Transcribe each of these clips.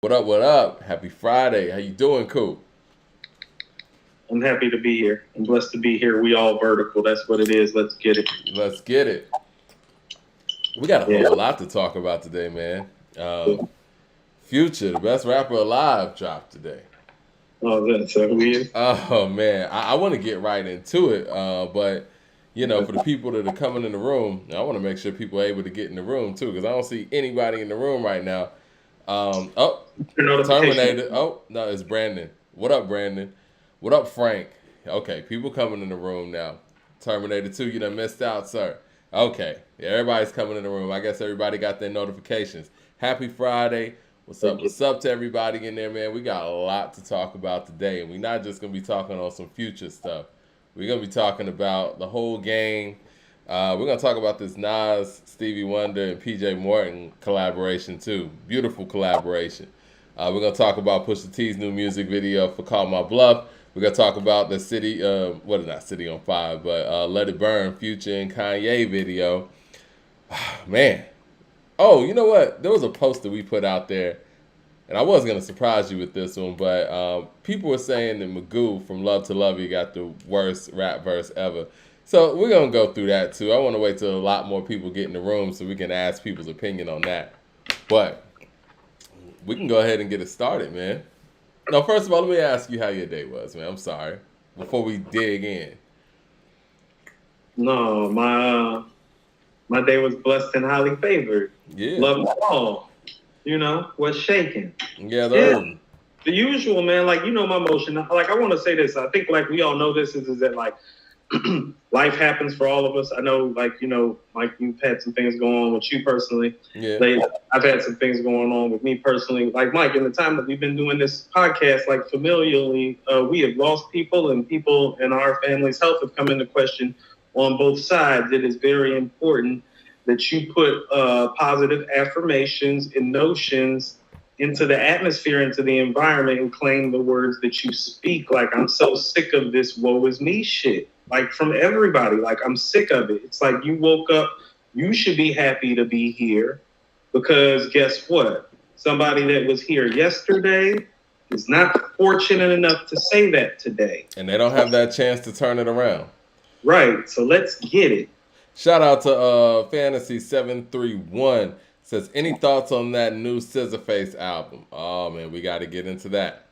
What up? What up? Happy Friday. How you doing, Coop? I'm happy to be here. I'm blessed to be here. We all vertical. That's what it is. Let's get it. Let's get it. We got a Yeah. whole lot to talk about today, man. Future, the best rapper alive, dropped today. Oh, that's who he is. Oh man, I want to get right into it, but for the people that are coming in the room, I want to make sure people are able to get in the room too, because I don't see anybody in the room right now. Oh, Your notification. Terminator. Oh no, it's Brandon. What up, Brandon? What up, Frank? Okay, people coming in the room now. Terminator 2, you done missed out, sir. Okay, yeah, everybody's coming in the room. I guess everybody got their notifications. Happy Friday. What's up? Thank you. What's up to everybody in there, man? We got a lot to talk about today, and we're not just gonna be talking on some future stuff. We're gonna be talking about the whole game. We're gonna talk about this Nas, Stevie Wonder, and PJ Morton collaboration too. Beautiful collaboration. We're gonna talk about Pusha T's new music video for "Call My Bluff." We're gonna talk about the city, what is not City on Fire, but "Let It Burn" Future and Kanye video. Man, oh, you know what? There was a post that we put out there, and I was gonna surprise you with this one, but people were saying that Magoo from Love to Love You got the worst rap verse ever. So we're gonna go through that too. I want to wait till a lot more people get in the room so we can ask people's opinion on that. But we can go ahead and get it started, man. No, first of all, let me ask you how your day was, man. I'm sorry. Before we dig in. No, my day was blessed and highly favored. Yeah. Love it all. What's shaking? Yeah, the Yeah. urban. The usual, man. Like my motion. Like I want to say this. I think like we all know this is that like life happens for all of us. I know, like, Mike, you've had some things going on with you personally. Yeah. Like, I've had some things going on with me personally. Like, Mike, in the time that we've been doing this podcast, like, familially, we have lost people, and people in our family's health have come into question on both sides. It is very important that you put positive affirmations and notions into the atmosphere, into the environment, and claim the words that you speak. Like, I'm so sick of this woe is me shit. Like, from everybody. Like, I'm sick of it. It's like you woke up, you should be happy to be here, because guess what? Somebody that was here yesterday is not fortunate enough to say that today. And they don't have that chance to turn it around. Right. So let's get it. Shout out to Fantasy731. Says, any thoughts on that new Scissorface album? Oh man, we got to get into that.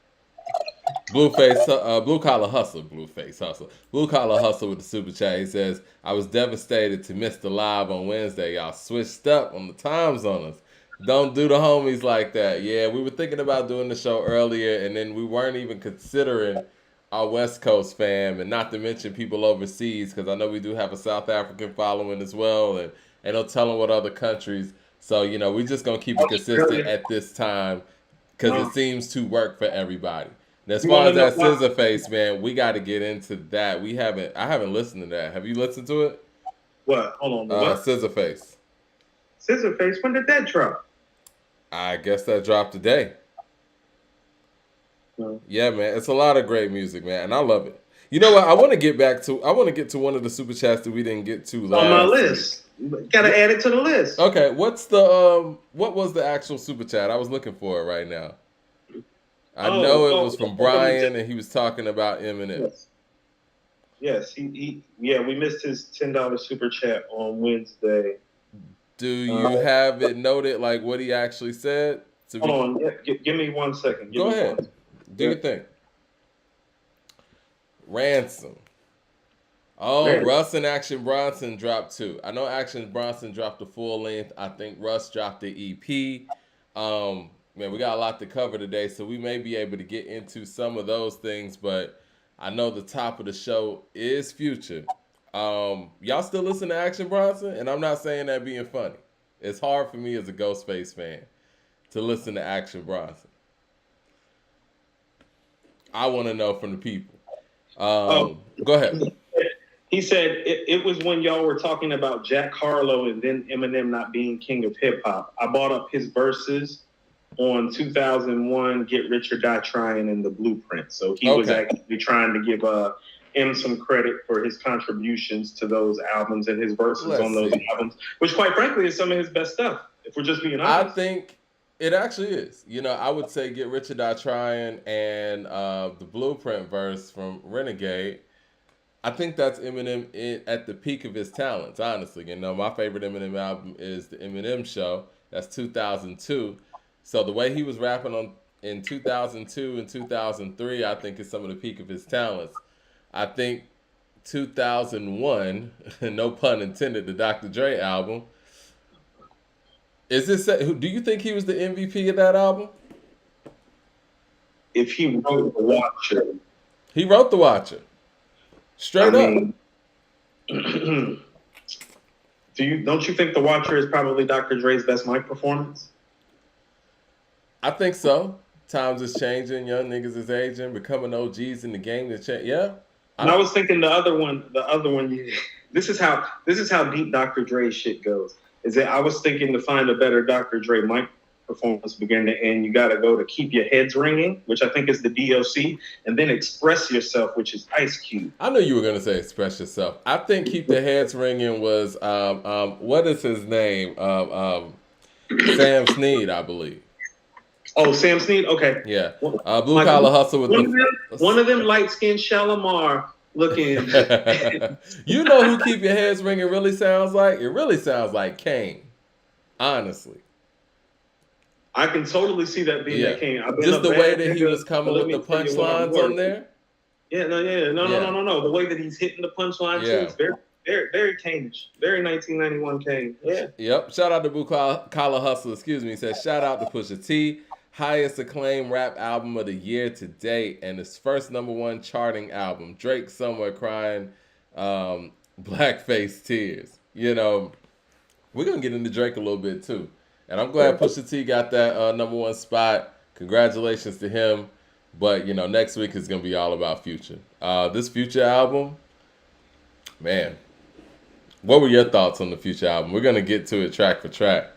Blue Collar Hustle, Blueface Hustle. Blue Collar Hustle with the super chat. He says, I was devastated to miss the live on Wednesday. Y'all switched up on the times on us. Don't do the homies like that. Yeah, we were thinking about doing the show earlier, and then we weren't even considering our West Coast fam, and not to mention people overseas, because I know we do have a South African following as well, and no telling what other countries. So, we're just going to keep it consistent at this time, because it seems to work for everybody. And as far as that scissor face, man, we got to get into that. I haven't listened to that. Have you listened to it? What? Hold on. What? Scissor face. Scissor face. When did that drop? I guess that dropped today. No. Yeah, man, it's a lot of great music, man, and I love it. You know what? I want to get to one of the super chats that we didn't get to last. On my list. Gotta add it to the list. Okay, what was the actual super chat? I was looking for it right now. I know it was from Brian, and he was talking about Eminem. Yes, we missed his $10 super chat on Wednesday. Do you have it noted, like what he actually said? Hold on, give me 1 second. Go ahead. Do your thing. Ransom. Oh, Russ and Action Bronson dropped too. I know Action Bronson dropped the full length. I think Russ dropped the EP. Man, we got a lot to cover today, so we may be able to get into some of those things, but I know the top of the show is Future. Y'all still listen to Action Bronson? And I'm not saying that being funny. It's hard for me as a Ghostface fan to listen to Action Bronson. I want to know from the people. Go ahead. He said it was when y'all were talking about Jack Harlow and then Eminem not being king of hip hop. I bought up his verses on 2001 Get Rich or Die Trying and The Blueprint. So he was actually trying to give him some credit for his contributions to those albums and his verses on those albums, which quite frankly is some of his best stuff, if we're just being honest. I think It actually is. You know, I would say Get Rich or Die Trying and the Blueprint verse from Renegade. I think that's Eminem at the peak of his talents, honestly. You know, my favorite Eminem album is The Eminem Show. That's 2002. So the way he was rapping on in 2002 and 2003, I think is some of the peak of his talents. I think 2001, no pun intended, the Dr. Dre album. Is this? Do you think he was the MVP of that album? If he wrote The Watcher, He wrote The Watcher. I Straight up. mean, don't you think The Watcher is probably Dr. Dre's best mic performance? I think so. Times is changing. Young niggas is aging. Becoming OGs in the game. Yeah. And I was thinking the other one. This is how deep Dr. Dre's shit goes. Is that I was thinking to find a better Dr. Dre mic performance begin to end, you got to go to Keep Your Heads Ringing, which I think is the DOC, and then Express Yourself, which is Ice Cube. I knew you were gonna say Express Yourself. I think Keep the Heads Ringing was what is his name? Sam Snead, I believe. Oh, Sam Snead. Okay. Yeah. Blue Collar Hustle with one of them light skinned Shalimar looking. You know who Keep Your Heads Ringing really sounds like? It really sounds like Kane. Honestly. I can totally see that being that Kane. Just the way that he was coming with the punchlines on there. No. The way that he's hitting the punchline too, it's very, very, very Kane-ish. Very 1991 Kane. Yeah. Yep. Shout out to Blue Collar Hustle. Excuse me. He says shout out to Pusha T. Highest acclaimed rap album of the year to date, and his first #1 charting album. Drake Somewhere Crying, Blackface Tears. You know, we're gonna get into Drake a little bit too. And I'm glad Pusha T got that #1 spot. Congratulations to him. But, you know, next week is going to be all about Future. This Future album, man, what were your thoughts on the Future album? We're going to get to it track for track.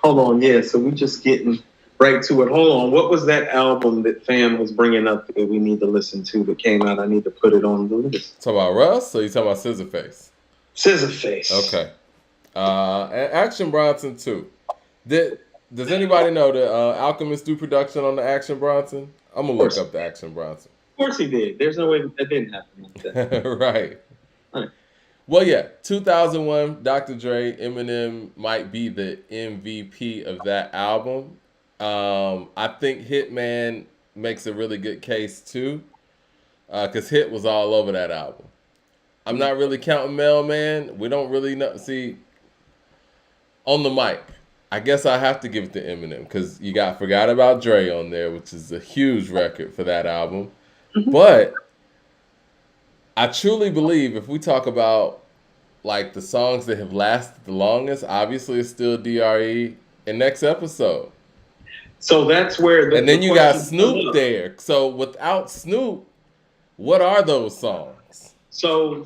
Hold on, yeah. So we're just getting right to it. Hold on. What was that album that Fam was bringing up that we need to listen to that came out? I need to put it on the list. Talking about Russ or you talking about Scissorface? Scissorface. Okay. And Action Bronson, too. Does anybody know that Alchemist do production on the Action Bronson? I'm going to look up the Action Bronson. Of course he did. There's no way that didn't happen. Right. Well, yeah, 2001, Dr. Dre, Eminem might be the MVP of that album. I think Hitman makes a really good case, too, because Hit was all over that album. I'm not really counting Mailman. We don't really know. See, on the mic, I guess I have to give it to Eminem because you got Forgot About Dre on there, which is a huge record for that album. Mm-hmm. But I truly believe if we talk about like the songs that have lasted the longest, obviously it's Still D.R.E. in next episode. So that's where and then you got Snoop there. So without Snoop, what are those songs? So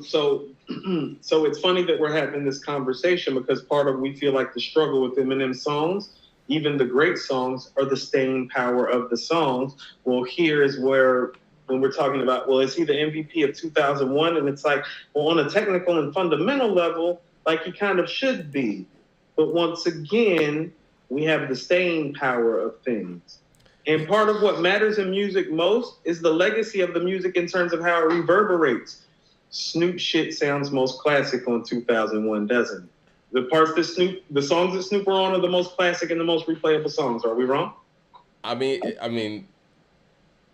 it's funny that we're having this conversation because part of we feel like the struggle with Eminem songs, even the great songs, are the staying power of the songs. Well, here is where when we're talking about, well, is he the MVP of 2001? And it's like, well, on a technical and fundamental level, like he kind of should be. But once again, we have the staying power of things. And part of what matters in music most is the legacy of the music in terms of how it reverberates. Snoop shit sounds most classic on 2001, doesn't it? The songs that Snoop are on are the most classic and the most replayable songs. Are we wrong? I mean,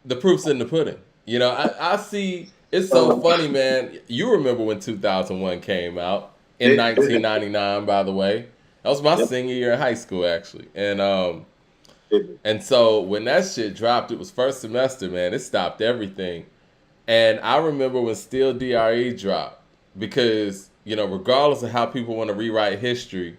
the proof's in the pudding. You know, I see. It's so funny, man. You remember when 2001 came out in 1999? By the way, that was my senior year of high school, actually, and so when that shit dropped, it was first semester, man. It stopped everything. And I remember when Still D.R.E. dropped because, you know, regardless of how people want to rewrite history,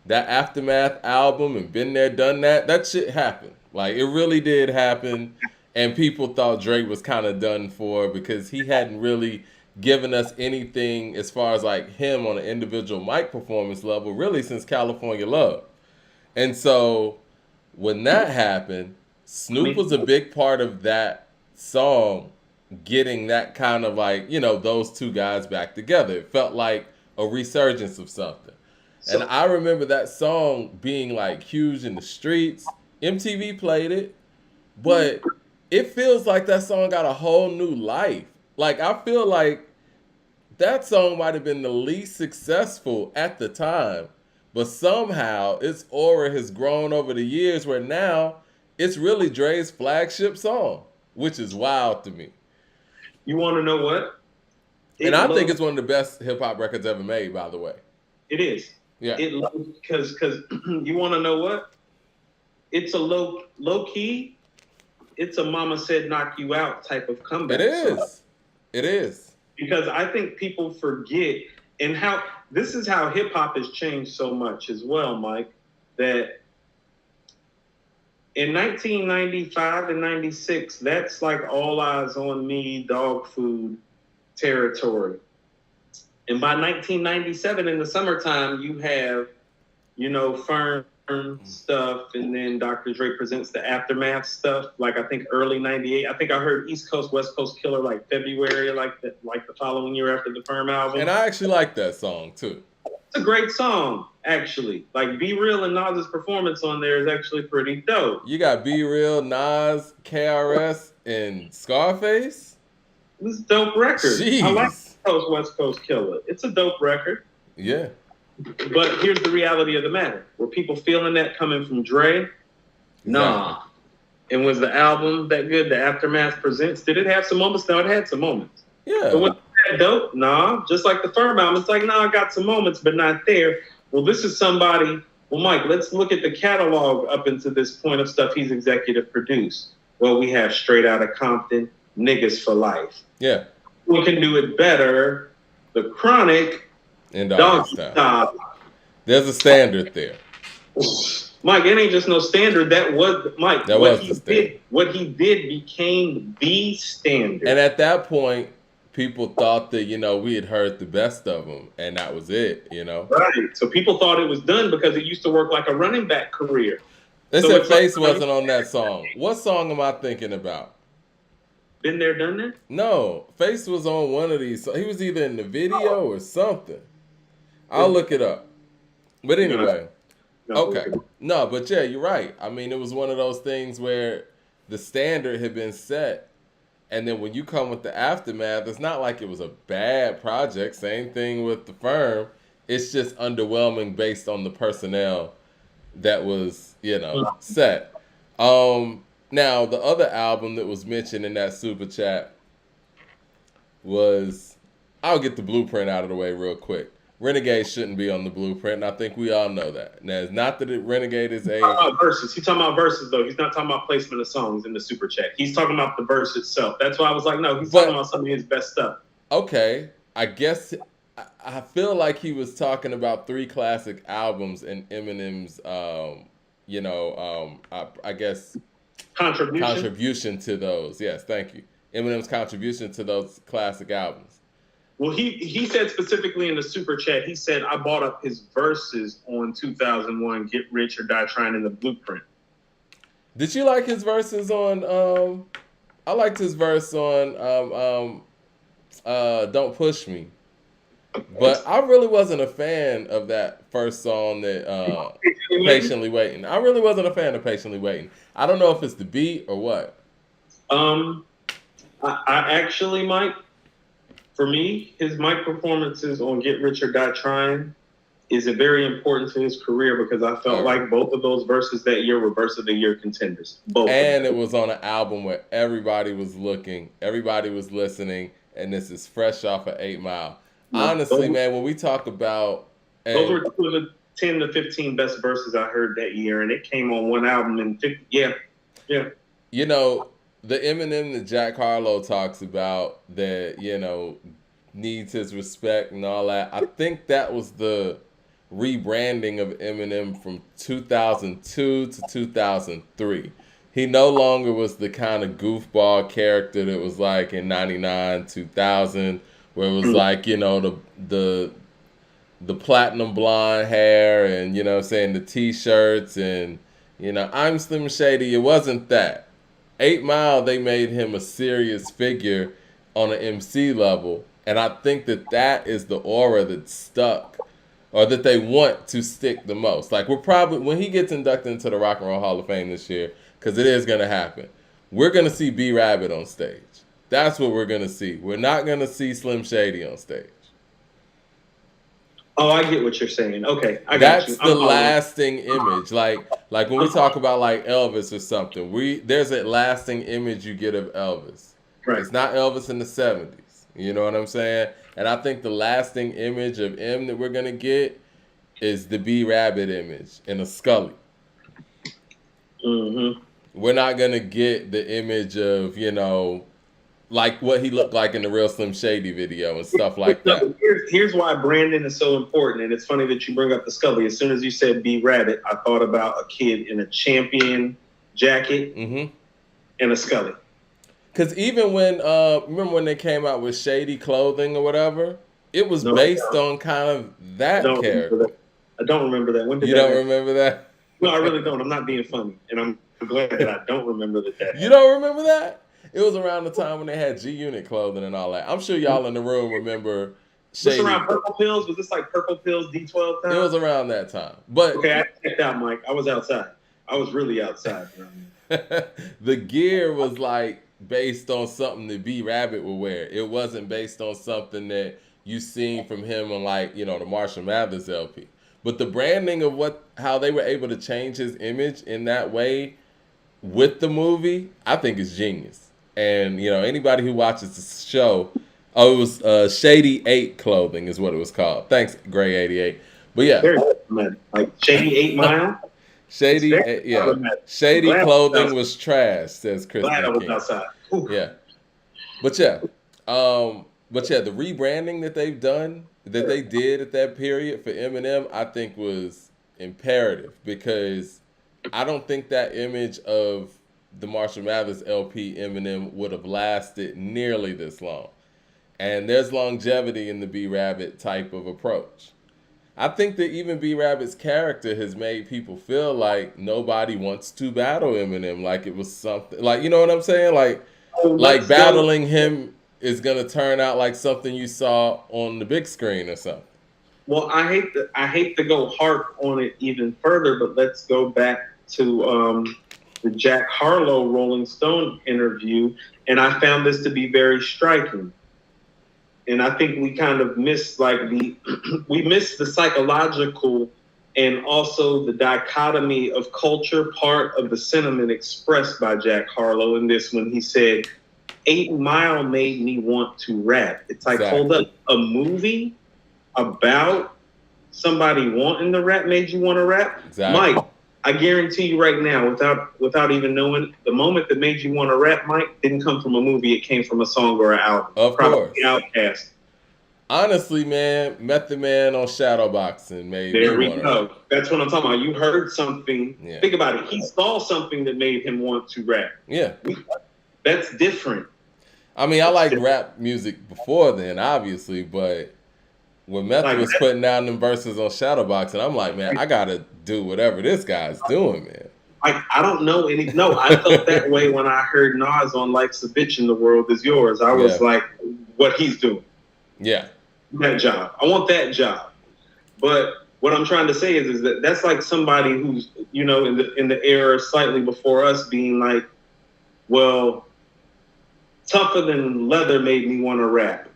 that Aftermath album and Been There, Done that shit happened. Like, it really did happen. And people thought Drake was kind of done for because he hadn't really given us anything as far as, like, him on an individual mic performance level, really since California Love. And so when that happened, Snoop was a big part of that song getting that kind of like, you know, those two guys back together. It felt like a resurgence of something. And I remember that song being like huge in the streets. MTV played it, but it feels like that song got a whole new life. Like I feel like that song might have been the least successful at the time, but somehow its aura has grown over the years where now it's really Dre's flagship song, which is wild to me. You want to know what? And I think it's one of the best hip hop records ever made, by the way. It is. Yeah. Because you want to know what? It's a low key. It's a "Mama Said Knock You Out" type of comeback. It is. Song. It is. Because I think people forget, and how this is how hip hop has changed so much as well, Mike. That in 1995 and 96, that's like All Eyes on Me, Dog Food territory. And by 1997, in the summertime, you have, Firm stuff, and then Dr. Dre presents the Aftermath stuff. Like I think early '98. I think I heard East Coast West Coast Killer like February, like the following year after the Firm album. And I actually like that song too. It's a great song, actually. Like Be Real and Nas's performance on there is actually pretty dope. You got Be Real, Nas, KRS, and Scarface. This is a dope record. Jeez. I like East Coast West Coast Killer. It's a dope record. Yeah. But here's the reality of the matter. Were people feeling that coming from Dre? Nah. Exactly. And was the album that good? The Aftermath Presents? Did it have some moments? No, it had some moments. Yeah. But was that dope? Nah. Just like the Firm album, it's like, I got some moments, but not there. Well, this is somebody. Well, Mike, let's look at the catalog up into this point of stuff he's executive produced. Well, we have Straight Outta Compton, Niggas for Life. Yeah. Who can do it better? The Chronic. And Style. There's a standard there. Mike, it ain't just no standard. That was Mike. That was the standard. What he did became the standard. And at that point, people thought that we had heard the best of them, and that was it. Right. So people thought it was done because it used to work like a running back career. They said Face wasn't on that song. What song am I thinking about? Been There, Done That? No, Face was on one of these. He was either in the video or something. I'll look it up. But anyway, okay. No, but yeah, you're right. I mean, it was one of those things where the standard had been set. And then when you come with the Aftermath, it's not like it was a bad project. Same thing with the Firm. It's just underwhelming based on the personnel that was, set. Now, the other album that was mentioned in that super chat was, I'll get the blueprint out of the way real quick. Renegade shouldn't be on the blueprint, and I think we all know that. Now, it's not that Renegade is a... verses. He's talking about verses, though. He's not talking about placement of songs in the super chat. He's talking about the verse itself. That's why I was like, no, he's talking about some of his best stuff. Okay. I guess I feel like he was talking about 3 classic albums in Eminem's, I guess... Contribution to those. Yes, thank you. Eminem's contribution to those classic albums. Well, he said specifically in the super chat, he said, I bought up his verses on 2001, Get Rich or Die Trying in the Blueprint. Did you like his verses on, I liked his verse on Don't Push Me. But I really wasn't a fan of that first song that Patiently Waiting. I really wasn't a fan of Patiently Waiting. I don't know if it's the beat or what. I actually, Mike, for me, his mic performances on Get Rich or Die Trying is very important to his career because I felt like both of those verses that year were verse of the year contenders. Both. And it was on an album where everybody was looking, everybody was listening, and this is fresh off of 8 Mile. Honestly, man, when we talk about... Those were 2 of the 10 to 15 best verses I heard that year, and it came on one album in 50... Yeah. The Eminem that Jack Harlow talks about that, needs his respect and all that, I think that was the rebranding of Eminem from 2002 to 2003. He no longer was the kind of goofball character that was like in 99, 2000, where it was like, the platinum blonde hair and, the T-shirts and, I'm Slim Shady. It wasn't that. 8 Mile, they made him a serious figure on an MC level. And I think that is the aura that stuck or that they want to stick the most. Like we're probably when he gets inducted into the Rock and Roll Hall of Fame this year, because it is gonna happen. We're gonna see B Rabbit on stage. That's what we're gonna see. We're not gonna see Slim Shady on stage. Oh, I get what you're saying. Okay, I got you. That's the lasting image. Like when we talk about like Elvis or something, there's a lasting image you get of Elvis. Right. It's not Elvis in the 70s. You know what I'm saying? And I think the lasting image of M that we're gonna get is the B Rabbit image in a Scully. Mm-hmm. We're not gonna get the image of, you know, like what he looked like in the Real Slim Shady video and stuff like that. Here's why branding is so important, and it's funny that you bring up the Scully. As soon as you said B Rabbit, I thought about a kid in a Champion jacket and a Scully. Because even when, remember when they came out with Shady clothing or whatever, it was based on kind of that character. I don't remember that. When did you don't remember that? No, I really don't. I'm not being funny, and I'm glad that I don't remember that. You don't remember that? It was around the time when they had G-Unit clothing and all that. I'm sure y'all in the room remember Shady. Was this around Purple Pills? Was this like Purple Pills D12 time? It was around that time. But okay, I checked out, Mike. I was outside. I was really outside. The gear was like based on something that B Rabbit would wear. It wasn't based on something that you seen from him on like, you know, the Marshall Mathers LP. But the branding of how they were able to change his image in that way with the movie, I think is genius. And, you know, anybody who watches the show, it was Shady 8 clothing is what it was called. Thanks, Gray 88. But yeah. Like Shady 8 Mile? Shady clothing was trash, says Chris. Glad I was outside. Ooh. Yeah. But yeah. The rebranding that they've done, that they did at that period for Eminem, I think was imperative because I don't think that image of the Marshall Mathers LP Eminem would have lasted nearly this long. And there's longevity in the B Rabbit type of approach. I think that even B Rabbit's character has made people feel like nobody wants to battle Eminem, like it was something, like, you know what I'm saying? Like battling him is going to turn out like something you saw on the big screen or something. Well, I hate to go harp on it even further, but let's go back to the Jack Harlow Rolling Stone interview, and I found this to be very striking. And I think we kind of missed we missed the psychological and also the dichotomy of culture part of the sentiment expressed by Jack Harlow in this when he said, 8 Mile made me want to rap. It's like, exactly. Hold up, a movie about somebody wanting to rap made you want to rap? Exactly. Mike, I guarantee you right now, without even knowing, the moment that made you want to rap, Mike, didn't come from a movie. It came from a song or an album. Of course. Outkast. Honestly, man, Method Man on Shadowboxing made There me we go. That's what I'm talking about. You heard something. Yeah. Think about it. He saw something that made him want to rap. Yeah. That's different. I mean, I like rap music before then, obviously, but when Method was putting down them verses on Shadowboxing, I'm like, man, I gotta do whatever this guy's doing, man. I don't know any. No, I felt that way when I heard Nas on "Life's a Bitch and the World Is Yours." I was like, what he's doing. Yeah. That job. I want that job. But what I'm trying to say is that that's like somebody who's, you know, in the era slightly before us being like, well, Tougher Than Leather made me want to rap,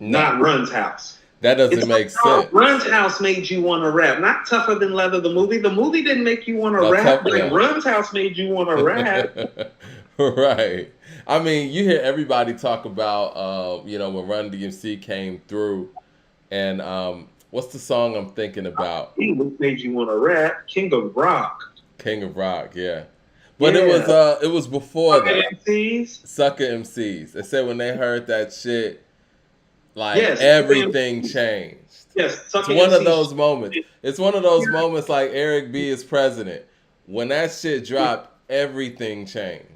not Run's House. That doesn't make sense. Run's House made you want to rap, not Tougher Than Leather, the movie. The movie didn't make you want to rap. Run's House made you want to rap. Right. I mean, you hear everybody talk about, you know, when Run DMC came through, and what's the song I'm thinking about? What made you want to rap? King of Rock. King of Rock, yeah. But it was before Sucker that. MCs? Sucker MCs. They said when they heard that shit, like everything changed. Yes, it's one of those moments. It's one of those moments like Eric B is president. When that shit dropped, everything changed.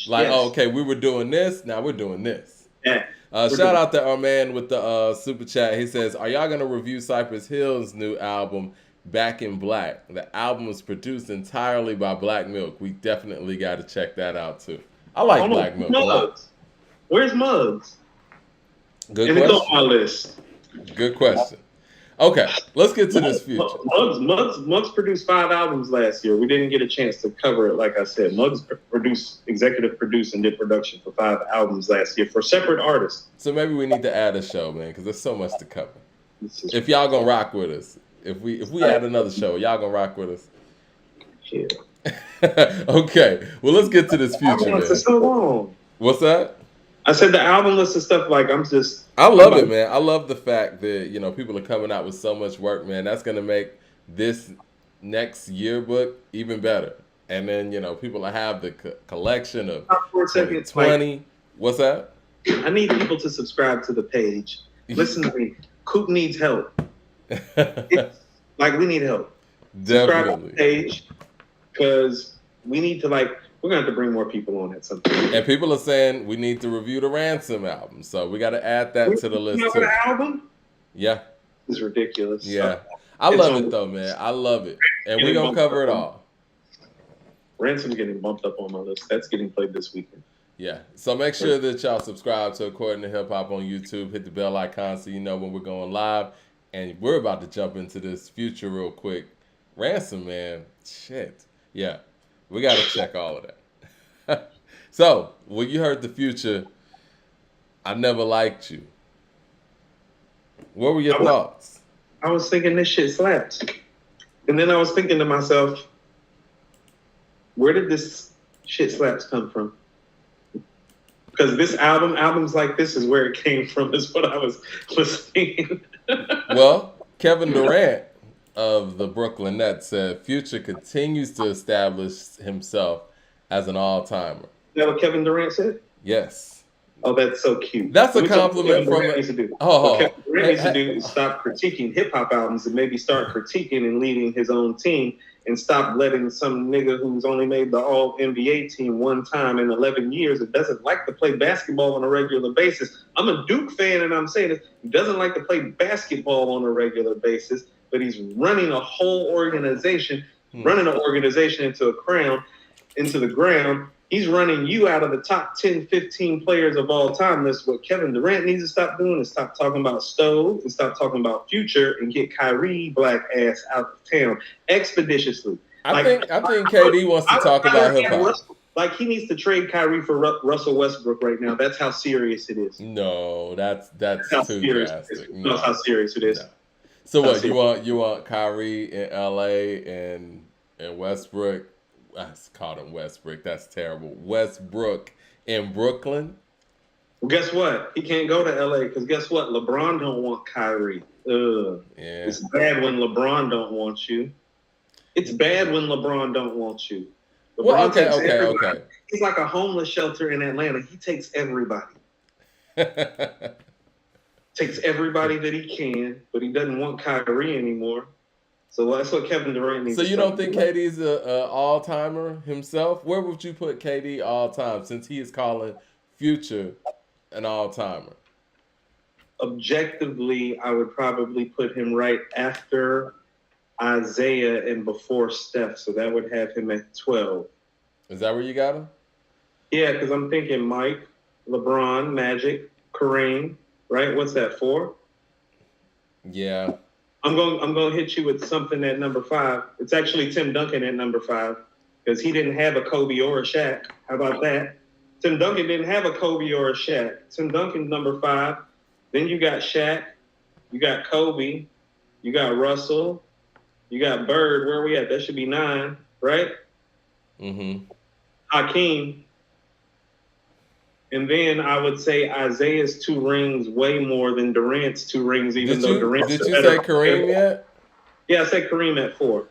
Like, oh, okay, we were doing this, now we're doing this. Yeah. Shout out to our man with the super chat. He says, are y'all gonna review Cypress Hill's new album, Back in Black? The album was produced entirely by Black Milk. We definitely got to check that out too. I like Black Milk a lot. Where's Muggs? Good question. It's on my list. Good question. Okay, let's get to this future. Muggs produced 5 albums last year. We didn't get a chance to cover it, like I said. Muggs executive produced, and did production for 5 albums last year for separate artists. So maybe we need to add a show, man, because there's so much to cover. If y'all gonna rock with us, if we add another show, y'all gonna rock with us. Yeah. Okay, well let's get to this future, man. For so long. What's that? I said the album list and stuff. Like I love it, man. I love the fact that people are coming out with so much work, man. That's gonna make this next yearbook even better. And then people will have the collection of 2020. What's that? I need people to subscribe to the page. Listen to me. Coop needs help. We need help. Definitely. Subscribe to the page because we need to we're gonna have to bring more people on at some point. And people are saying we need to review the Ransom album, so we got to add that to the list too. The album? Yeah. It's ridiculous. Yeah, I love it though, man. I love it, and we're gonna cover it all. Ransom's getting bumped up on my list. That's getting played this weekend. Yeah, so make sure that y'all subscribe to According to Hip Hop on YouTube. Hit the bell icon so you know when we're going live. And we're about to jump into this future real quick. Ransom, man, shit. Yeah, we got to check all of that. So, when you heard the future, I never liked you. What were your thoughts? I was thinking this shit slaps. And then I was thinking to myself, where did this shit slaps come from? Because this albums like this is where it came from, is what I was thinking. Well, Kevin Durant of the Brooklyn Nets said Future continues to establish himself as an all-timer. Is that what Kevin Durant said? Yes. Oh, that's so cute. That's a compliment from Kevin Durant needs to do is stop critiquing hip-hop albums and maybe start critiquing and leading his own team, and stop letting some nigga who's only made the All-NBA team one time in 11 years and doesn't like to play basketball on a regular basis. I'm a Duke fan, and I'm saying this. He doesn't like to play basketball on a regular basis, but he's running a whole organization, running an organization into the ground. He's running you out of the top 10, 15 players of all time. That's what Kevin Durant needs to stop doing, is stop talking about Stove and stop talking about Future and get Kyrie black ass out of town expeditiously. I think KD wants to talk about hip hop. He needs to trade Kyrie for Russell Westbrook right now. That's how serious it is. No, that's too drastic. No. That's how serious it is. No. So what you want Kyrie in LA and Westbrook? I called him Westbrook. That's terrible. Westbrook in Brooklyn. Well, guess what? He can't go to LA because guess what? LeBron don't want Kyrie. Yeah. It's bad when LeBron don't want you. It's bad when LeBron don't want you. LeBron okay. He's like a homeless shelter in Atlanta. He takes everybody. Takes everybody that he can, but he doesn't want Kyrie anymore. So that's what Kevin Durant needs. So you don't think KD's a all-timer himself? Where would you put KD all-time since he is calling Future an all-timer? Objectively, I would probably put him right after Isaiah and before Steph. So that would have him at 12. Is that where you got him? Yeah, because I'm thinking Mike, LeBron, Magic, Kareem, right? What's that, 4? Yeah. I'm going to hit you with something at number 5. It's actually Tim Duncan at number 5 because he didn't have a Kobe or a Shaq. How about that? Tim Duncan didn't have a Kobe or a Shaq. Tim Duncan number 5. Then you got Shaq, you got Kobe, you got Russell, you got Bird. Where are we at? That should be 9, right? Mm-hmm. Hakeem. And then I would say Isaiah's 2 rings way more than Durant's 2 rings, even though Durant's Did you say Kareem yet? Yeah, I said Kareem at 4.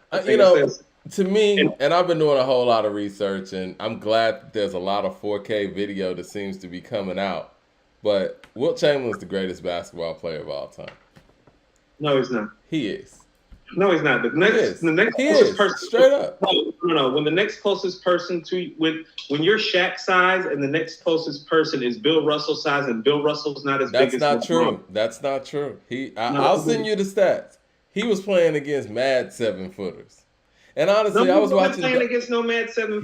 To me, and I've been doing a whole lot of research, and I'm glad that there's a lot of 4K video that seems to be coming out. But Wilt Chamberlain's the greatest basketball player of all time. No, he's not. He is. No, he's not. The next closest person, straight up. No. When the next closest person when you're Shaq size and the next closest person is Bill Russell size and Bill Russell's not as big as LeBron. That's not true. I'll send you the stats. He was playing against mad 7-footers. And honestly, I was watching. Playing against no mad 7-footers.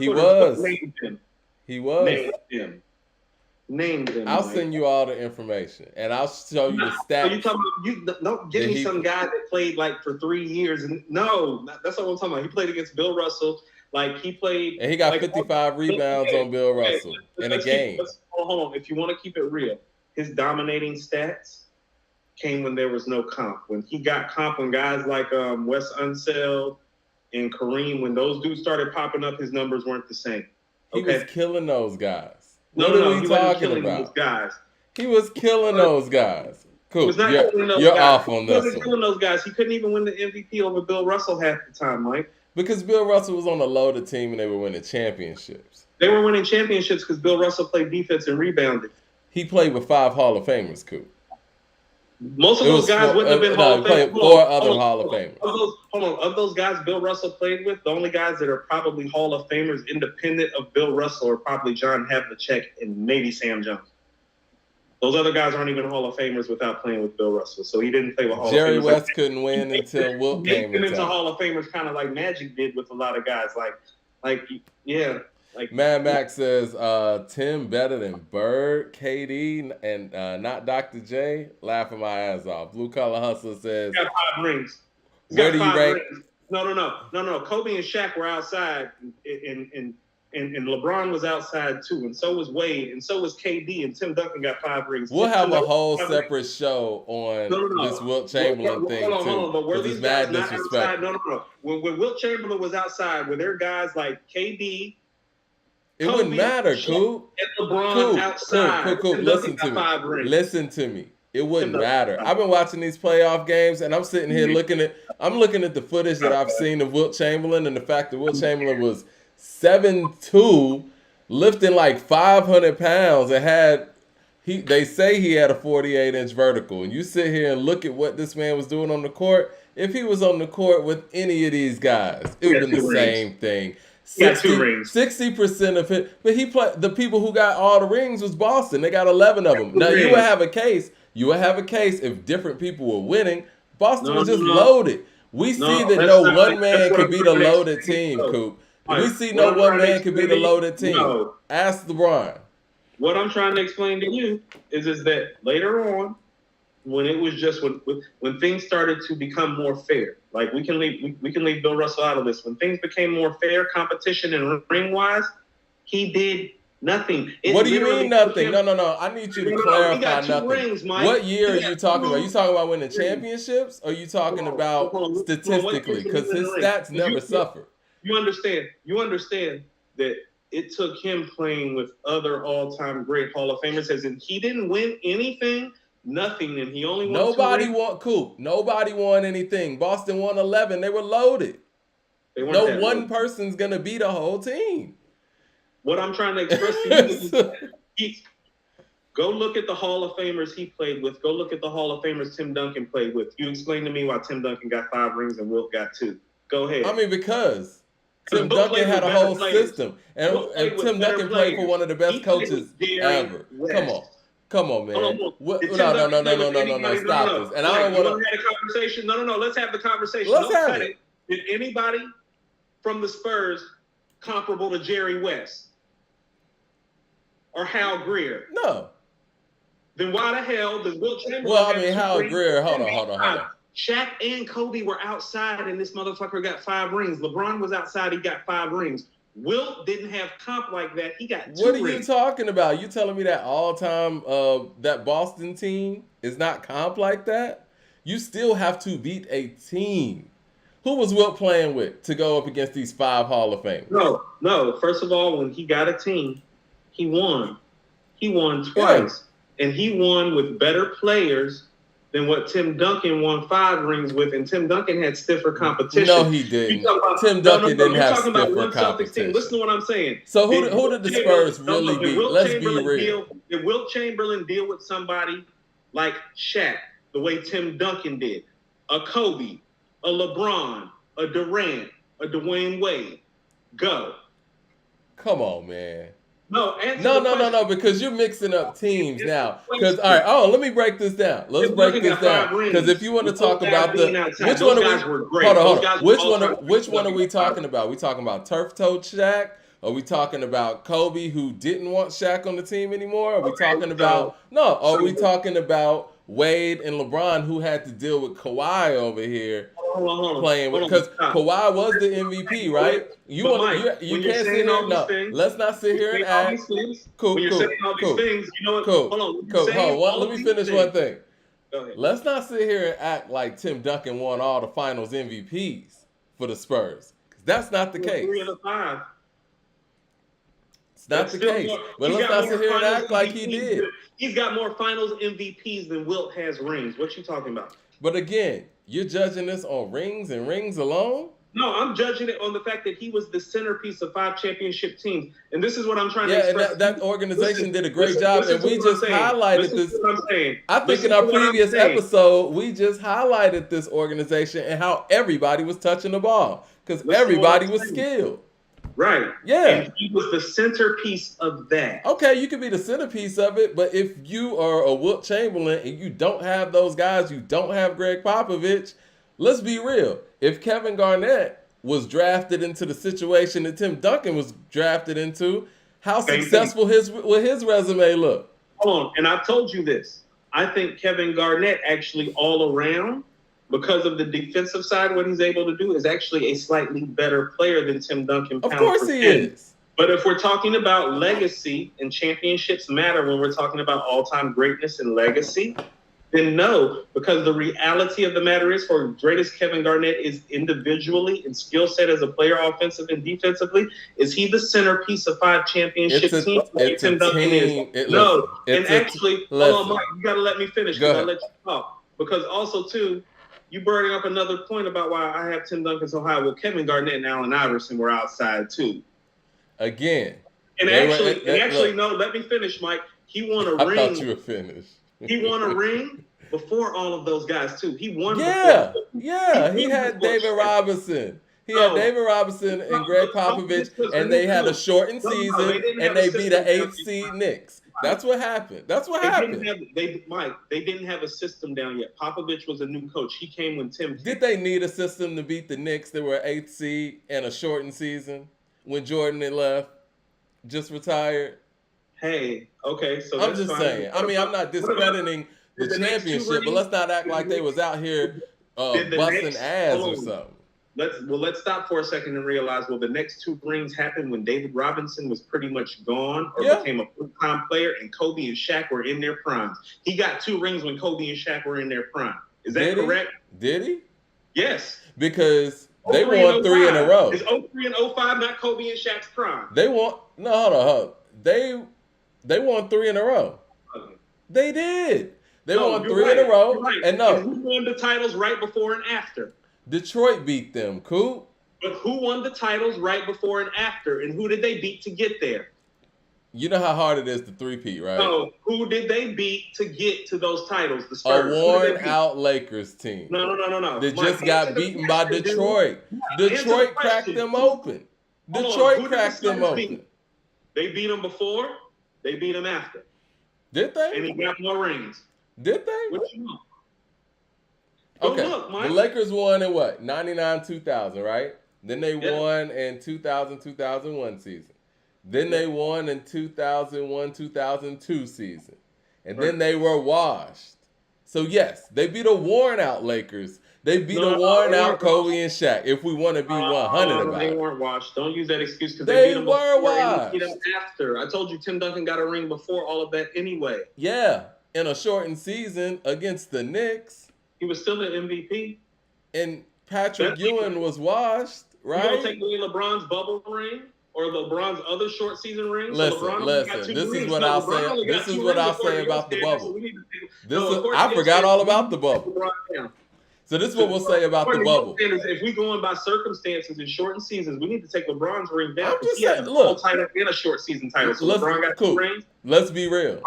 He was. Name him. Name them. I'll Mike. send you all the information, and I'll show you the stats. So you talking about, you don't give me some guy that played like for 3 years, and no, that's not what I'm talking about. He played against Bill Russell, like he played, and he got like, 55 rebounds on Bill Russell in a game. Hold on, if you want to keep it real, his dominating stats came when there was no comp. When he got comp, when guys like Wes Unseld and Kareem, when those dudes started popping up, his numbers weren't the same. He was killing those guys. No, what are we talking about? Those guys. He was killing those guys. Cool. You're off on this one. He wasn't killing those guys. He couldn't even win the MVP over Bill Russell half the time, Mike. Because Bill Russell was on a loaded team and they were winning championships. They were winning championships because Bill Russell played defense and rebounded. He played with 5 Hall of Famers, Coop. Most of those guys wouldn't have been Hall of Famers. He played 4 other Hall of Famers. Of those guys Bill Russell played with, the only guys that are probably Hall of Famers independent of Bill Russell are probably John Havlicek and maybe Sam Jones. Those other guys aren't even Hall of Famers without playing with Bill Russell. So he didn't play with Hall of Famers. Jerry West couldn't win until Wilt came into Hall of Famers, kind of like Magic did with a lot of guys. Like Mad Max says, Tim better than Bird, KD, and not Dr. J. Laughing my ass off. Blue Collar Hustler says, he got 5 rings. Where do you rank? No. Kobe and Shaq were outside, and LeBron was outside too, and so was Wade, and so was KD, and Tim Duncan got 5 rings. We'll have a whole separate show on this Wilt Chamberlain thing too. But were these guys not outside? No. When Wilt Chamberlain was outside, were there guys like KD? It wouldn't matter, Coop. And LeBron outside. Coop. Listen to me. It wouldn't matter. I've been watching these playoff games, and I'm sitting here looking at the footage that I've seen of Wilt Chamberlain, and the fact that Wilt Chamberlain was 7'2", lifting like 500 pounds, and they say he had a 48-inch vertical. And you sit here and look at what this man was doing on the court. If he was on the court with any of these guys, it would have been the same thing. 60% of it, but the people who got all the rings was Boston. They got 11 of them. Now you would have a case if different people were winning. Boston was just loaded. We see that no one man could beat a loaded team, Coop. We see no one man could beat a loaded team. Ask LeBron. What I'm trying to explain to you is that later on, when it was just when things started to become more fair, like we can leave Bill Russell out of this. When things became more fair, competition and ring wise, he did nothing. What do you mean nothing? No. I need you to clarify nothing. Rings, what year are you talking about? Are you talking about winning championships, or are you talking about statistically? Because his stats never suffered. You understand that it took him playing with other all-time great Hall of Famers, as in he didn't win anything. Nothing, and he only won. Nobody won anything. Boston won 11. They were loaded. No one person's gonna beat a whole team. What I'm trying to express to you is, go look at the Hall of Famers he played with. Go look at the Hall of Famers Tim Duncan played with. You explain to me why Tim Duncan got 5 rings and Wilt got 2. Go ahead. I mean, because Tim Duncan had a whole system, and Tim Duncan played for one of the best coaches ever. Come on, man. No, stop this. And I don't want to have a conversation. No. Let's have the conversation. Let's have it. Did anybody from the Spurs comparable to Jerry West or Hal Greer? No. Then why the hell does Wilt Chamberlain? Well, I mean, Hal Greer. Hold on. Shaq and Kobe were outside, and this motherfucker got 5 rings. LeBron was outside; he got 5 rings. Wilt didn't have comp like that. He got 2 What are rings. you talking about? You telling me that all-time that Boston team is not comp like that? You still have to beat a team. Who was Wilt playing with to go up against these 5 Hall of Famers? No. First of all, when he got a team, he won. He won twice. Yeah. And he won with better players than what Tim Duncan won 5 rings with, and Tim Duncan had stiffer competition. No, he didn't. Tim Duncan didn't have stiffer competition. Listen to what I'm saying. So who did the Spurs really beat? Let's be real. Did Wilt Chamberlain deal with somebody like Shaq the way Tim Duncan did? A Kobe, a LeBron, a Durant, a Dwayne Wade. Go. Come on, man. No, because you're mixing up teams now. Because let me break this down. Let's break this down. Because if you want to talk about which one are we talking about? We talking about turf toe Shaq? Are we talking about Kobe, who didn't want Shaq on the team anymore? Are we Okay, talking about Are we so- talking about Wade and LeBron, who had to deal with Kawhi over here playing with? Because Kawhi was the MVP, right? You can't sit here. No, let's not sit here and act. Cool. When you're saying all these things, you know what? Cool. Hold on. Cool. Hold on. Let me finish one thing. Go ahead. Let's not sit here and act like Tim Duncan won all the Finals MVPs for the Spurs. That's not the case. 3 out of 5. It's not the case. But let's not sit here and act like he did. He's got more Finals MVPs than Wilt has rings. What you talking about? But again, you're judging this on rings and rings alone? No, I'm judging it on the fact that he was the centerpiece of 5 championship teams. And this is what I'm trying to express. And that organization did a great job. And we just highlighted this. I think in our previous episode, we just highlighted this organization and how everybody was touching the ball. Because everybody was skilled. Right. Yeah. And he was the centerpiece of that. Okay, you could be the centerpiece of it, but if you are a Wilt Chamberlain and you don't have those guys, you don't have Greg Popovich, let's be real. If Kevin Garnett was drafted into the situation that Tim Duncan was drafted into, how successful will his resume look? Hold on, and I've told you this. I think Kevin Garnett actually all around, because of the defensive side, what he's able to do is actually a slightly better player than Tim Duncan. Of course he is. But if we're talking about legacy, and championships matter when we're talking about all-time greatness and legacy, then no, because the reality of the matter is, for greatest Kevin Garnett is individually and skill set as a player, offensive and defensively, is he the centerpiece of 5 championship teams? Tim Duncan is. No, and actually, hold on, Mike, you got to let me finish. I'll let you talk. Because also, too, you bringing up another point about why I have Tim Duncan so high. Well, Kevin Garnett and Allen Iverson were outside, too. Again. And actually, no, let me finish, Mike. He won a ring. I thought you were finished. He won a ring before all of those guys, too. He won before. Yeah. He had David Robinson. He had David Robinson and Greg Popovich, and they had a shortened season, and they beat an 8th seed Knicks. That's what happened. Mike, they didn't have a system down yet. Popovich was a new coach. He came when Tim. Did they need a system to beat the Knicks? They were 8th seed and a shortened season when Jordan had left, just retired. Hey, okay, so I'm just saying. I mean, I'm not discrediting the championship, but let's not act like they was out here busting ass or something. Let's stop for a second and realize, the next 2 rings happened when David Robinson was pretty much gone or became a full-time player, and Kobe and Shaq were in their primes. He got 2 rings when Kobe and Shaq were in their prime. Is that correct? Did he? Yes. Because they won 3 in a row. Is 03 and 05 not Kobe and Shaq's prime? Hold on. They won 3 in a row. Okay. They did. They won 3 in a row. Right. And no. Who won the titles right before and after? Detroit beat them, Coop. But who won the titles right before and after? And who did they beat to get there? You know how hard it is to three-peat, right? So who did they beat to get to those titles? The Spurs. A worn-out Lakers team. No. They just got beaten by Detroit. Detroit cracked them open. Detroit cracked them open. They beat them before. They beat them after. Did they? And he got more rings. Did they? What you know? Okay, the Lakers won in what? 99, 2000, right? Then they won in 2000, 2001 season. Then they won in 2001, 2002 season. And then they were washed. So, yes, they beat a worn-out Lakers. They beat a worn-out Kobe and Shaq, if we want to be 100 about it. They weren't washed. Don't use that excuse because they beat them were washed. Beat them after. I told you Tim Duncan got a ring before all of that anyway. Yeah, in a shortened season against the Knicks. He was still an MVP. And Patrick Ewing was washed, right? You don't take away LeBron's bubble ring or LeBron's other short season ring. Listen. This is what I'll say. This is what I'll say about the bubble. I forgot all about the bubble. So this is what we'll say about the bubble. If we go in by circumstances in shortened seasons, we need to take LeBron's ring down. I'm just saying, look, title and a short season title. So LeBron got 2 rings. Let's be real.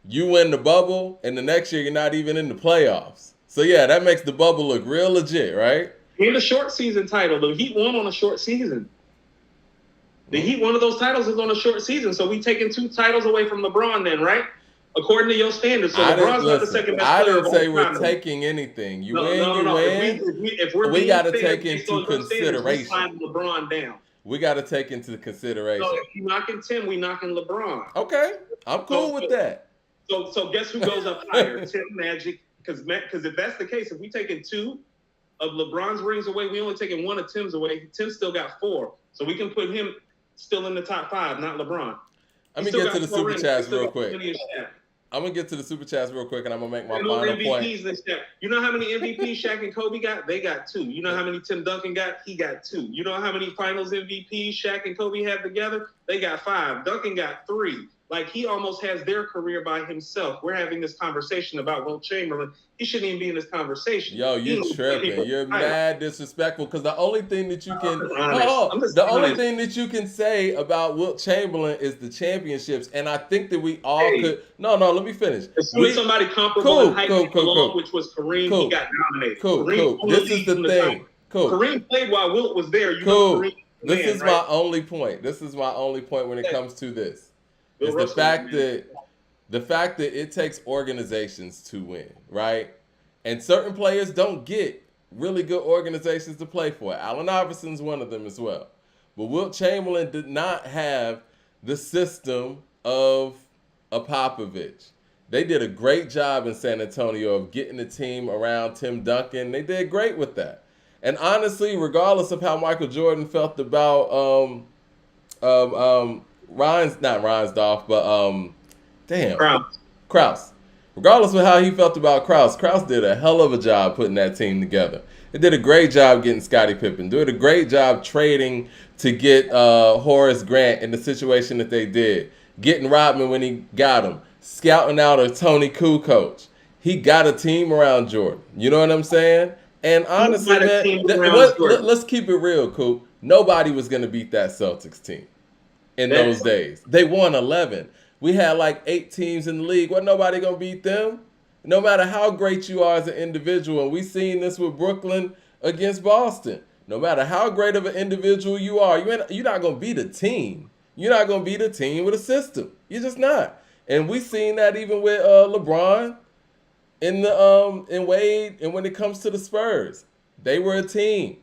You win the bubble, and the next year you're not even in the playoffs. So, yeah, that makes the bubble look real legit, right? In a short season title, the Heat won on a short season. The Heat, one of those titles is on a short season. So we taking 2 titles away from LeBron then, right? According to your standards. So LeBron's not the second best player. I didn't say we're taking anything. You win. If we're we got to take into consideration. LeBron down. we got to take into consideration. So if you knocking Tim, we knocking LeBron. Okay, I'm cool with that. So guess who goes up higher? Tim, Magic. Because if that's the case, if we taking 2 of LeBron's rings away, we only taking 1 of Tim's away. Tim still got 4, so we can put him still in the top 5, not LeBron. Let me get to the super chats real quick. I'm gonna get to the super chats real quick, and I'm gonna make my final MVPs point. You know how many MVPs Shaq and Kobe got? They got 2. You know how many Tim Duncan got? He got 2. You know how many Finals MVPs Shaq and Kobe had together? They got 5. Duncan got 3. Like, he almost has their career by himself. We're having this conversation about Wilt Chamberlain. He shouldn't even be in this conversation. Yo, you tripping. You're mad disrespectful, because the only thing that you can only thing that you can say about Wilt Chamberlain is the championships. And I think that we all could. No, let me finish. As soon as somebody comparable in height along, which was Kareem, he got dominated. Cool. This is the thing. Kareem played while Wilt was there. This is my only point. This is my only point when it comes to this. Is the fact that it takes organizations to win, right? And certain players don't get really good organizations to play for. Allen Iverson's one of them as well. But Wilt Chamberlain did not have the system of a Popovich. They did a great job in San Antonio of getting the team around Tim Duncan. They did great with that. And honestly, regardless of how Michael Jordan felt about Krause. Regardless of how he felt about Krause did a hell of a job putting that team together. They did a great job getting Scottie Pippen. Did a great job trading to get Horace Grant in the situation that they did. Getting Rodman when he got him. Scouting out a Tony Kukoc. He got a team around Jordan. You know what I'm saying? And honestly, man, let's keep it real, Coop. Nobody was going to beat that Celtics team in those days. They won 11. We had like 8 teams in the league. Wasn't nobody going to beat them? No matter how great you are as an individual. And we seen this with Brooklyn against Boston. No matter how great of an individual you are, you're not going to beat a team. You're not going to beat a team with a system. You're just not. And we seen that even with LeBron in Wade, and when it comes to the Spurs. They were a team.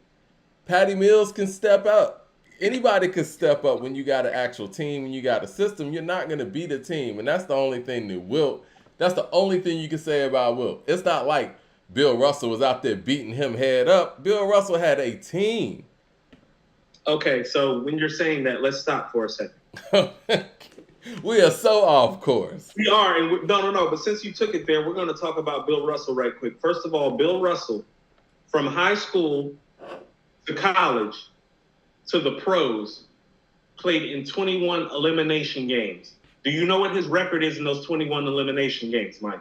Patty Mills can step up. Anybody could step up when you got an actual team, when you got a system. You're not going to beat a team. And that's the only thing that's the only thing you can say about Wilt. It's not like Bill Russell was out there beating him head up. Bill Russell had a team. Okay, so when you're saying that, let's stop for a second. We are so off course. We are. And no. But since you took it there, we're going to talk about Bill Russell right quick. First of all, Bill Russell, from high school to college to the pros, played in 21 elimination games. Do you know what his record is in those 21 elimination games, Mike?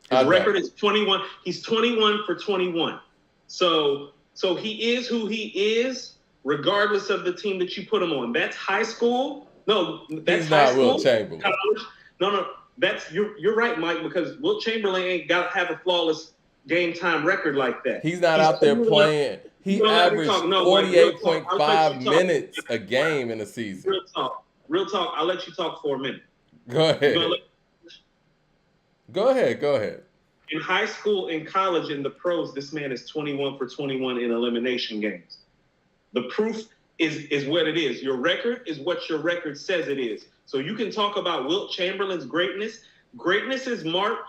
His record is 21. He's 21 for 21. So he is who he is, regardless of the team that you put him on. That's high school. No, that's high school. Wilt Chamberlain. College. No. That's you're right, Mike, because Wilt Chamberlain ain't got to have a flawless game time record like that. He's not out there playing. He averaged 48.5 minutes a game in a season. Real talk. I'll let you talk for a minute. Go ahead. In high school, in college, in the pros, this man is 21 for 21 in elimination games. The proof is what it is. Your record is what your record says it is. So you can talk about Wilt Chamberlain's greatness. Greatness is marked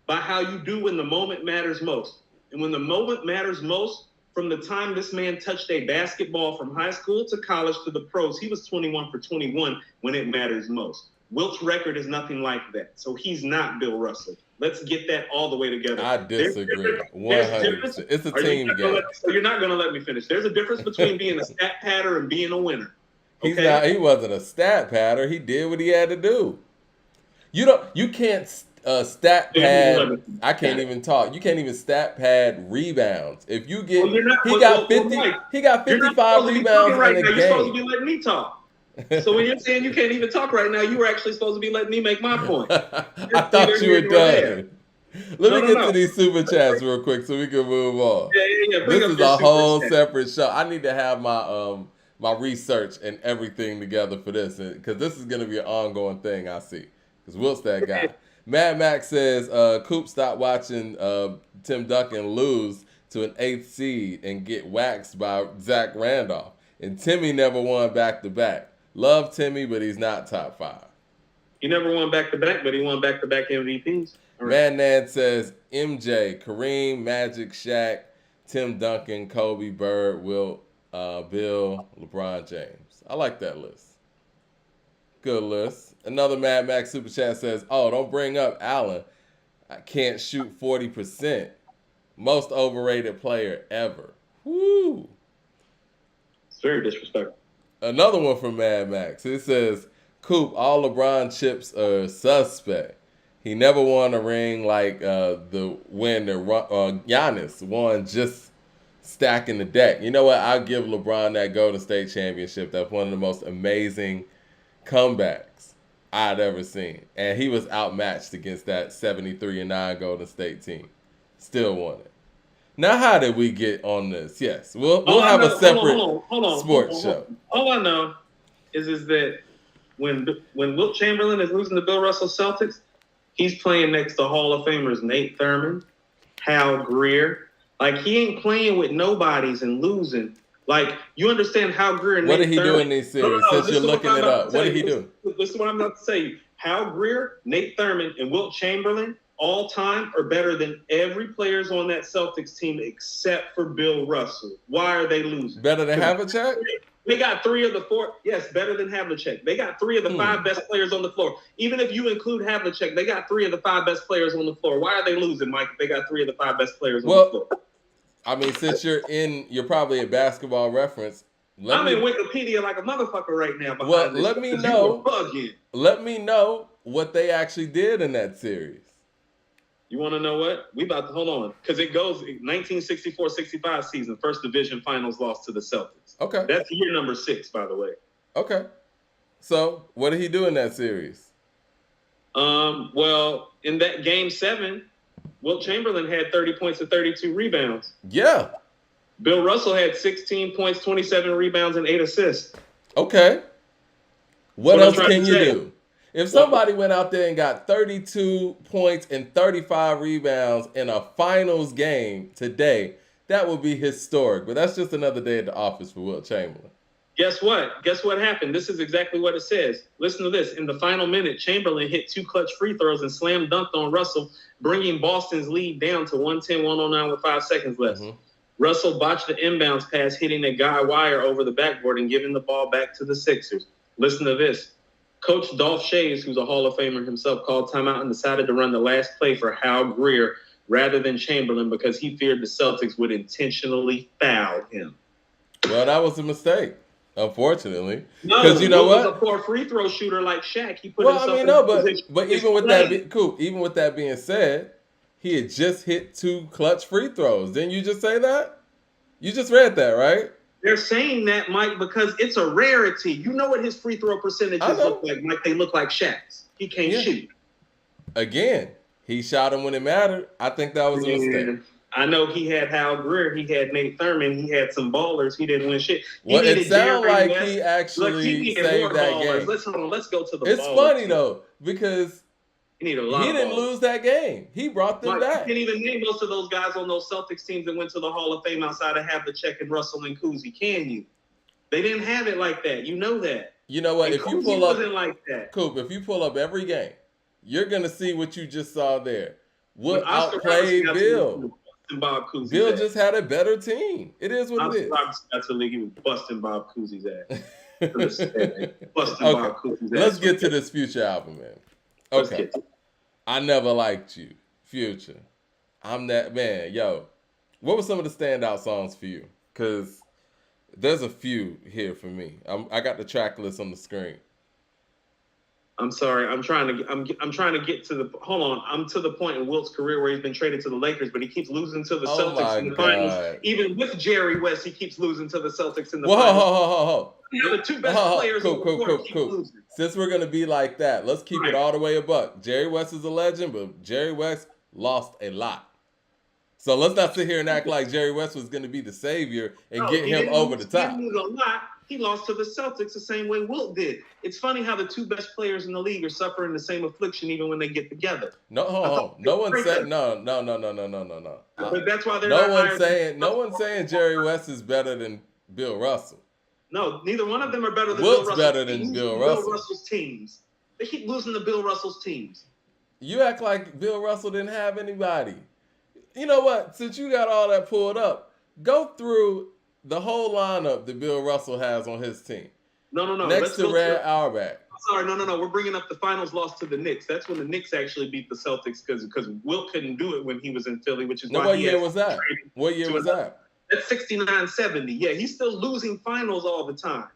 by how you do when the moment matters most. And when the moment matters most, from the time this man touched a basketball from high school to college to the pros, he was 21 for 21 when it matters most. Wilt's record is nothing like that. So he's not Bill Russell. Let's get that all the way together. I disagree. 100%. It's a team game. So you're not going to let me finish. There's a difference between being a stat padder and being a winner. Okay? He wasn't a stat padder. He did what he had to do. You can't stat pad. I can't even talk. You can't even stat pad rebounds. If you get, he got 55 rebounds right in a now. game. You're supposed to be letting me talk. So when you're saying you can't even talk right now, you were actually supposed to be letting me make my point. I thought you were done. Let me get to these super chats real quick so we can move on. Yeah. This is a whole separate show. I need to have my research and everything together for this, because this is going to be an ongoing thing. I see, because Wilt's that guy. Mad Max says, Coop, stop watching Tim Duncan lose to an 8th seed and get waxed by Zach Randolph. And Timmy never won back-to-back. Love Timmy, but he's not top 5. He never won back-to-back, but he won back-to-back MVPs. Right. Man says MJ, Kareem, Magic, Shaq, Tim Duncan, Kobe, Bird, Wilt, Bill, LeBron James. I like that list. Good list. Another Mad Max Super Chat says, oh, don't bring up Allen. I can't shoot 40%. Most overrated player ever. Woo. It's very disrespectful. Another one from Mad Max. It says, Coop, all LeBron chips are suspect. He never won a ring like the winner. Giannis won just stacking the deck. You know what? I'll give LeBron that Golden State championship. That's one of the most amazing comebacks I'd ever seen. And he was outmatched against that 73-9 Golden State team. Still won it. Now, how did we get on this? Yes, we'll have a separate sports show. All I know is that when Wilt Chamberlain is losing to Bill Russell Celtics, he's playing next to Hall of Famers Nate Thurman, Hal Greer. Like, he ain't playing with nobodies and losing. Like, you understand Hal Greer and Nate Thurman. What did he do in these series, since you're looking it up? What did he do? This is what I'm about to say. Hal Greer, Nate Thurman, and Wilt Chamberlain all time are better than every players on that Celtics team except for Bill Russell. Why are they losing? Better than Havlicek? They got 3 of the 4. Yes, better than Havlicek. They got 3 of the 5 best players on the floor. Even if you include Havlicek, they got 3 of the 5 best players on the floor. Why are they losing, Mike, if they got 3 of the 5 best players on the floor? I mean, since you're probably a Basketball Reference. I'm in Wikipedia like a motherfucker right now. Well, let me know. Let me know what they actually did in that series. You want to know what? We about to hold on because it goes 1964-65 season, first division finals loss to the Celtics. Okay, that's year number 6, by the way. Okay, so what did he do in that series? Well, in that game 7, Wilt Chamberlain had 30 points and 32 rebounds. Yeah. Bill Russell had 16 points, 27 rebounds, and 8 assists. Okay. What else can you do? If somebody went out there and got 32 points and 35 rebounds in a finals game today, that would be historic. But that's just another day at the office for Wilt Chamberlain. Guess what? Guess what happened? This is exactly what it says. Listen to this. In the final minute, Chamberlain hit 2 clutch free throws and slam dunked on Russell, bringing Boston's lead down to 110-109 with 5 seconds left. Mm-hmm. Russell botched the inbounds pass, hitting a guy wire over the backboard and giving the ball back to the Sixers. Listen to this. Coach Dolph Shays, who's a Hall of Famer himself, called timeout and decided to run the last play for Hal Greer rather than Chamberlain because he feared the Celtics would intentionally foul him. Well, that was a mistake, unfortunately. No, because you know what? Was a poor free throw shooter like Shaq. He put himself in position. But even with that being said, he had just hit 2 clutch free throws. Didn't you just say that? You just read that, right? They're saying that, Mike, because it's a rarity. You know what his free throw percentages look like, Mike? They look like Shaq's. He can't shoot. Again, he shot him when it mattered. I think that was a mistake. I know he had Hal Greer. He had Nate Thurman. He had some ballers. He didn't win shit. Well, it sounded like he actually saved that game. Let's go to the It's funny, though, because he didn't lose that game. He brought them back. You can't even name most of those guys on those Celtics teams that went to the Hall of Fame outside of Havlicek and Russell and Cousy, can you? They didn't have it like that. You know that. You know what? And if Cousy you pull up, wasn't like that. Coop, if you pull up every game, you're gonna see what you just saw there. What outplayed Bill? Bob Cousy's Bill ass. just had a better team. It is what it is. That's the league. He was busting Bob Cousy's ass. Busting Bob Cousy's ass. Let's get to this Future album, man. Okay. I Never Liked You, Future. I'm that man. Yo, what were some of the standout songs for you? Because there's a few here for me. I got the track list on the screen. I'm sorry. I'm trying to get to the. Hold on. I'm to the point in Wilt's career where he's been traded to the Lakers, but he keeps losing to the Celtics in the finals. Even with Jerry West, he keeps losing to the Celtics in the finals. Whoa. The 2 best players on the court keep losing. Since we're gonna be like that, let's keep it all the way a buck. Jerry West is a legend, but Jerry West lost a lot. So let's not sit here and act like Jerry West was gonna be the savior and get him over the top. He didn't lose a lot. He lost to the Celtics the same way Wilt did. It's funny how the 2 best players in the league are suffering the same affliction even when they get together. No one said no. But that's why they're no one's saying Jerry West is better than Bill Russell. No, neither one of them are better than Wilt's Bill Russell. better than Bill Russell. Russell's teams. They keep losing to Bill Russell's teams. You act like Bill Russell didn't have anybody. You know what? Since you got all that pulled up, go through the whole lineup that Bill Russell has on his team. No. Next to Red Auerbach. Sorry, no. We're bringing up the finals loss to the Knicks. That's when the Knicks actually beat the Celtics because Wilt couldn't do it when he was in Philly, which is why what year was that? What year was that? That's 69-70. Yeah, he's still losing finals all the time.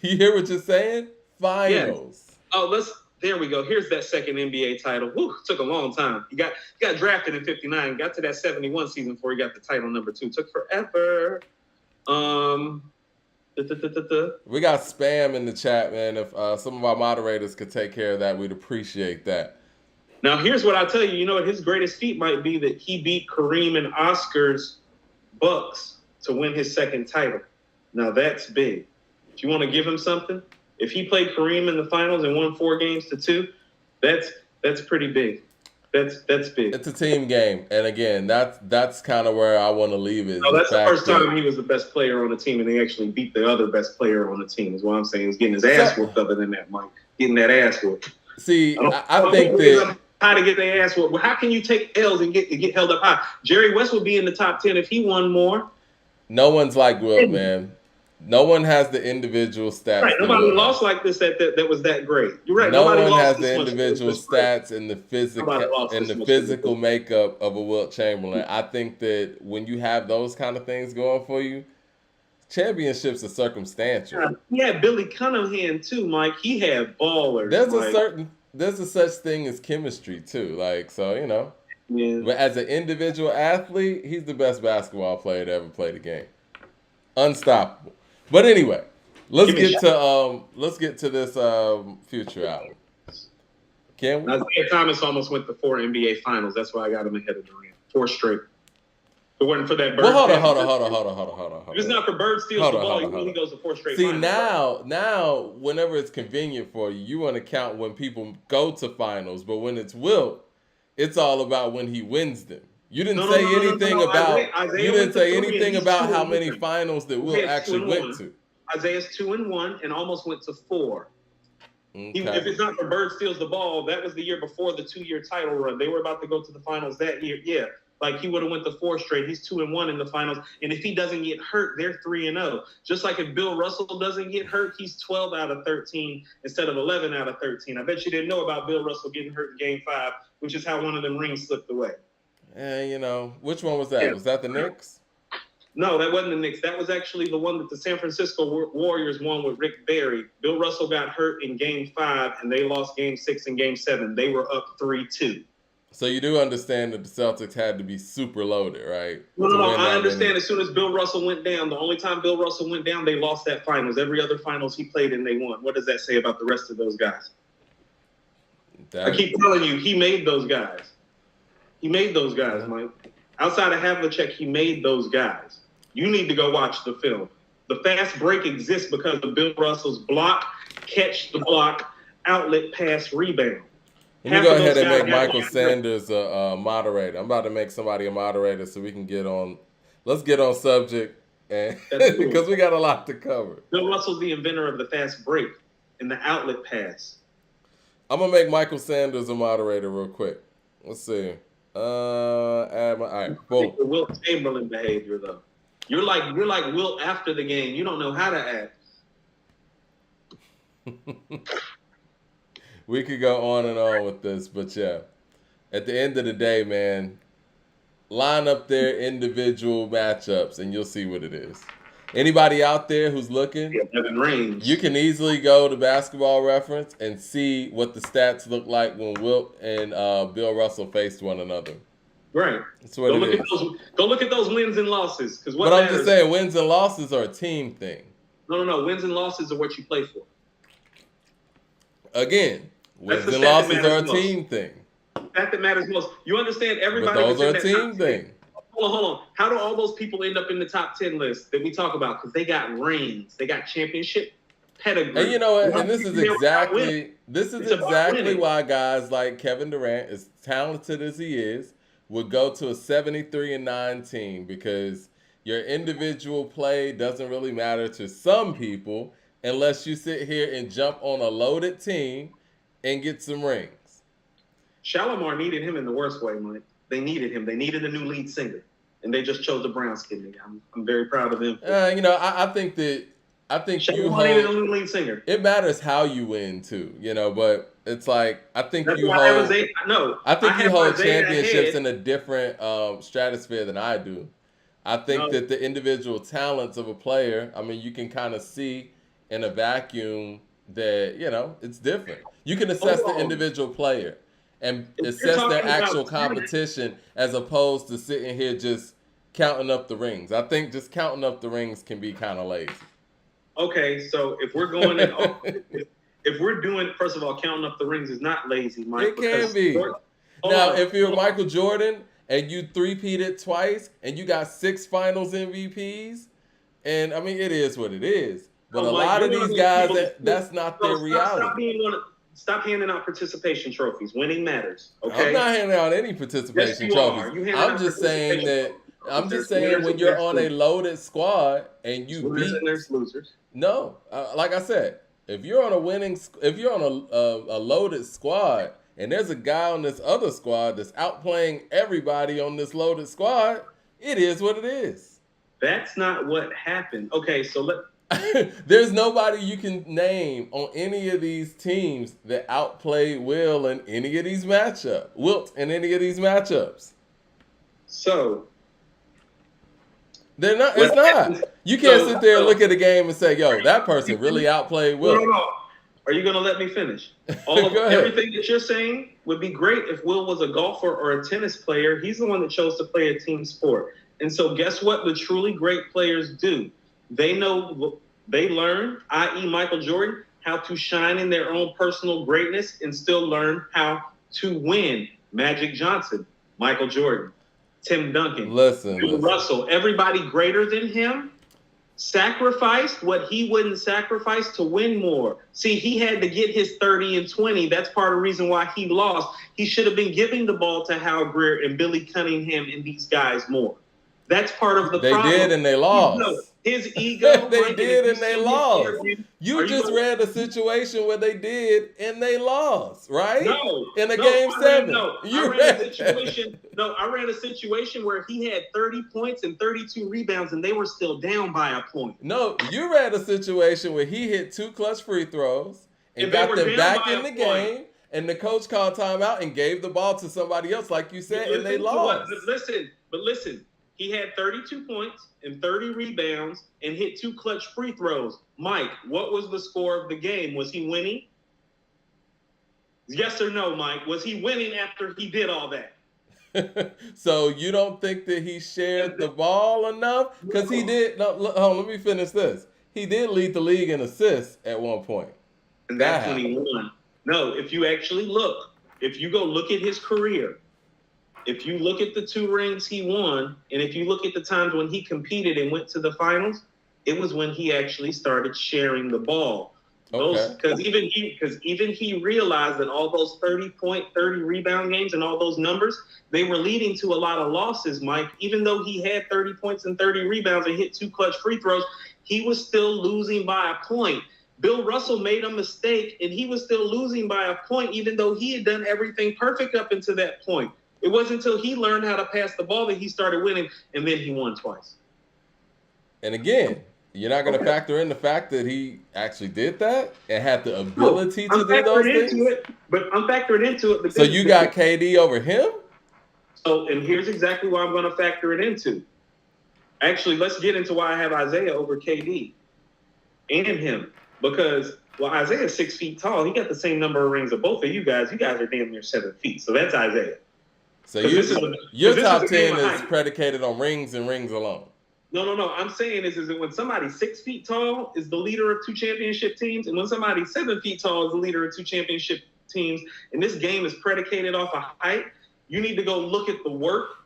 You hear what you're saying? Finals. Yes. Oh, there we go. Here's that second NBA title. Whew, took a long time. He got drafted in 59, got to that 71 season before he got the title number 2. Took forever. We got spam in the chat, man. If some of our moderators could take care of that, we'd appreciate that. Now, here's what I'll tell you. You know what? His greatest feat might be that he beat Kareem and Oscar's Bucks to win his second title. Now, that's big. If you want to give him something, if he played Kareem in the finals and won 4-2, that's pretty big. That's big. It's a team game, and again, that's kind of where I want to leave it. No, that's the first time he was the best player on the team, and they actually beat the other best player on the team. Is what I'm saying. He's getting his ass whooped. Other than that, Mike, getting that ass whooped. See, I think that how to get their ass whooped. Well, how can you take L's and get held up high? Jerry West would be in the top 10 if he won more. No one's like Wilt, man. No one has the individual stats. Right. Nobody lost like this that was that great. You're right. No one has the individual stats and the physical makeup of a Wilt Chamberlain. I think that when you have those kind of things going for you, championships are circumstantial. He had Billy Cunningham too, Mike. He had ballers. There's a such thing as chemistry too. Like, so, you know. Yeah. But as an individual athlete, he's the best basketball player to ever play the game. Unstoppable. But anyway, let's get to this future album. Can we? Isaiah Thomas almost went to 4 NBA finals. That's why I got him ahead of Durant. 4 straight. If it wasn't for that Bird. Well, hold on. If it's not for Bird steals the ball, he goes to 4 straight See, finals. now, whenever it's convenient for you, you want to count when people go to finals. But when it's Wilt, it's all about when he wins them. You didn't say anything about how many finals that Wilt actually went to. Isaiah's 2-1 and almost went to 4. Okay. If it's not for Bird steals the ball, that was the year before the 2-year title run. They were about to go to the finals that year. Yeah, like he would have went to 4 straight. He's 2-1 in the finals, and if he doesn't get hurt, they're 3-0. Just like if Bill Russell doesn't get hurt, he's 12 out of 13 instead of 11 out of 13. I bet you didn't know about Bill Russell getting hurt in Game 5, which is how one of them rings slipped away. And, you know, which one was that? Yeah. Was that the Knicks? No, that wasn't the Knicks. That was actually the one that the San Francisco Warriors won with Rick Barry. Bill Russell got hurt in Game 5, and they lost Game 6 and Game 7. They were up 3-2. So you do understand that the Celtics had to be super loaded, right? No. I understand as soon as Bill Russell went down, the only time Bill Russell went down, they lost that finals. Every other finals he played in, they won. What does that say about the rest of those guys? I keep telling you, he made those guys. He made those guys, Mike. Outside of Havlicek, he made those guys. You need to go watch the film. The fast break exists because of Bill Russell's block, catch the block, outlet pass, rebound. Let me go ahead and make Michael Sanders a moderator. I'm about to make somebody a moderator so we can get on. Let's get on subject, because we got a lot to cover. Bill Russell's the inventor of the fast break and the outlet pass. I'm gonna make Michael Sanders a moderator real quick. Let's see. All right, boom. Wilt Chamberlain behavior though. You're like Wilt after the game. You don't know how to act. We could go on and on with this, but yeah. At the end of the day, man, line up their individual matchups and you'll see what it is. Anybody out there who's looking, you can easily go to Basketball Reference and see what the stats look like when Wilt and Bill Russell faced one another. Right. That's what it is. Go look at those wins and losses. But I'm just saying, wins and losses are a team thing. No. Wins and losses are what you play for. Again, wins and losses are a team thing. That matters most. You understand everybody. But those are a team thing. Hold on. How do all those people end up in the top 10 list that we talk about? Because they got rings. They got championship pedigree. And you know what? And this is exactly why guys like Kevin Durant, as talented as he is, would go to a 73-9 team, because your individual play doesn't really matter to some people unless you sit here and jump on a loaded team and get some rings. Shalimar needed him in the worst way, Mike. They needed him. They needed a new lead singer, and they just chose the brown skin nigga. I'm very proud of them. I think Shalimar needed a new lead singer. It matters how you win too, but it's like I think That's you why hold. I think you hold championships in a different stratosphere than I do. I think that the individual talents of a player, I mean, you can kind of see in a vacuum that, it's different. You can assess the individual player and assess their actual competition as opposed to sitting here just counting up the rings. I think just counting up the rings can be kind of lazy. Okay, so if we're going in, if we're doing, first of all, counting up the rings is not lazy, Mike. It can be. Now, if you're Michael Jordan and you three-peated twice and you got 6 finals MVPs, and I mean, it is what it is. But a lot of these guys, that's not their reality. Stop handing out participation trophies. Winning matters. Okay. I'm not handing out any participation trophies. I'm just saying that. I'm just saying when you're on a loaded squad and you beat. And there's losers. No, like I said, if you're on a loaded squad and there's a guy on this other squad that's outplaying everybody on this loaded squad, it is what it is. That's not what happened. Okay, so there's nobody you can name on any of these teams that outplayed Wilt in any of these matchups. So they're not. It's not. You can't sit there and look at the game and say, "Yo, that person really outplayed Wilt." No. Are you going to let me finish? Everything that you're saying would be great if Wilt was a golfer or a tennis player. He's the one that chose to play a team sport. And so guess what the truly great players do? They learn, i.e. Michael Jordan, how to shine in their own personal greatness and still learn how to win. Magic Johnson, Michael Jordan, Tim Duncan, Bill Russell, everybody greater than him sacrificed what he wouldn't sacrifice to win more. See, he had to get his 30 and 20. That's part of the reason why he lost. He should have been giving the ball to Hal Greer and Billy Cunningham and these guys more. That's part of the problem. They did and they lost. His ego. They did and they lost. You just read a situation where they did and they lost, right? No. In a game 7. I ran a situation where he had 30 points and 32 rebounds and they were still down by a point. No, you read a situation where he hit 2 clutch free throws and got them back in the game. And the coach called timeout and gave the ball to somebody else, like you said, and they lost. But listen. He had 32 points and 30 rebounds and hit 2 clutch free throws. Mike, what was the score of the game? Was he winning? Yes or no, Mike? Was he winning after he did all that? So you don't think that he shared the ball enough? Because he did. No, let me finish this. He did lead the league in assists at one point. And that's when he won. No, if you actually look, if you go look at his career, if you look at the 2 rings he won, and if you look at the times when he competed and went to the finals, it was when he actually started sharing the ball. Because even he realized that all those 30-point, 30 rebound games and all those numbers, they were leading to a lot of losses, Mike. Even though he had 30 points and 30 rebounds and hit 2 clutch free throws, he was still losing by a point. Bill Russell made a mistake, and he was still losing by a point, even though he had done everything perfect up until that point. It wasn't until he learned how to pass the ball that he started winning, and then he won twice. And again, you're not going to factor in the fact that he actually did that and had the ability to do those things? I'm factoring into it. So you got KD over him? So, and here's exactly why I'm going to factor it into. Actually, let's get into why I have Isaiah over KD and him. Because, Isaiah's 6 feet tall. He got the same number of rings of both of you guys. You guys are damn near 7 feet. So that's Isaiah. So your top 10 is predicated on rings and rings alone. No. I'm saying is that when somebody's 6 feet tall is the leader of 2 championship teams, and when somebody's 7 feet tall is the leader of 2 championship teams, and this game is predicated off of height, you need to go look at the work.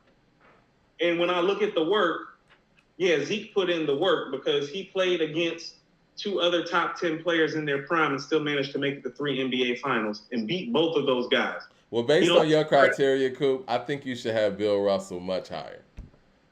And when I look at the work, Zeke put in the work because he played against 2 other top 10 players in their prime and still managed to make it to 3 NBA finals and beat both of those guys. Well, based on your criteria, Coop, I think you should have Bill Russell much higher.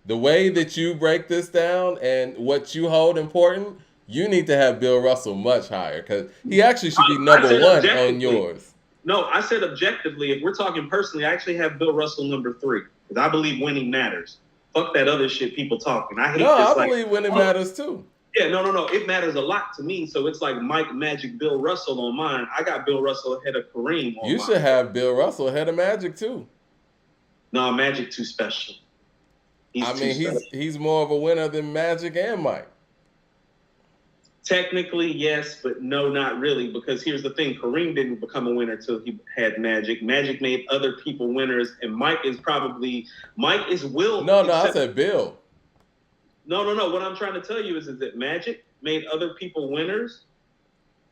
the way that you break this down and what you hold important, you need to have Bill Russell much higher because he actually should be number one on yours. No, I said objectively, if we're talking personally, I actually have Bill Russell number 3 because I believe winning matters. Fuck that other shit people talking. I hate this. I believe winning matters too. Yeah, no. It matters a lot to me. So it's like Mike, Magic, Bill Russell on mine. I got Bill Russell ahead of Kareem on You mine. should have Bill Russell ahead of Magic too. No, Magic too special. He's more of a winner than Magic and Mike. Technically, yes, but no, not really. Because here's the thing: Kareem didn't become a winner till he had Magic. Magic made other people winners, and Mike is Will. No, I said Bill. No. What I'm trying to tell you is that Magic made other people winners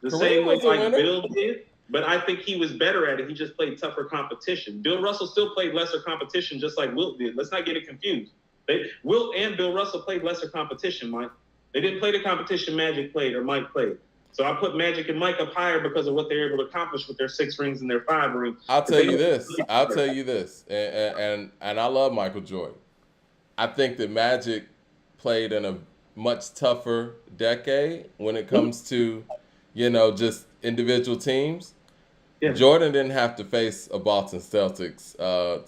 the Kareem same way like winner. Bill did. But I think he was better at it. He just played tougher competition. Bill Russell still played lesser competition, just like Wilt did. Let's not get it confused. Wilt and Bill Russell played lesser competition, Mike. They didn't play the competition Magic played or Mike played. So I put Magic and Mike up higher because of what they're able to accomplish with their 6 rings and their 5 rings. I'll tell you this, and I love Michael Jordan. I think that Magic played in a much tougher decade when it comes to, just individual teams. Yeah. Jordan didn't have to face a Boston Celtics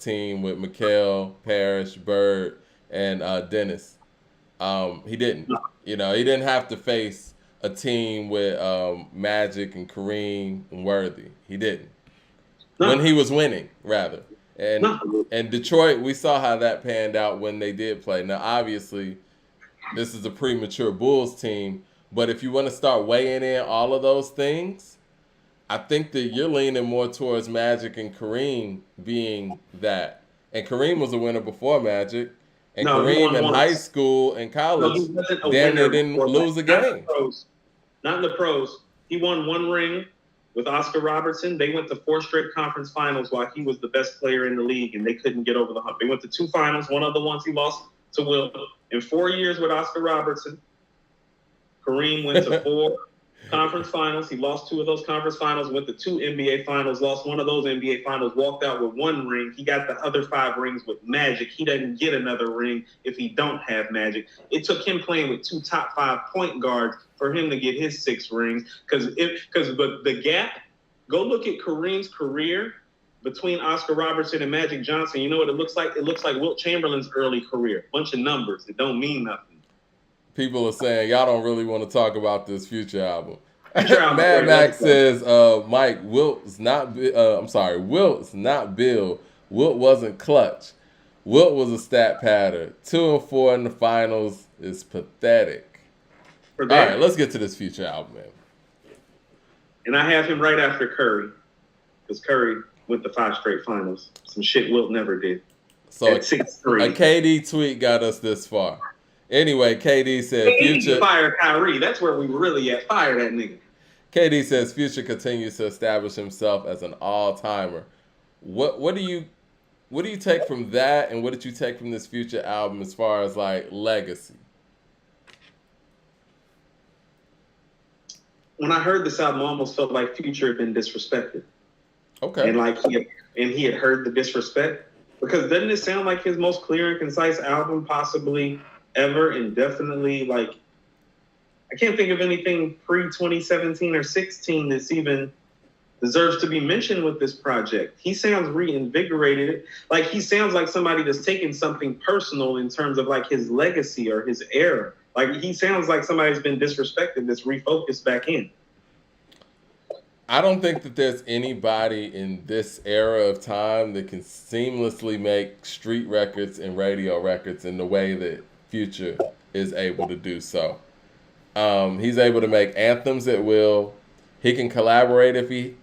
team with McHale, Parrish, Bird, and Dennis. He didn't. He didn't have to face a team with Magic and Kareem and Worthy. He didn't. No. When he was winning, rather. And Detroit, we saw how that panned out when they did play. Now, obviously, this is a premature Bulls team, but if you want to start weighing in all of those things, I think that you're leaning more towards Magic and Kareem being that. And Kareem was a winner before Magic. And Kareem in high school and college, they didn't lose a game. Not in the pros. He won 1 ring with Oscar Robertson. They went to 4 straight conference finals while he was the best player in the league, and they couldn't get over the hump. They went to 2 finals. One of the ones he lost to Wilt. In 4 years with Oscar Robertson, Kareem went to 4 conference finals. He lost 2 of those conference finals, went to 2 NBA finals, lost 1 of those NBA finals, walked out with 1 ring. He got the other 5 rings with Magic. He doesn't get another ring if he don't have Magic. It took him playing with 2 top 5 point guards for him to get his 6 rings. But the gap, go look at Kareem's career between Oscar Robertson and Magic Johnson. You know what it looks like? It looks like Wilt Chamberlain's early career. Bunch of numbers. It don't mean nothing. People are saying y'all don't really want to talk about this Future album. Mad Max says, Mike, Wilt's not Bill. Wilt wasn't clutch. Wilt was a stat pattern. 2 and 4 in the finals is pathetic. All right, let's get to this Future album, man. And I have him right after Curry, because Curry went to 5 straight finals. Some shit Wilt never did. So a KD tweet got us this far. Anyway, KD said Future fire Kyrie. That's where we really at. Fire that nigga. KD says Future continues to establish himself as an all-timer. What do you take from that, and what did you take from this Future album as far as like legacy? When I heard this album, I almost felt like Future had been disrespected. Okay. And like he had heard the disrespect, because doesn't it sound like his most clear and concise album possibly ever, and definitely like I can't think of anything pre-2017 or 16 that's even deserves to be mentioned with this project. He sounds reinvigorated. Like he sounds like somebody that's taken something personal in terms of like his legacy or his era. Like he sounds like somebody's been disrespected that's refocused back in. I don't think that there's anybody in this era of time that can seamlessly make street records and radio records in the way that Future is able to do so. He's able to make anthems at will. He can collaborate if he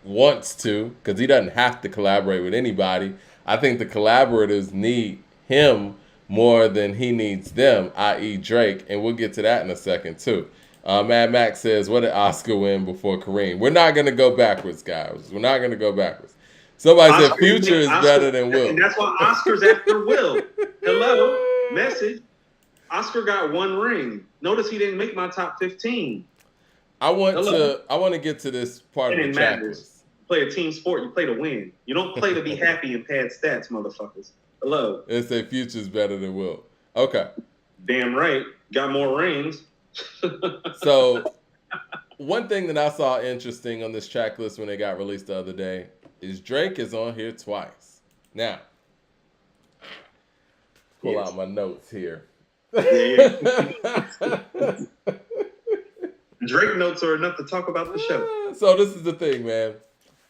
wants to, because he doesn't have to collaborate with anybody. I think the collaborators need him more than he needs them, i.e. Drake, and we'll get to that in a second too. Mad Max says, what did Oscar win before Kareem? We're not going to go backwards, guys. We're not going to go backwards. Somebody said Future is better than Will. And that's why Oscar's after Will. Hello, message. Oscar got 1 ring. Notice he didn't make my top 15. I want to get to this part of the checklist. Play a team sport. You play to win. You don't play to be happy and pad stats, motherfuckers. Hello. It said Future's better than Will. Okay. Damn right. Got more rings. So one thing that I saw interesting on this track list when it got released the other day is Drake is on here twice. Now, pull out my notes here. Yeah. Drake notes are enough to talk about the show. So this is the thing, man.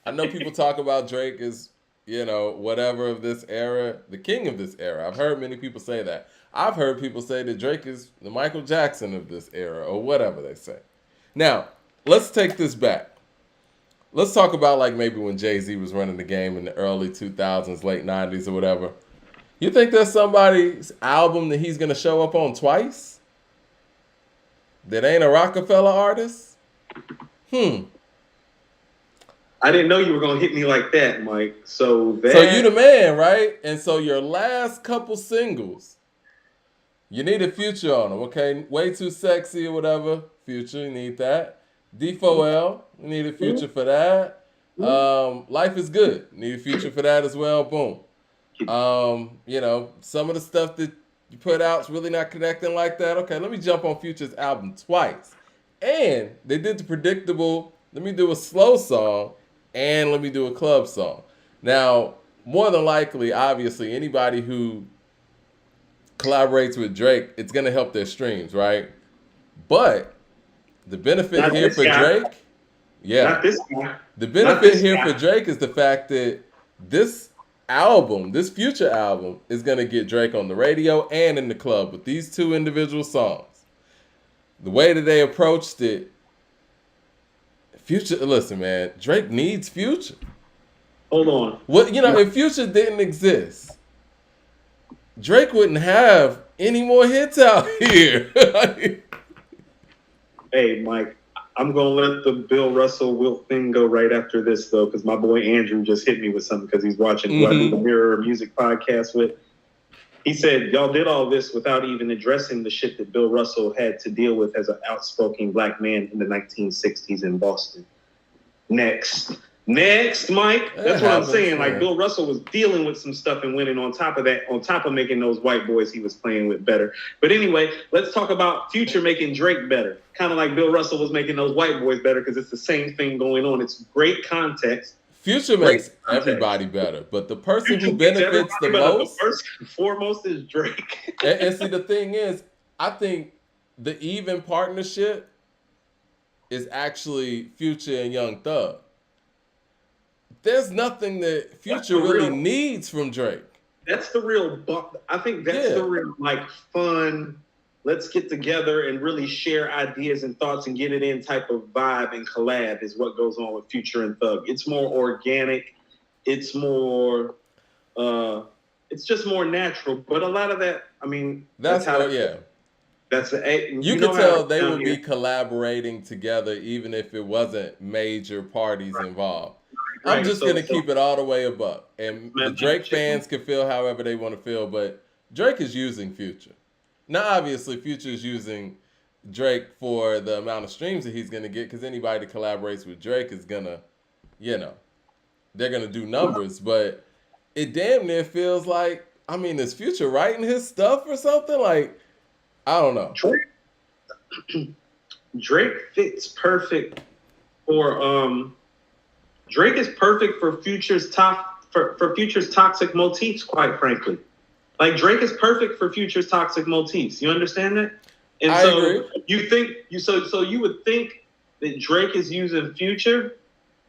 I know people talk about Drake as, whatever of this era, the king of this era. I've heard many people say that. I've heard people say that Drake is the Michael Jackson of this era, or whatever they say. Now, let's take this back. Let's talk about like maybe when Jay-Z was running the game in the early 2000s, late 90s or whatever. You think there's somebody's album that he's going to show up on twice that ain't a Rockefeller artist? I didn't know you were gonna hit me like that, Mike. So you the man, right? And so your last couple singles, you need a Future on them, okay? Way Too Sexy or whatever. Future, you need that. D4L, you need a Future for that. Life is Good, need a Future for that as well. Boom. Some of the stuff that you put out is really not connecting like that. Okay, let me jump on Future's album twice. And they did the predictable, let me do a slow song and let me do a club song. Now, more than likely, obviously, anybody who collaborates with Drake, it's going to help their streams, right? But the benefit Not here this for guy. Drake, Not this guy. the benefit here for Drake is the fact that this album, this Future album, is going to get Drake on the radio and in the club with these two individual songs. The way that they approached it, Future, listen, man, Drake needs Future. Hold on. If Future didn't exist, Drake wouldn't have any more hits out here. Hey, Mike, I'm gonna let the Bill Russell Wilt thing go right after this though, because my boy Andrew just hit me with something because he's watching who I do the Mirror Music podcast with. He said, y'all did all this without even addressing the shit that Bill Russell had to deal with as an outspoken black man in the 1960s in Boston. Next, Mike. That's what I'm saying. Like, Bill Russell was dealing with some stuff and winning on top of that, on top of making those white boys he was playing with better. But anyway, let's talk about Future making Drake better. Kind of like Bill Russell was making those white boys better because it's the same thing going on. It's great context. Future makes everybody better, but the person who benefits the most, first and foremost, is Drake. and see, the thing is, I think the even partnership is actually Future and Young Thug. There's nothing that Future really needs from Drake. That's the real, I think that's the real, like, fun, let's get together and really share ideas and thoughts and get it in type of vibe and collab is what goes on with Future and Thug. It's more organic. It's more, it's just more natural. But a lot of that, I mean, that's how, That's the, you could tell they would be collaborating together even if it wasn't major parties involved. I'm just going to keep it all the way above. And the Drake fans can feel however they want to feel, but Drake is using Future. Now, obviously, Future is using Drake for the amount of streams that he's going to get because anybody that collaborates with Drake is going to, they're going to do numbers. But it damn near feels like, is Future writing his stuff or something? Like, I don't know. Drake fits perfect for Drake is perfect for Future's for Future's toxic motifs, quite frankly. Like, Drake is perfect for Future's toxic motifs. You understand that? And I agree. You think so you would think that Drake is using Future,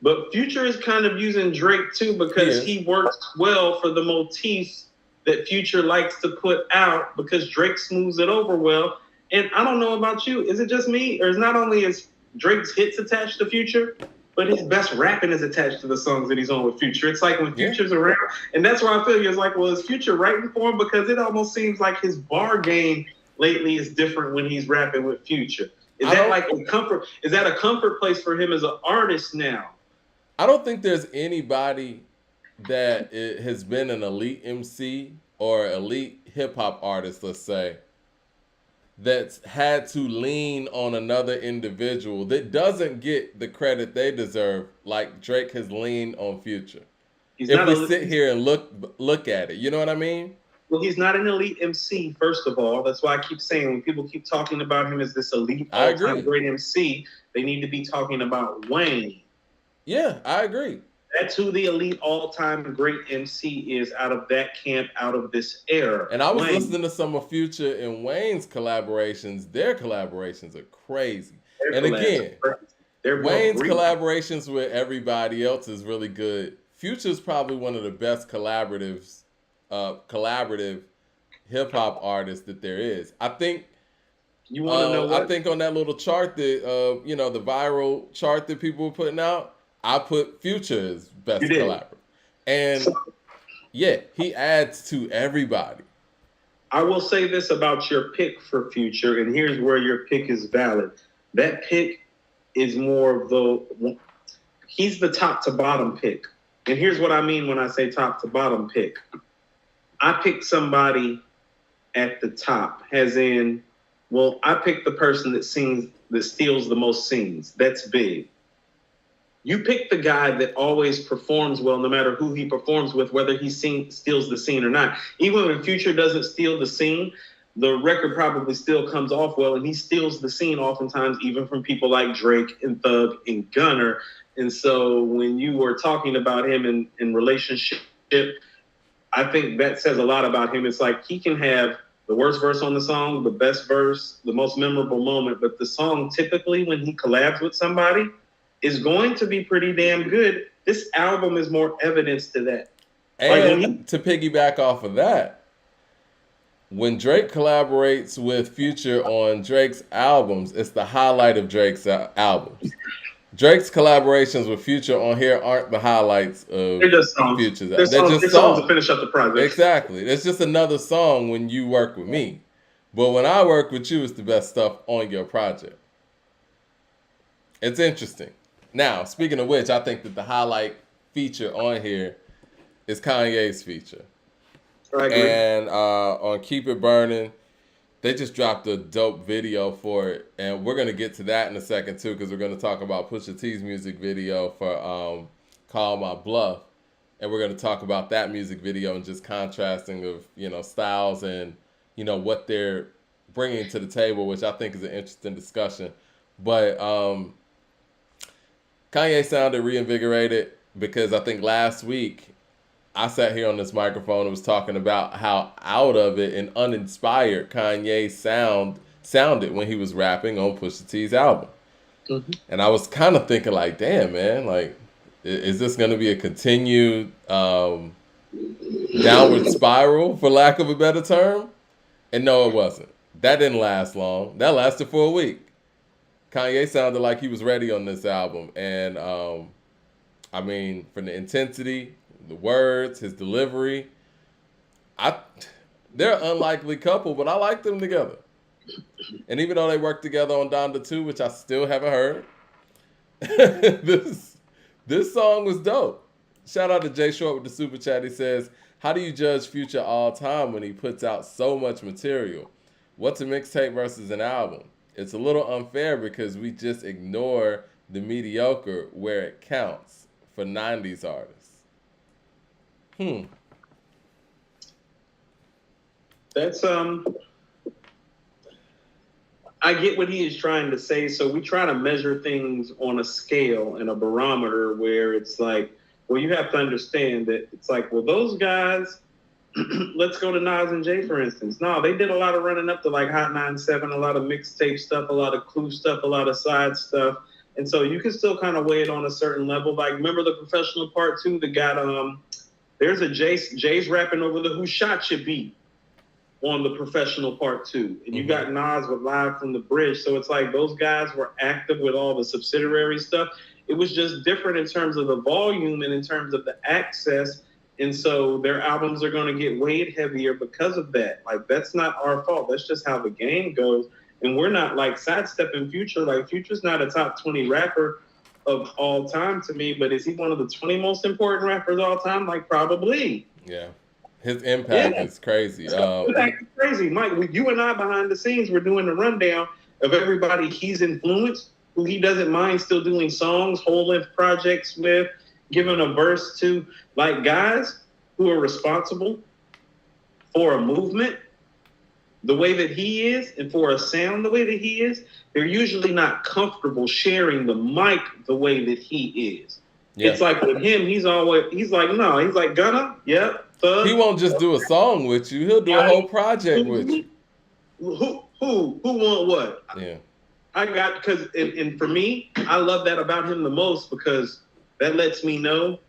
but Future is kind of using Drake too because he works well for the motifs that Future likes to put out because Drake smooths it over well. And I don't know about you, is it just me, or is not only is Drake's hits attached to Future, but his best rapping is attached to the songs that he's on with Future. It's like when Future's around, and that's why I feel it's like, well, is Future writing for him? Because it almost seems like his bar game lately is different when he's rapping with Future. Is that like a comfort? Is that a comfort place for him as an artist now? I don't think there's anybody that has been an elite MC or elite hip hop artist, let's say, that's had to lean on another individual that doesn't get the credit they deserve, like Drake has leaned on Future. If we sit here and look at it, you know what I mean? Well, he's not an elite MC, first of all. That's why I keep saying when people keep talking about him as this elite all-time great MC, they need to be talking about Wayne. Yeah, I agree. That's who the elite all-time great MC is out of that camp, out of this era. And I was listening to some of Future and Wayne's collaborations. Their collaborations are crazy. And again, Wayne's collaborations with everybody else is really good. Future's probably one of the best collaborative hip hop artists that there is. I think. You want to know what? I think on that little chart that the viral chart that people were putting out, I put Future as best collaborator. And yeah, he adds to everybody. I will say this about your pick for Future, and here's where your pick is valid. That pick is more of he's the top to bottom pick. And here's what I mean when I say top to bottom pick. I picked somebody at the top, as in, well, I picked the person that steals the most scenes. That's big. You pick the guy that always performs well, no matter who he performs with, whether he steals the scene or not. Even when Future doesn't steal the scene, the record probably still comes off well, and he steals the scene oftentimes, even from people like Drake and Thug and Gunner. And so when you were talking about him in relationship, I think that says a lot about him. It's like he can have the worst verse on the song, the best verse, the most memorable moment, but the song typically when he collabs with somebody is going to be pretty damn good. This album is more evidence to that. And to piggyback off of that, when Drake collaborates with Future on Drake's albums, it's the highlight of Drake's albums. Drake's collaborations with Future on here aren't the highlights of Future's. They're just songs to finish up the project. Exactly. It's just another song when you work with me. But when I work with you, it's the best stuff on your project. It's interesting. Now, speaking of which, I think that the highlight feature on here is Kanye's feature. I agree. And on Keep It Burning, they just dropped a dope video for it. And we're going to get to that in a second, too, because we're going to talk about Pusha T's music video for Call My Bluff. And we're going to talk about that music video and just contrasting of, styles and, what they're bringing to the table, which I think is an interesting discussion. But Kanye sounded reinvigorated because I think last week I sat here on this microphone and was talking about how out of it and uninspired Kanye sounded when he was rapping on Pusha T's album. Mm-hmm. And I was kind of thinking like, damn, man, like, is this going to be a continued downward spiral, for lack of a better term? And no, it wasn't. That didn't last long. That lasted for a week. Kanye sounded like he was ready on this album. And, I mean, from the intensity, the words, his delivery, they're an unlikely couple, but I like them together. And even though they worked together on Donda 2, which I still haven't heard, this song was dope. Shout out to Jay Short with the super chat. He says, how do you judge Future all time when he puts out so much material? What's a mixtape versus an album? It's a little unfair because we just ignore the mediocre where it counts for 90s artists. That's I get what he is trying to say. So we try to measure things on a scale and a barometer where it's like, well, you have to understand that it's like, well, those guys, let's go to Nas and Jay, for instance. No, they did a lot of running up to like Hot 97, a lot of mixtape stuff, a lot of Clue stuff, a lot of side stuff. And so you can still kind of weigh it on a certain level. Like, remember the Professional Part 2 that got, there's a Jay's rapping over the Who Shot Ya beat on the Professional Part 2. And you got Nas with Live from the Bridge. So it's like those guys were active with all the subsidiary stuff. It was just different in terms of the volume and in terms of the access. And so their albums are going to get weighed heavier because of that. Like, that's not our fault. That's just how the game goes. And we're not like sidestepping Future. Like, Future's not a top 20 rapper of all time to me, but is he one of the 20 most important rappers of all time? Like, probably. Yeah. His impact is crazy. It's crazy. Mike, you and I behind the scenes, we're doing the rundown of everybody he's influenced, who he doesn't mind still doing songs, whole-length projects with, giving a verse to, like, guys who are responsible for a movement the way that he is, and for a sound the way that he is, they're usually not comfortable sharing the mic the way that he is. Yeah. It's like with him, he's like, no, he's like, Gunna, yep. Thug. He won't just do a song with you. He'll do a whole project with you. Who want what? Yeah. I got, because, and for me, I love that about him the most, because that lets me know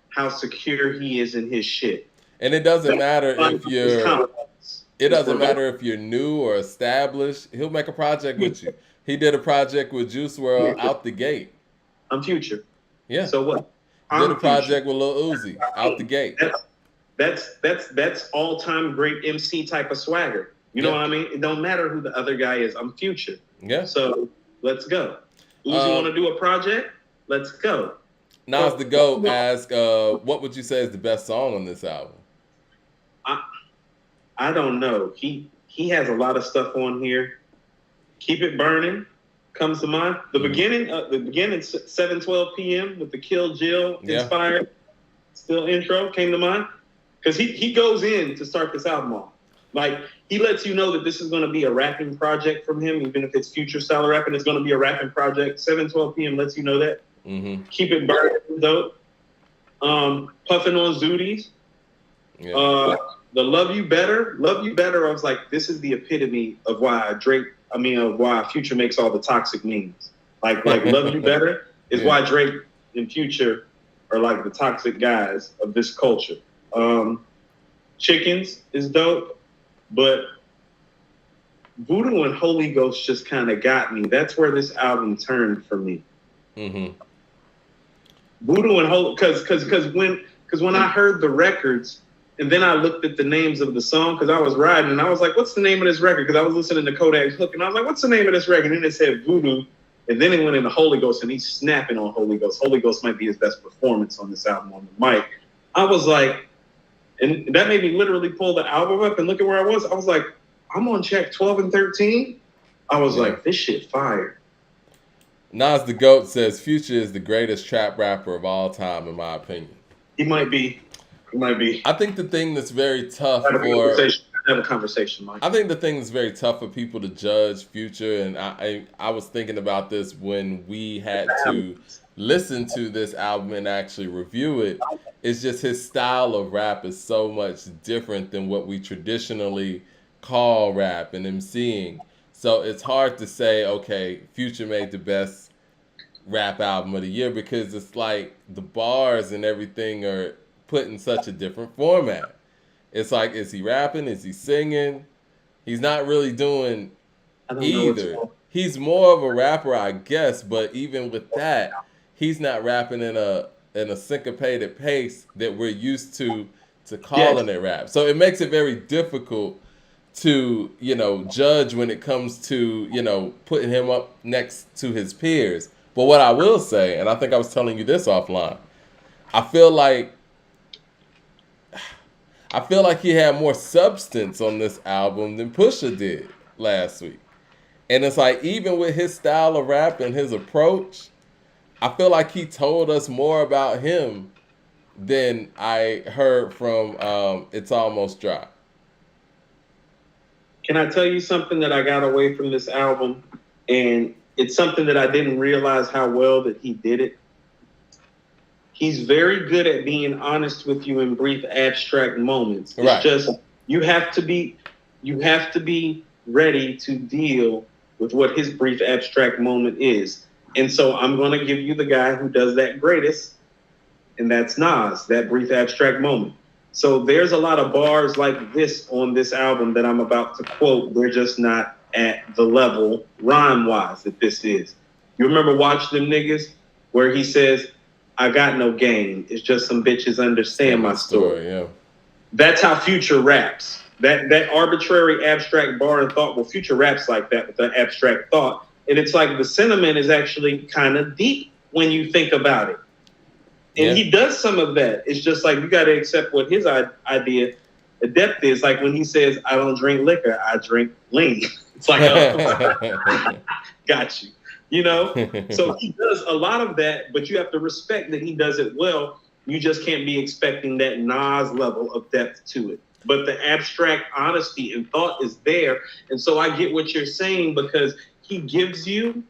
how secure he is in his shit. And it doesn't matter if you're... It doesn't matter if you're new or established. He'll make a project with you. He did a project with Juice WRLD out the gate. I'm Future. Yeah. So what? He did a project with Lil Uzi out the gate. That's all-time great MC type of swagger. You know what I mean? It don't matter who the other guy is. I'm Future. Yeah. So let's go. Uzi want to do a project? Let's go. Nas the GOAT asked, what would you say is the best song on this album? I don't know. He has a lot of stuff on here. Keep It Burning comes to mind. The beginning, 7:12 p.m. with the Kill Jill inspired still intro came to mind, because he goes in to start this album off. Like, he lets you know that this is going to be a rapping project from him, even if it's Future style of rapping, it's going to be a rapping project. 7:12 p.m. lets you know that. Mm-hmm. Keep It Burning, dope. Puffing on Zooties. Yeah. The Love You Better, I was like, this is the epitome of why why Future makes all the toxic memes. Like Love You Better is why Drake and Future are like the toxic guys of this culture. Chickens is dope, but Voodoo and Holy Ghost just kind of got me. That's where this album turned for me. Mm-hmm. Voodoo and Holy, because when I heard the records, and then I looked at the names of the song, because I was riding, and I was like, what's the name of this record? Because I was listening to Kodak's Hook, and I was like, what's the name of this record? And it said Voodoo, and then it went into Holy Ghost, and he's snapping on Holy Ghost. Holy Ghost might be his best performance on this album on the mic. I was like, and that made me literally pull the album up and look at where I was. I was like, I'm on track 12 and 13. I was like, this shit fire. Nas the GOAT says Future is the greatest trap rapper of all time, in my opinion. He might be. I think the thing that's very tough have a conversation, Mike. I think the thing that's very tough for people to judge Future, and I was thinking about this when we had to listen to this album and actually review it, is just his style of rap is so much different than what we traditionally call rap and MCing. So it's hard to say, okay, Future made the best rap album of the year, because it's like the bars and everything are put in such a different format. It's like, is he rapping? Is he singing? He's not really doing either. He's more of a rapper, I guess, but even with that, he's not rapping in a syncopated pace that we're used to calling it rap. So it makes it very difficult to, judge when it comes to, putting him up next to his peers. But what I will say, and I think I was telling you this offline, I feel like he had more substance on this album than Pusha did last week. And it's like, even with his style of rap and his approach, I feel like he told us more about him than I heard from It's Almost Dry. Can I tell you something that I got away from this album? And it's something that I didn't realize how well that he did it. He's very good at being honest with you in brief, abstract moments. It's just, you have to be ready to deal with what his brief, abstract moment is. And so I'm going to give you the guy who does that greatest, and that's Nas, that brief, abstract moment. So there's a lot of bars like this on this album that I'm about to quote. They're just not at the level, rhyme-wise, that this is. You remember Watch Them Niggas, where he says, I got no game. It's just some bitches understand my story. Yeah. That's how Future raps. That arbitrary abstract bar and thought. Well, Future raps like that with that abstract thought. And it's like the sentiment is actually kind of deep when you think about it. And he does some of that. It's just like, you got to accept what his idea of depth is. Like when he says, I don't drink liquor, I drink lean. It's like, oh, got you. So he does a lot of that, but you have to respect that he does it well. You just can't be expecting that Nas level of depth to it. but the abstract honesty and thought is there. And so I get what you're saying, because he gives you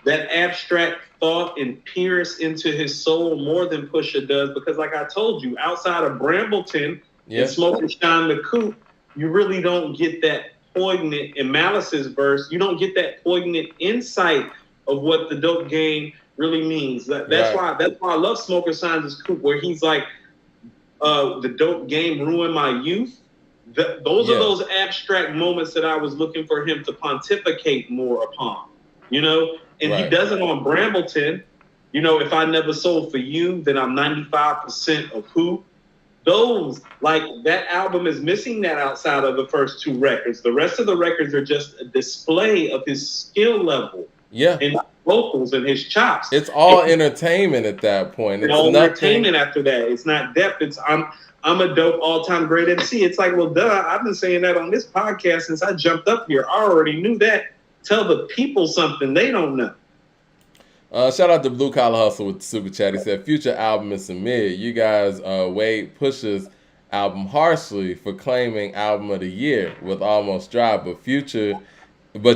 that abstract thought and peers into his soul more than Pusha does. Because, like I told you, outside of Brambleton and Smoke and Shine the Coop, you really don't get that poignant, in Malice's verse, you don't get that poignant insight of what the dope game really means. That's why I love Smoke and Shine the Coop, where he's like, the dope game ruined my youth. Those are those abstract moments that I was looking for him to pontificate more upon, you know? And he does it on Brambleton. You know, if I never sold for you, then I'm 95% of who. Those, like, that album is missing that outside of the first two records. The rest of the records are just a display of his skill level. Yeah. And vocals and his chops. It's all entertainment at that point. It's all nothing... entertainment after that. It's not depth. It's I'm a dope all-time great MC. It's like, well, duh, I've been saying that on this podcast since I jumped up here. I already knew that. Tell the people something they don't know. Shout out to Blue Collar Hustle with the super chat. He said, "Future album is some mid. You guys weighed Pusha's album harshly for claiming album of the year with Almost Dry, but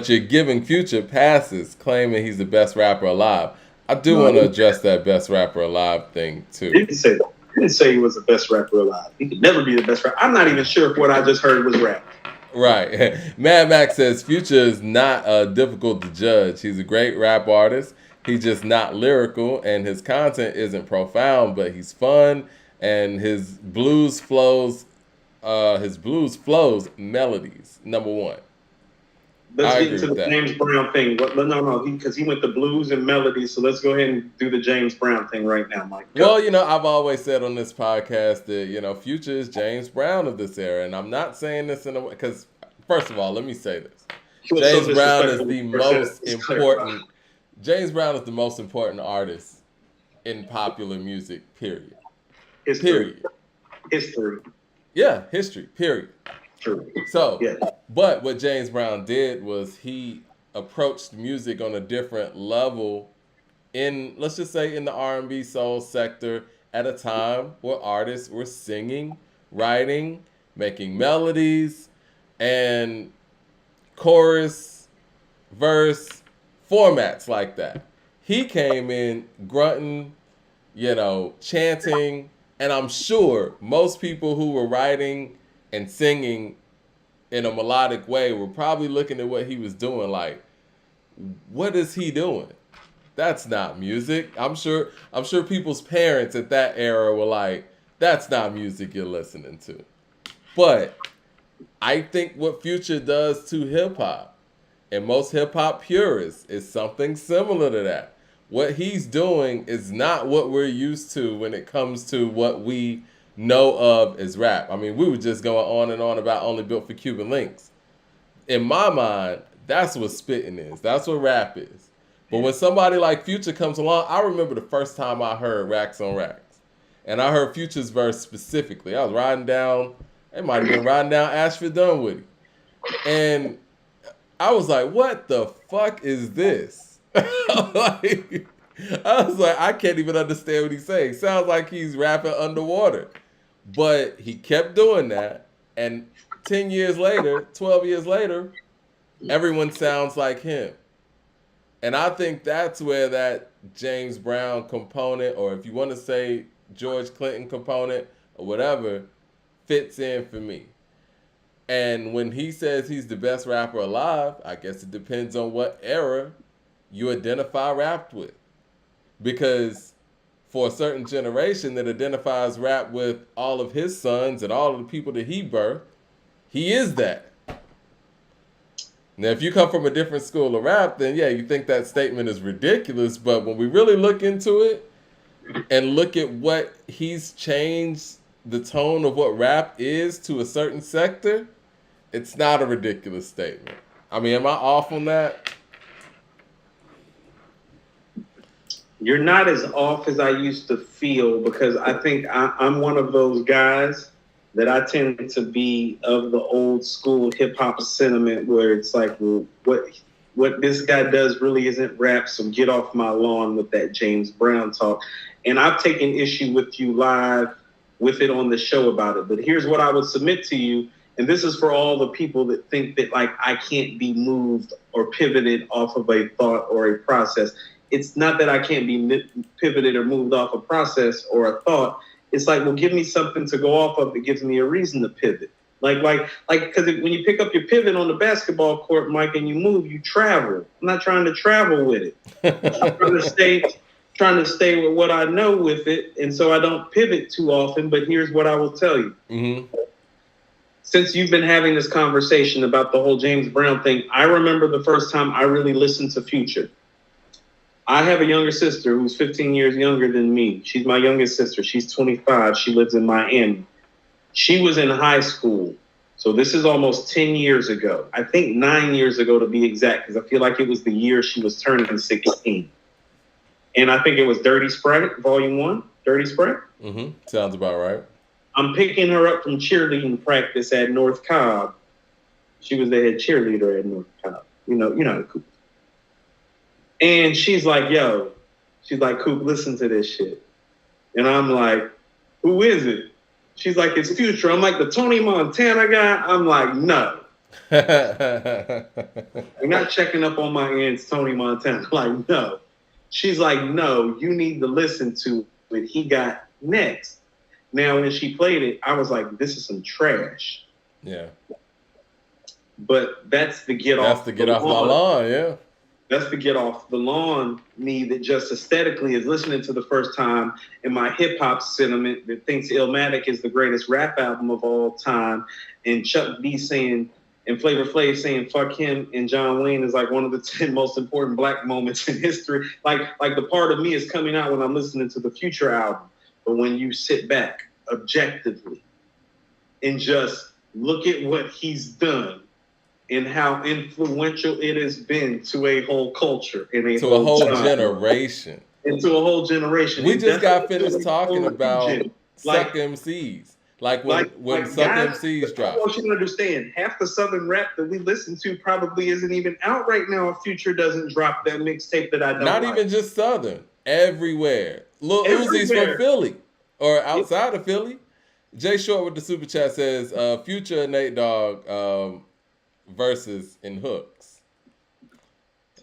you're giving Future passes, claiming he's the best rapper alive." I do want to address that best rapper alive thing too. He didn't say he was the best rapper alive. He could never be the best rapper. I'm not even sure if what I just heard was rap. Right. Mad Max says Future is not difficult to judge. He's a great rap artist. He's just not lyrical, and his content isn't profound, but he's fun, and his blues flows melodies. Number one. Let's get into the James Brown thing. No, because he went to blues and melodies, so let's go ahead and do the James Brown thing right now, Mike. Well, you know, I've always said on this podcast that, you know, Future is James Brown of this era, and I'm not saying this in a way, because, first of all, let me say this. James Brown is the most important... James Brown is the most important artist in popular music, period. History. Yeah, history, period. True. So, but what James Brown did was he approached music on a different level in, let's just say, in the R&B soul sector at a time where artists were singing, writing, making melodies, and chorus, verse, formats like that. He came in grunting, you know, chanting, and I'm sure most people who were writing and singing in a melodic way were probably looking at what he was doing like, what is he doing? That's not music. I'm sure people's parents at that era were like, that's not music you're listening to. But I think what Future does to hip-hop, and most hip-hop purists, is something similar to that. What he's doing is not what we're used to when it comes to what we know of as rap. I mean, we were just going on and on about Only Built for Cuban Links. In my mind, that's what spitting is. That's what rap is. But when somebody like Future comes along, I remember the first time I heard Racks on Racks. And I heard Future's verse specifically. I was riding down Ashford Dunwoody. And I was like, what the fuck is this? I was like, I can't even understand what he's saying. Sounds like he's rapping underwater. But he kept doing that. And 10 years later, 12 years later, everyone sounds like him. And I think that's where that James Brown component, or if you want to say George Clinton component or whatever, fits in for me. And when he says he's the best rapper alive, I guess it depends on what era you identify rap with. Because for a certain generation that identifies rap with all of his sons and all of the people that he birthed, he is that. Now, if you come from a different school of rap, then yeah, you think that statement is ridiculous. But when we really look into it and look at what he's changed the tone of what rap is to a certain sector, it's not a ridiculous statement. I mean, am I off on that? You're not as off as I used to feel, because I think I'm one of those guys that I tend to be of the old school hip hop sentiment where it's like, well, what this guy does really isn't rap, so get off my lawn with that James Brown talk. And I've taken issue with you live with it on the show about it. But here's what I would submit to you, and this is for all the people that think that like I can't be moved or pivoted off of a thought or a process. It's not that I can't be pivoted or moved off a process or a thought. It's like, well, give me something to go off of that gives me a reason to pivot. Because when you pick up your pivot on the basketball court, Mike, and you move, you travel. I'm not trying to travel with it. I'm trying to stay with what I know with it, and so I don't pivot too often. But here's what I will tell you. Mm-hmm. Since you've been having this conversation about the whole James Brown thing, I remember the first time I really listened to Future. I have a younger sister who's 15 years younger than me. She's my youngest sister. She's 25. She lives in Miami. She was in high school. So this is almost 10 years ago. I think 9 years ago to be exact, because I feel like it was the year she was turning 16. And I think it was Dirty Sprite, Volume 1, Dirty Sprite. Mm-hmm. Sounds about right. I'm picking her up from cheerleading practice at North Cobb. She was the head cheerleader at North Cobb. You know, Coop. And she's like, Coop, listen to this shit. And I'm like, who is it? She's like, it's Future. I'm like, the Tony Montana guy? I'm like, no. I'm not checking up on my aunt's Tony Montana. Like, no. She's like, no, you need to listen to what he got next. Now, when she played it, I was like, this is some trash. Yeah. But that's the get off my lawn, yeah. That's the get off the lawn me that just aesthetically is listening to the first time in my hip hop sentiment that thinks Illmatic is the greatest rap album of all time, and Chuck D saying and Flavor Flav saying fuck him and John Wayne is like one of the 10 most important black moments in history. Like the part of me is coming out when I'm listening to the Future album. But when you sit back objectively and just look at what he's done and how influential it has been to a whole culture and a whole generation. Into a whole generation. We just got finished talking about Suck MCs. Like when Suck MCs dropped. I want you to understand, half the Southern rap that we listen to probably isn't even out right now if Future doesn't drop that mixtape that I don't Not like. even just Southern. Everywhere. Lil Uzi's from Philly. Or outside of Philly. Jay Short with the super chat says, Future and Nate Dogg versus in hooks.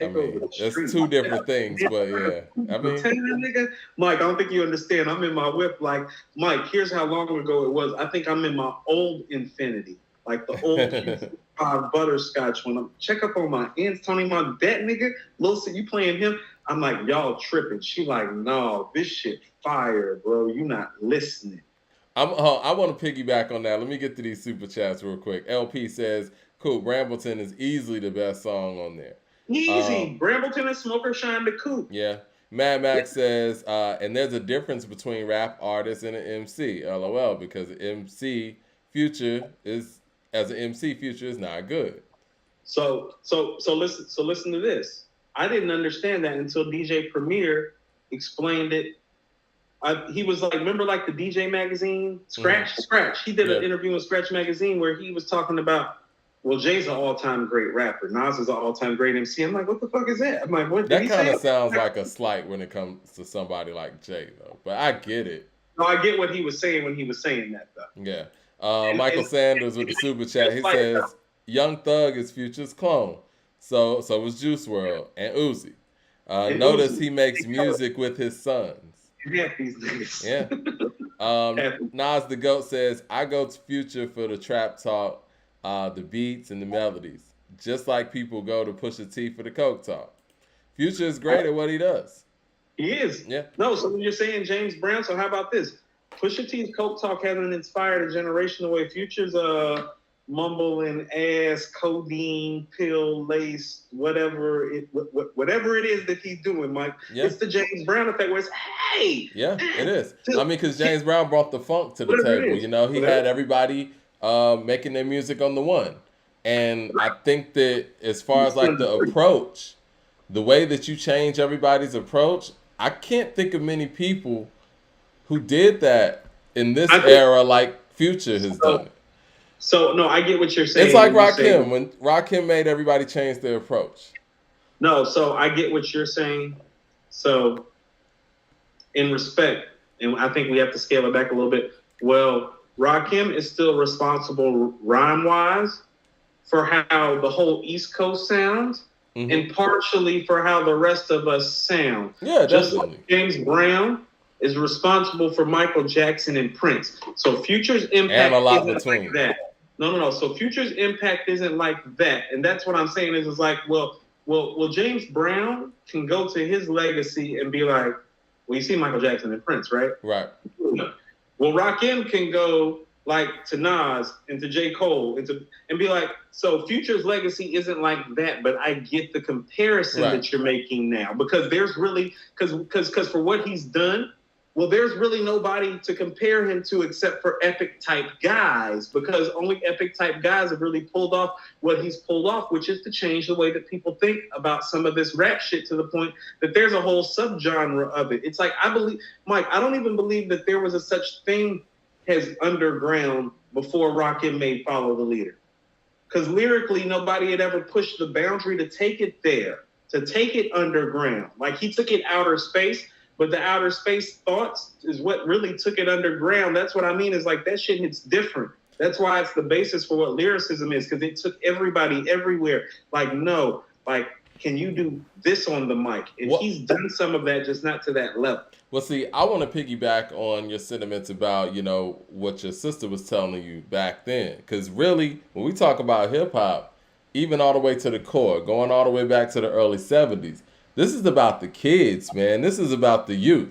I mean, that's two different things, but yeah. I mean, Mike, I don't think you understand. I'm in my whip. Like, Mike, here's how long ago it was. I think I'm in my old Infinity, like the old butterscotch. When I'm check up on my ends, Tony, that nigga, Lil, you playing him? I'm like, y'all tripping. She like, no, this shit fire, bro. You not listening. I want to piggyback on that. Let me get to these super chats real quick. LP says, Coop, Brambleton is easily the best song on there. Easy. Brambleton and Smoker Shine the Coop. Yeah. Mad Max says, and there's a difference between rap artists and an MC. LOL, because MC Future is, as an MC, Future is not good. So listen to this. I didn't understand that until DJ Premier explained it. He was like, remember like the DJ magazine, Scratch? He did an interview in Scratch magazine where he was talking about, well, Jay's an all-time great rapper. Nas is an all-time great MC. I'm like, what the fuck is that? I'm like, what? That kind of sounds like a slight when it comes to somebody like Jay, though. But I get it. No, I get what he was saying when he was saying that, though. Yeah. Michael Sanders with the super chat. He says, Young Thug is Future's clone. So was Juice WRLD and Uzi. Notice he makes music with his sons. Yeah. Nas the GOAT says, I go to Future for the trap talk, the beats, and the melodies. Just like people go to Pusha T for the coke talk. Future is great at what he does. He is. Yeah. No, so when you're saying James Brown, so how about this? Pusha T's coke talk hasn't inspired a generation the way Future's mumbling ass, codeine, pill, lace, whatever it is that he's doing, Mike. Yeah. It's the James Brown effect where it's, hey! Yeah, it is. I mean, because James Brown brought the funk to the table. You know, he had everybody making their music on the one. And I think that as far as like the approach, the way that you change everybody's approach, I can't think of many people who did that in this era like Future has done it. So, no, I get what you're saying. It's like Rakim, when Rakim made everybody change their approach. No, so I get what you're saying. So, in respect, and I think we have to scale it back a little bit, Well, Rakim is still responsible rhyme-wise for how the whole East Coast sounds, and partially for how the rest of us sound. Yeah, just definitely. like James Brown is responsible for Michael Jackson and Prince. So Future's impact isn't like that. No. So Future's impact isn't like that, and that's what I'm saying is like, well, James Brown can go to his legacy and be like, well, you see Michael Jackson and Prince, right? Right. Well, Rakim can go like to Nas and to J. Cole and be like, so Future's legacy isn't like that, but I get the comparison that you're making now, because there's really because for what he's done, well, there's really nobody to compare him to except for epic type guys, because only epic type guys have really pulled off what he's pulled off, which is to change the way that people think about some of this rap shit to the point that there's a whole subgenre of it. It's like, I believe, Mike, I don't even believe that there was a such thing as underground before Rakim made Follow the Leader. Because lyrically, nobody had ever pushed the boundary to take it there, to take it underground. Like, he took it outer space, but the outer space thoughts is what really took it underground. That's what I mean, is like, that shit hits different. That's why it's the basis for what lyricism is, because it took everybody everywhere. Like, no, like, can you do this on the mic? And he's done some of that, just not to that level. Well, see, I want to piggyback on your sentiments about, what your sister was telling you back then. Because really, when we talk about hip-hop, even all the way to the core, going all the way back to the early 70s, this is about the kids, man. This is about the youth.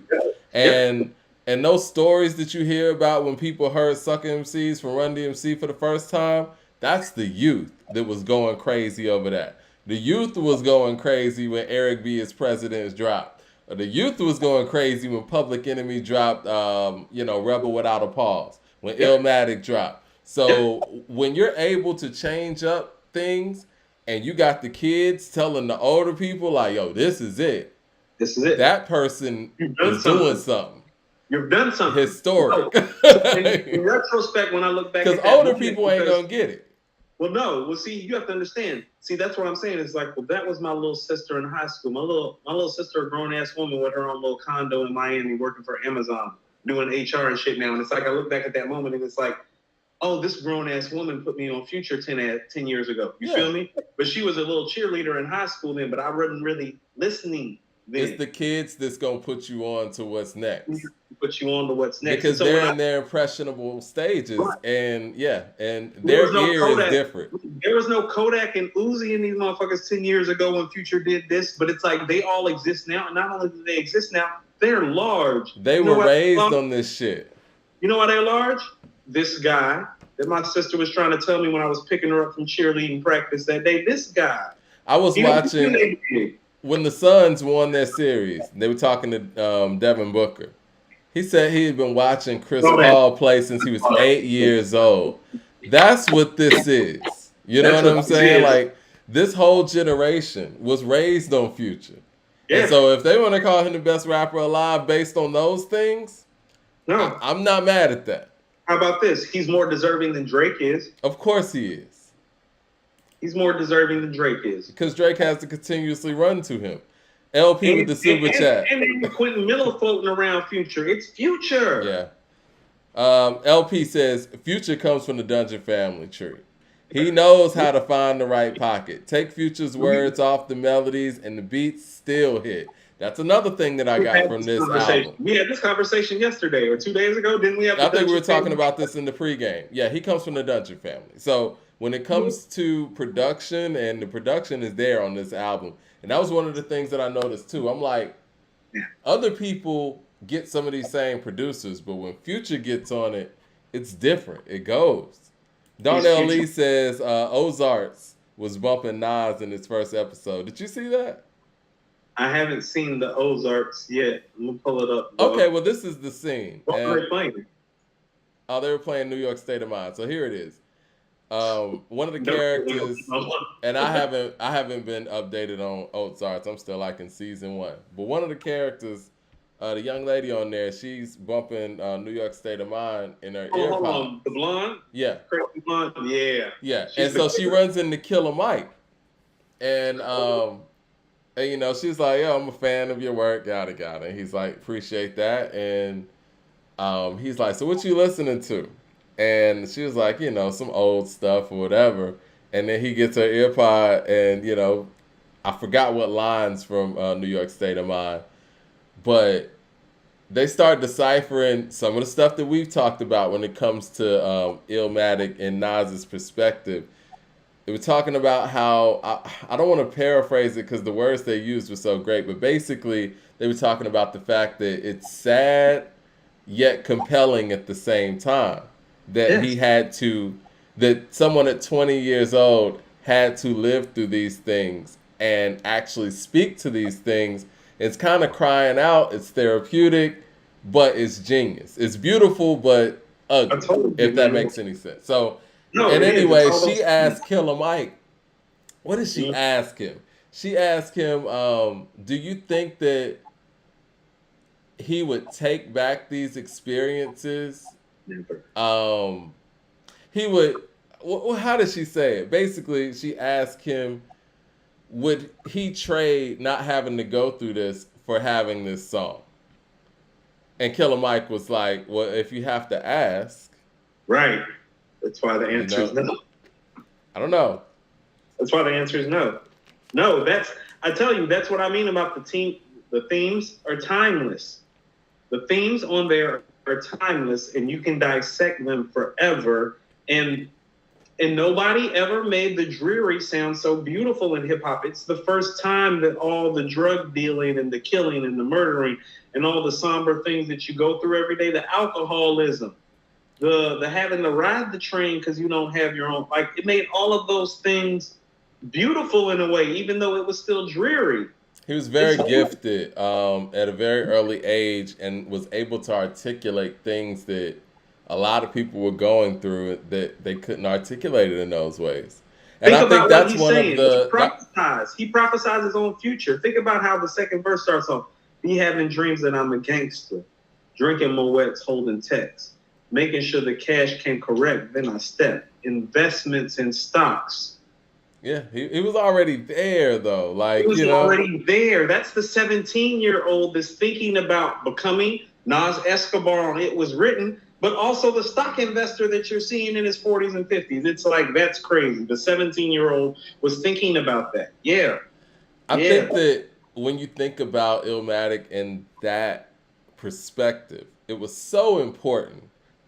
And those stories that you hear about when people heard Sucker MCs from Run DMC for the first time, that's the youth that was going crazy over that. The youth was going crazy when Eric B. as Presidents dropped. The youth was going crazy when Public Enemy dropped, Rebel Without a Pause, when Illmatic dropped. So when you're able to change up things and you got the kids telling the older people, like, yo, this is it. This is it. That person is doing something. You've done something. Historic. In retrospect, when I look back, because older people ain't going to get it. Well, no. Well, see, you have to understand. See, that's what I'm saying. It's like, well, that was my little sister in high school. My little sister, a grown-ass woman with her own little condo in Miami working for Amazon, doing HR and shit now. And it's like, I look back at that moment and it's like, oh, this grown-ass woman put me on Future 10 years ago. You feel me? But she was a little cheerleader in high school then, but I wasn't really listening then. It's the kids that's going to put you on to what's next. Put you on to what's next. Because they're in their impressionable stages. Right. And their ear is different. There was no Kodak and Uzi in these motherfuckers 10 years ago when Future did this, but it's like they all exist now. And not only do they exist now, they're large. They were raised on this shit. You know why they're large? This guy that my sister was trying to tell me when I was picking her up from cheerleading practice that day. This guy. I was watching when the Suns won their series. They were talking to Devin Booker. He said he had been watching Chris Paul play since he was 8 years old. That's what this is. You know what I'm saying? Like, this whole generation was raised on Future. Yeah. And so if they want to call him the best rapper alive based on those things, no, I'm not mad at that. How about this? He's more deserving than Drake is. Of course he is. He's more deserving than Drake is. Because Drake has to continuously run to him. LP with the super chat. And Quentin Miller floating around Future. It's Future. Yeah. LP says, Future comes from the Dungeon family tree. He knows how to find the right pocket. Take Future's words off the melodies and the beats still hit. That's another thing that I got from this album. We had this conversation yesterday or 2 days ago, didn't we? I think we were talking about this in the pregame. Yeah, he comes from the Dungeon family. So when it comes to production, and the production is there on this album, and that was one of the things that I noticed too. I'm like, other people get some of these same producers, but when Future gets on it, it's different. It goes. Darnell Lee says Ozarks was bumping Nas in his first episode. Did you see that? I haven't seen the Ozarks yet. I'm going to pull it up. Bro. Okay, well, this is the scene. What were they playing? Oh, they were playing New York State of Mind. So here it is. One of the characters, and I haven't been updated on Ozarks. I'm still like in season 1. But one of the characters, the young lady on there, she's bumping New York State of Mind in her earpod. The blonde? Yeah. Crazy blonde? Yeah. Yeah. And so she runs into Killer Mike. And she's like, yo, I'm a fan of your work, yada, yada. And he's like, appreciate that. And he's like, "So what you listening to?" And she was like, some old stuff or whatever. And then he gets her ear pod, and I forgot what lines from New York State of Mind, but they start deciphering some of the stuff that we've talked about when it comes to Illmatic and Nas's perspective. They were talking about how I don't want to paraphrase it because the words they used were so great, but basically they were talking about the fact that it's sad yet compelling at the same time that he had to, that someone at 20 years old had to live through these things and actually speak to these things. It's kind of crying out. It's therapeutic, but it's genius. It's beautiful, but ugly, if that makes any sense. So, No, and it is. anyway, It's all she those asked things. Killer Mike, what did she ask him? She asked him, do you think that he would take back these experiences? Never. He would. Well, how did she say it? Basically, she asked him, would he trade not having to go through this for having this song? And Killer Mike was like, well, if you have to ask. Right. That's why the answer is no. I don't know. That's why the answer is no. No, I tell you, that's what I mean about the team. The themes are timeless. The themes on there are timeless, and you can dissect them forever. And nobody ever made the dreary sound so beautiful in hip hop. It's the first time that all the drug dealing and the killing and the murdering and all the somber things that you go through every day, the alcoholism, the having to ride the train because you don't have your own, like it made all of those things beautiful in a way, even though it was still dreary. He was very gifted at a very early age and was able to articulate things that a lot of people were going through that they couldn't articulate it in those ways. And Think I think about that's what he's one saying. of the. He prophesies his own future. Think about how the second verse starts off. Be having dreams that I'm a gangster, drinking Moet's, holding texts, making sure the cash came correct. Then I step. Investments in stocks. Yeah, he was already there though. Like, He was already there. That's the 17-year-old that's thinking about becoming Nas Escobar. It was written, but also the stock investor that you're seeing in his 40s and 50s. It's like, that's crazy. The 17-year-old was thinking about that. Yeah. I think that when you think about Illmatic in that perspective, it was so important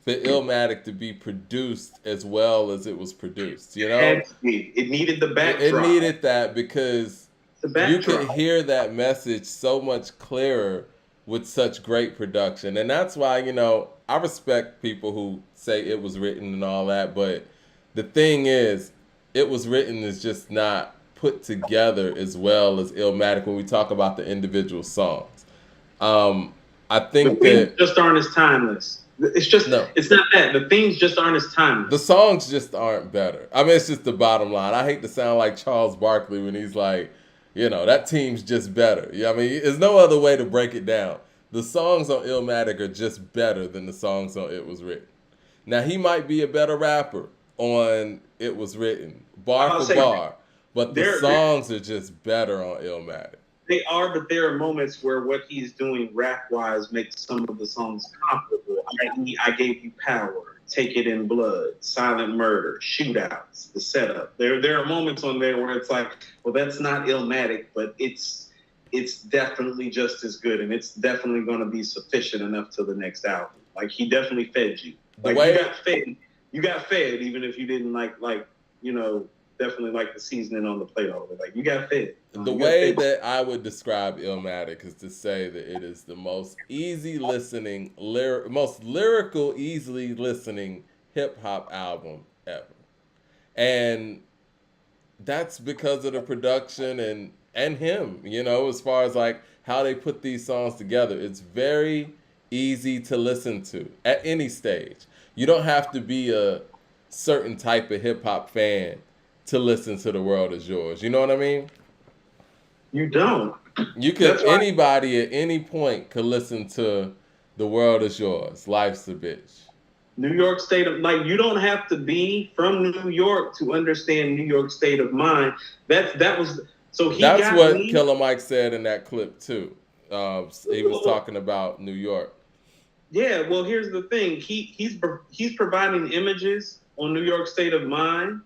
for Illmatic to be produced as well as it was produced. It needed the backdrop. It needed that because you could hear that message so much clearer with such great production. And that's why, I respect people who say it was written and all that, but the thing is, it was written is just not put together as well as Illmatic when we talk about the individual songs. I think that just aren't as timeless. It's just It's not that the themes just aren't as timeless. The songs just aren't better. I mean, it's just the bottom line. I hate to sound like Charles Barkley when he's like, that team's just better. Yeah, I mean, there's no other way to break it down. The songs on Illmatic are just better than the songs on It Was Written. Now, he might be a better rapper on It Was Written, bar for bar, but the songs are just better on Illmatic. They are, but there are moments where what he's doing rap-wise makes some of the songs comparable. I Gave You Power, Take It in Blood, Silent Murder, Shootouts, The Setup. There are moments on there where it's like, well, that's not Illmatic, but it's definitely just as good, and it's definitely going to be sufficient enough to the next album. Like, he definitely fed you. Like, you got fed, even if you didn't definitely like the seasoning on the plate all of it. Like, you got fed. The way that I would describe Illmatic is to say that it is the most easy listening, most lyrical, easily listening hip hop album ever. And that's because of the production and him, as far as like how they put these songs together. It's very easy to listen to at any stage. You don't have to be a certain type of hip hop fan to listen to The World Is Yours. You know what I mean? You don't. You could, anybody at any point could listen to The World Is Yours, Life's a Bitch. New York State of, like, you don't have to be from New York to understand New York State of Mind. That's what Killer Mike said in that clip too. He was talking about New York. Yeah, well, here's the thing. He's providing images on New York State of Mind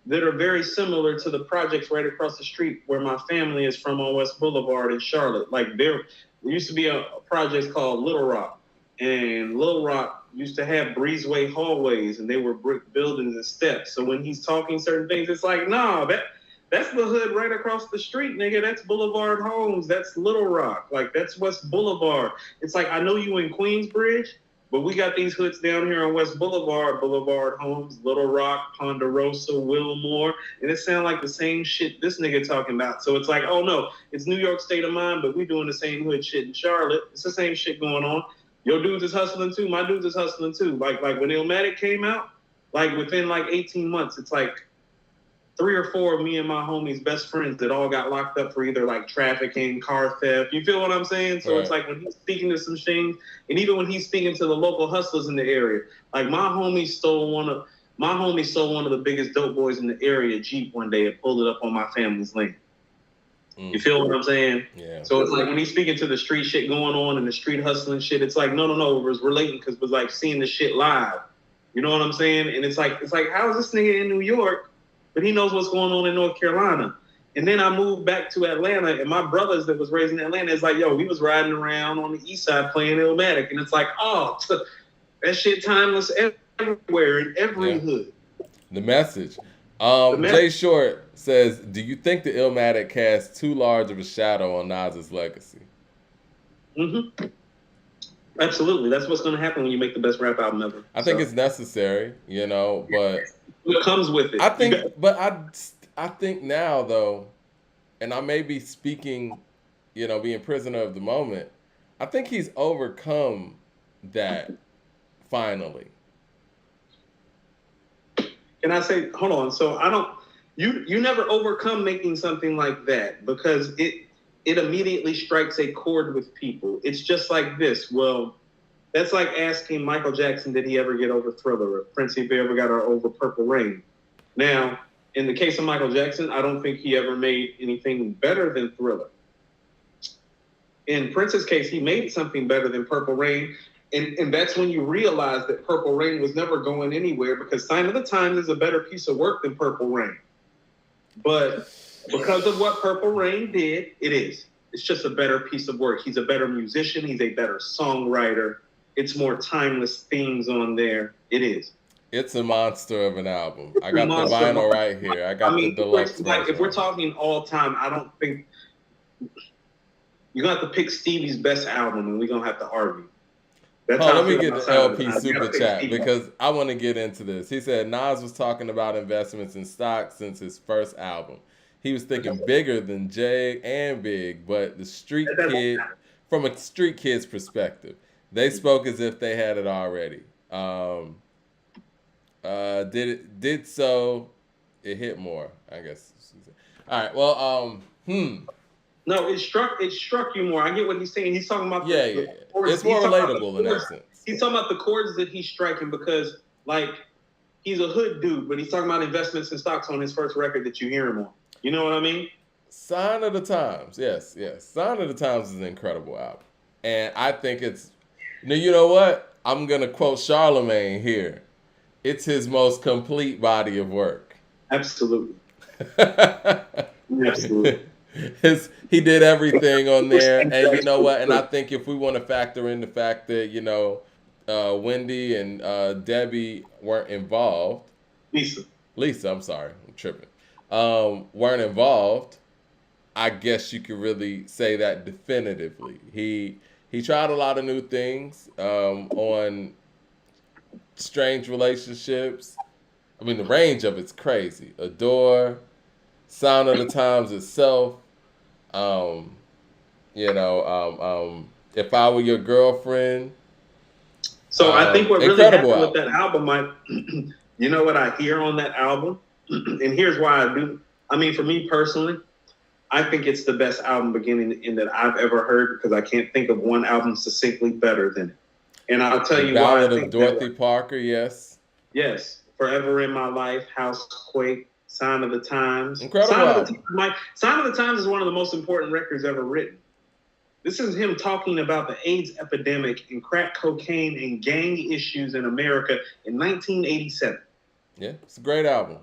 that are very similar to the projects right across the street where my family is from on West Boulevard in Charlotte. Like there used to be a project called Little Rock, and Little Rock used to have breezeway hallways, and they were brick buildings and steps. So when he's talking certain things, it's like, nah, that's the hood right across the street, nigga. That's Boulevard Homes. That's Little Rock. Like, that's West Boulevard. It's like, I know you in Queensbridge, but we got these hoods down here on West Boulevard, Boulevard Homes, Little Rock, Ponderosa, Wilmore, and it sounds like the same shit this nigga talking about. So it's like, oh no, it's New York State of Mind, but we doing the same hood shit in Charlotte. It's the same shit going on. Your dudes is hustling too. My dudes is hustling too. Like when Illmatic came out, like within like 18 months, it's like 3 or 4 of me and my homies' best friends that all got locked up for either like trafficking, car theft. You feel what I'm saying? So It's like when he's speaking to some things, and even when he's speaking to the local hustlers in the area, like my homie stole one of the biggest dope boys in the area Jeep one day and pulled it up on my family's lane. You feel what I'm saying? Yeah. So it's like when he's speaking to the street shit going on and the street hustling shit, it's like no, it was relating because it was like seeing the shit live. You know what I'm saying? And it's like how is this nigga in New York? But he knows what's going on in North Carolina. And then I moved back to Atlanta, and my brothers that was raised in Atlanta is like, yo, we was riding around on the east side playing Illmatic. And it's like, oh, that shit timeless everywhere in every hood. The message. Jay Short says, do you think the Illmatic casts too large of a shadow on Nas's legacy? Mm-hmm. Absolutely. That's what's going to happen when you make the best rap album ever. I think it's necessary, but... What comes with it. I think now though, and I may be speaking, being prisoner of the moment. I think he's overcome that finally. Can I say, hold on? So you never overcome making something like that because it immediately strikes a chord with people. It's just like this. Well, that's like asking Michael Jackson, did he ever get over Thriller? Or Prince, if he ever got over Purple Rain? Now, in the case of Michael Jackson, I don't think he ever made anything better than Thriller. In Prince's case, he made something better than Purple Rain. And that's when you realize that Purple Rain was never going anywhere because Sign of the Times is a better piece of work than Purple Rain. But because of what Purple Rain did, it is. It's just a better piece of work. He's a better musician. He's a better songwriter. It's more timeless themes on there. It is. It's a monster of an album. I got the vinyl right here. I got the deluxe version. If we're talking all time, I don't think you're going to have to pick Stevie's best album, and we're going to have to argue. Let me get the LP super chat because I want to get into this. He said Nas was talking about investments in stock since his first album. He was thinking bigger than Jay and Big, but from a street kid's perspective. They spoke as if they had it already. Did so? It hit more, I guess. All right. Well, No, it struck you more. I get what he's saying. He's talking about the chords. It's more relatable in that sense. He's talking about the chords that he's striking because, like, he's a hood dude, but he's talking about investments in stocks on his first record that you hear him on. You know what I mean? Sign of the Times. Yes. Sign of the Times is an incredible album, and I think it's. You know what? I'm going to quote Charlemagne here. It's his most complete body of work. Absolutely. Absolutely. He did everything on there. And you know what? And I think if we want to factor in the fact that, Wendy and Debbie weren't involved. Lisa, I'm sorry. I'm tripping. Weren't involved. I guess you could really say that definitively. He tried a lot of new things on strange relationships. I mean, the range of it's crazy. Adore, Sound of the Times itself. If I Were Your Girlfriend. So I think what really happened with that album, Mike, you know what I hear on that album? And here's why I do. I mean, for me personally, I think it's the best album beginning to end that I've ever heard because I can't think of one album succinctly better than it. And I'll tell you why. Ballad of Dorothy Parker, yes. Yes. Forever in My Life, Housequake, Sign of the Times. Incredible. Sign of the Times is one of the most important records ever written. This is him talking about the AIDS epidemic and crack cocaine and gang issues in America in 1987. Yeah, it's a great album.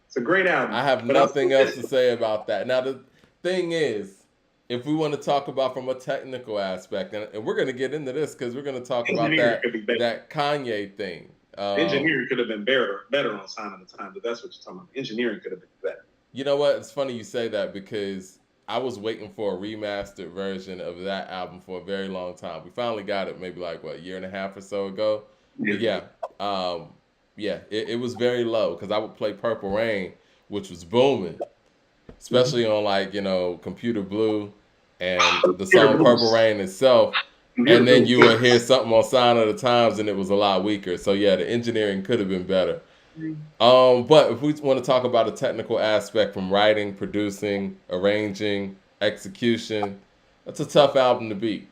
It's a great album. I have nothing else to say about that. Now, the thing is, if we want to talk about from a technical aspect, and we're going to get into this because we're going to talk about that Kanye thing. Engineering could have been better on Sign of the Times, but that's what you're talking about. Engineering could have been better. You know what? It's funny you say that because I was waiting for a remastered version of that album for a very long time. We finally got it maybe like, what, a year and a half or so ago? Yeah. But yeah, it was very low because I would play Purple Rain, which was booming, especially on like, Computer Blue and the song Purple Rain itself. And then you would hear something on Sign of the Times and it was a lot weaker. So yeah, the engineering could have been better. But if we want to talk about a technical aspect from writing, producing, arranging, execution, that's a tough album to beat.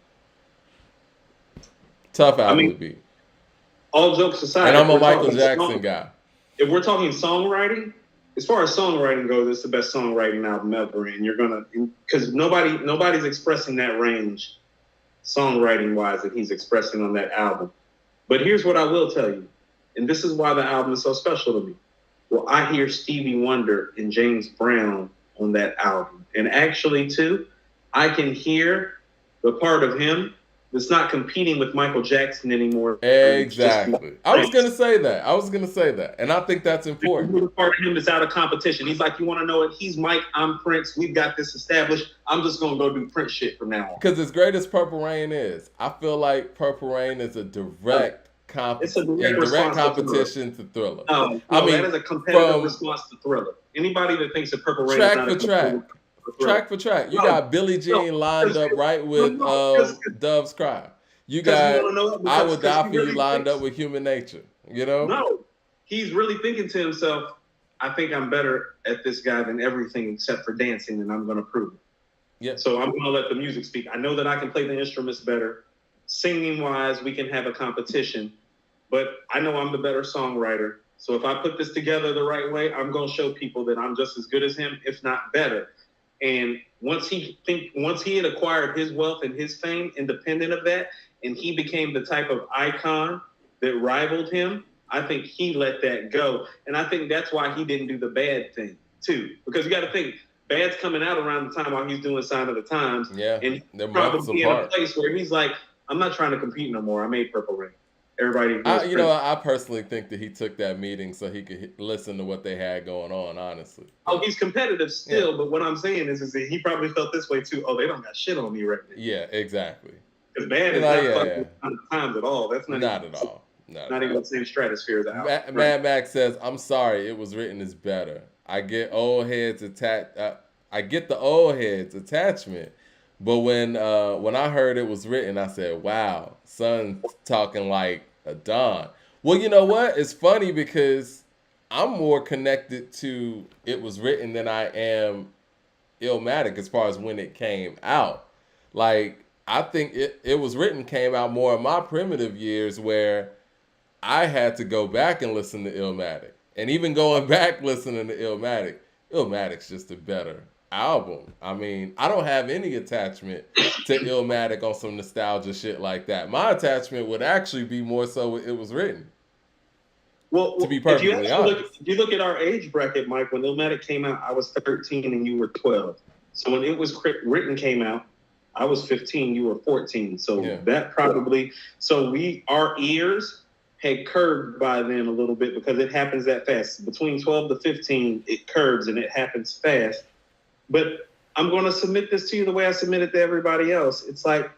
To beat. All jokes aside, and I'm a Michael Jackson guy. If we're talking songwriting, as far as songwriting goes, it's the best songwriting album ever, and you're gonna because nobody's expressing that range, songwriting wise, that he's expressing on that album. But here's what I will tell you. And this is why the album is so special to me. Well, I hear Stevie Wonder and James Brown on that album. And actually, too, I can hear the part of him that's not competing with Michael Jackson anymore. Exactly. I was going to say that. And I think that's important. The part of him that's out of competition. He's like, you want to know it? He's Mike, I'm Prince. We've got this established. I'm just going to go do Prince shit from now on. Because as great as Purple Rain is, I feel like Purple Rain is a direct competition to Thriller. No, I mean, that is a competitive response to Thriller. Anybody that thinks that Purple Rain is not track for track. You got Billie Jean lined up right with Dove's Cry. You got I Will Die For You lined up with Human Nature. No, he's really thinking to himself, I think I'm better at this guy than everything except for dancing, and I'm going to prove it. Yeah. So I'm going to let the music speak. I know that I can play the instruments better. Singing wise, we can have a competition. But I know I'm the better songwriter. So if I put this together the right way, I'm going to show people that I'm just as good as him, if not better. And once he had acquired his wealth and his fame, independent of that, and he became the type of icon that rivaled him, I think he let that go. And I think that's why he didn't do the Bad thing, too. Because you got to think, Bad's coming out around the time while he's doing Sign of the Times. Yeah, and they're probably in a place where he's like, I'm not trying to compete no more. I made Purple Rain. Everybody, I personally think that he took that meeting so he could listen to what they had going on, honestly. Oh, he's competitive still, but what I'm saying is that he probably felt this way too. Oh, they don't got shit on me right now. Yeah, exactly. Because Bad is not fucking times at all. That's not at all. Not even the same stratosphere as the album. Mad Max says, I'm sorry, it was written as better. I get the old heads attachment. But when I heard it was written, I said, wow, son talking like a Don. Well, you know what? It's funny because I'm more connected to it was written than I am Illmatic as far as when it came out. Like, I think it was written came out more in my primitive years where I had to go back and listen to Illmatic. And even going back listening to Illmatic, Illmatic's just a better album. I mean, I don't have any attachment to Illmatic on some nostalgia shit like that. My attachment would actually be more so it was written. Well, to be perfectly honest. If you look at our age bracket, Mike, when Illmatic came out, I was 13 and you were 12. So when it was written came out, I was 15, you were 14. So that probably, our ears had curved by then a little bit because it happens that fast. Between 12 to 15, it curves and it happens fast. But I'm going to submit this to you the way I submit it to everybody else. It's like,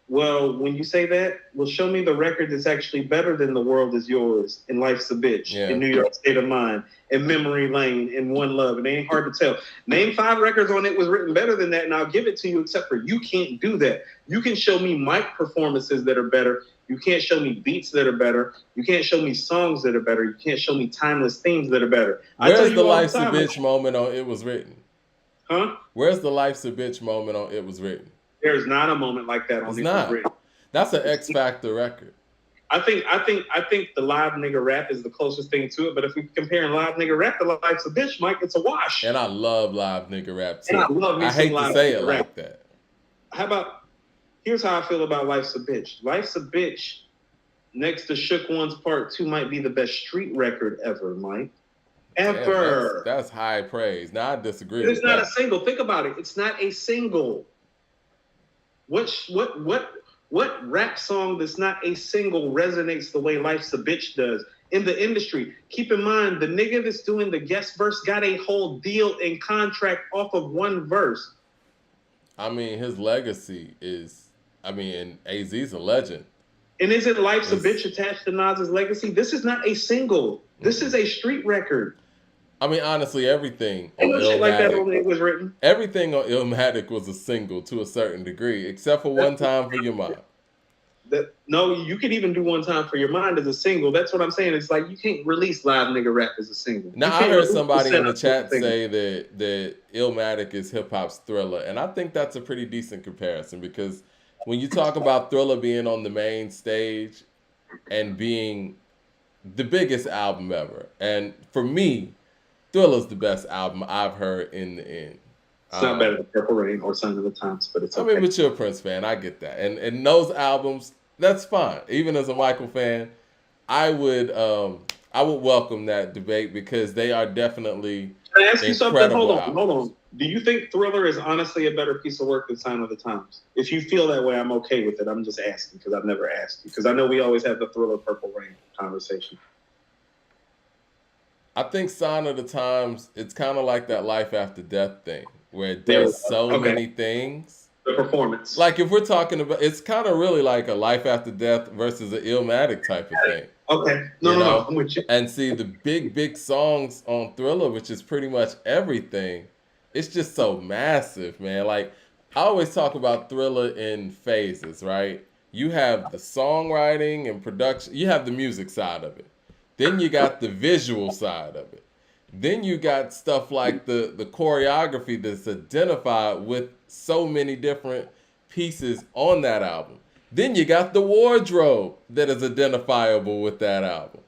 well, when you say that, well, show me the record that's actually better than The World Is Yours and Life's a Bitch and New York State of Mind and Memory Lane and One Love. It ain't hard to tell. Name 5 records on it was written better than that, and I'll give it to you, except for you can't do that. You can show me mic performances that are better. You can't show me beats that are better. You can't show me songs that are better. You can't show me timeless themes that are better. Where's the Life's a Bitch moment on It Was Written? Huh? Where's the Life's a Bitch moment on It Was Written? There's not a moment like that on It Was Written. That's an X Factor record. I think the Live Nigga Rap is the closest thing to it. But if we're comparing Live Nigga Rap to Life's a Bitch, Mike, it's a wash. And I love Live Nigga Rap too. And I love me I hate to say it like that. How about here's how I feel about Life's a Bitch. Life's a Bitch, next to Shook One's Part 2, might be the best street record ever, Mike. Ever. Damn, that's high praise. Now I disagree It with is not that. a single. Think about it. It's not a single. What rap song that's not a single resonates the way Life's a Bitch does in the industry? Keep in mind, the nigga that's doing the guest verse got a whole deal and contract off of one verse. I mean, his legacy is, and AZ's a legend. And isn't Life's a Bitch attached to Nas's legacy? This is not a single. This is a street record. I mean, honestly, everything on no shit like that when it was written. Everything on Illmatic was a single to a certain degree, except for One Time for Your Mind. No, you can even do One Time for Your Mind as a single. That's what I'm saying. It's like you can't release Live Nigga Rap as a single. Now, I heard somebody in the chat say that Illmatic is hip-hop's Thriller, and I think that's a pretty decent comparison because when you talk about Thriller being on the main stage and being the biggest album ever, and for me, Thriller's the best album I've heard in the end. It's not better than Purple Rain or Sign of the Times, but it's okay. I mean, but you're a Prince fan. I get that. And those albums, that's fine. Even as a Michael fan, I would welcome that debate because they are definitely Can I ask you something? Hold albums. on. Do you think Thriller is honestly a better piece of work than Sign of the Times? If you feel that way, I'm okay with it. I'm just asking because I've never asked you. Because I know we always have the Thriller Purple Rain conversation. I think Sign of the Times, it's kind of like that life after death thing where it does so many things. The performance. Like if we're talking about, it's kind of really like a life after death versus an Illmatic type of thing. Okay. No, I'm with you. And see, the big songs on Thriller, which is pretty much everything, it's just so massive, man. Like I always talk about Thriller in phases, right? You have the songwriting and production. You have the music side of it. Then you got the visual side of it. Then you got stuff like the choreography that's identified with so many different pieces on that album. Then you got the wardrobe that is identifiable with that album.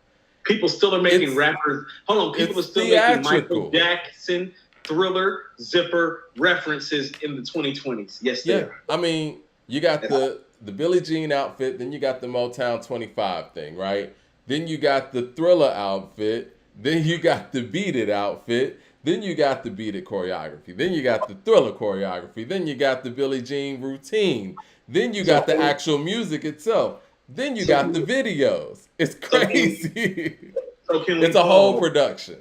People still are making rappers. Hold on, people are still making Michael Jackson, Thriller, Zipper references in the 2020s. Yes, they are. I mean, you got the Billie Jean outfit, then you got the Motown 25 thing, right? Then you got the Thriller outfit. Then you got the Beat It outfit. Then you got the Beat It choreography. Then you got the Thriller choreography. Then you got the Billie Jean routine. Then you got the actual music itself. Then you got the videos. It's crazy. It's a whole production.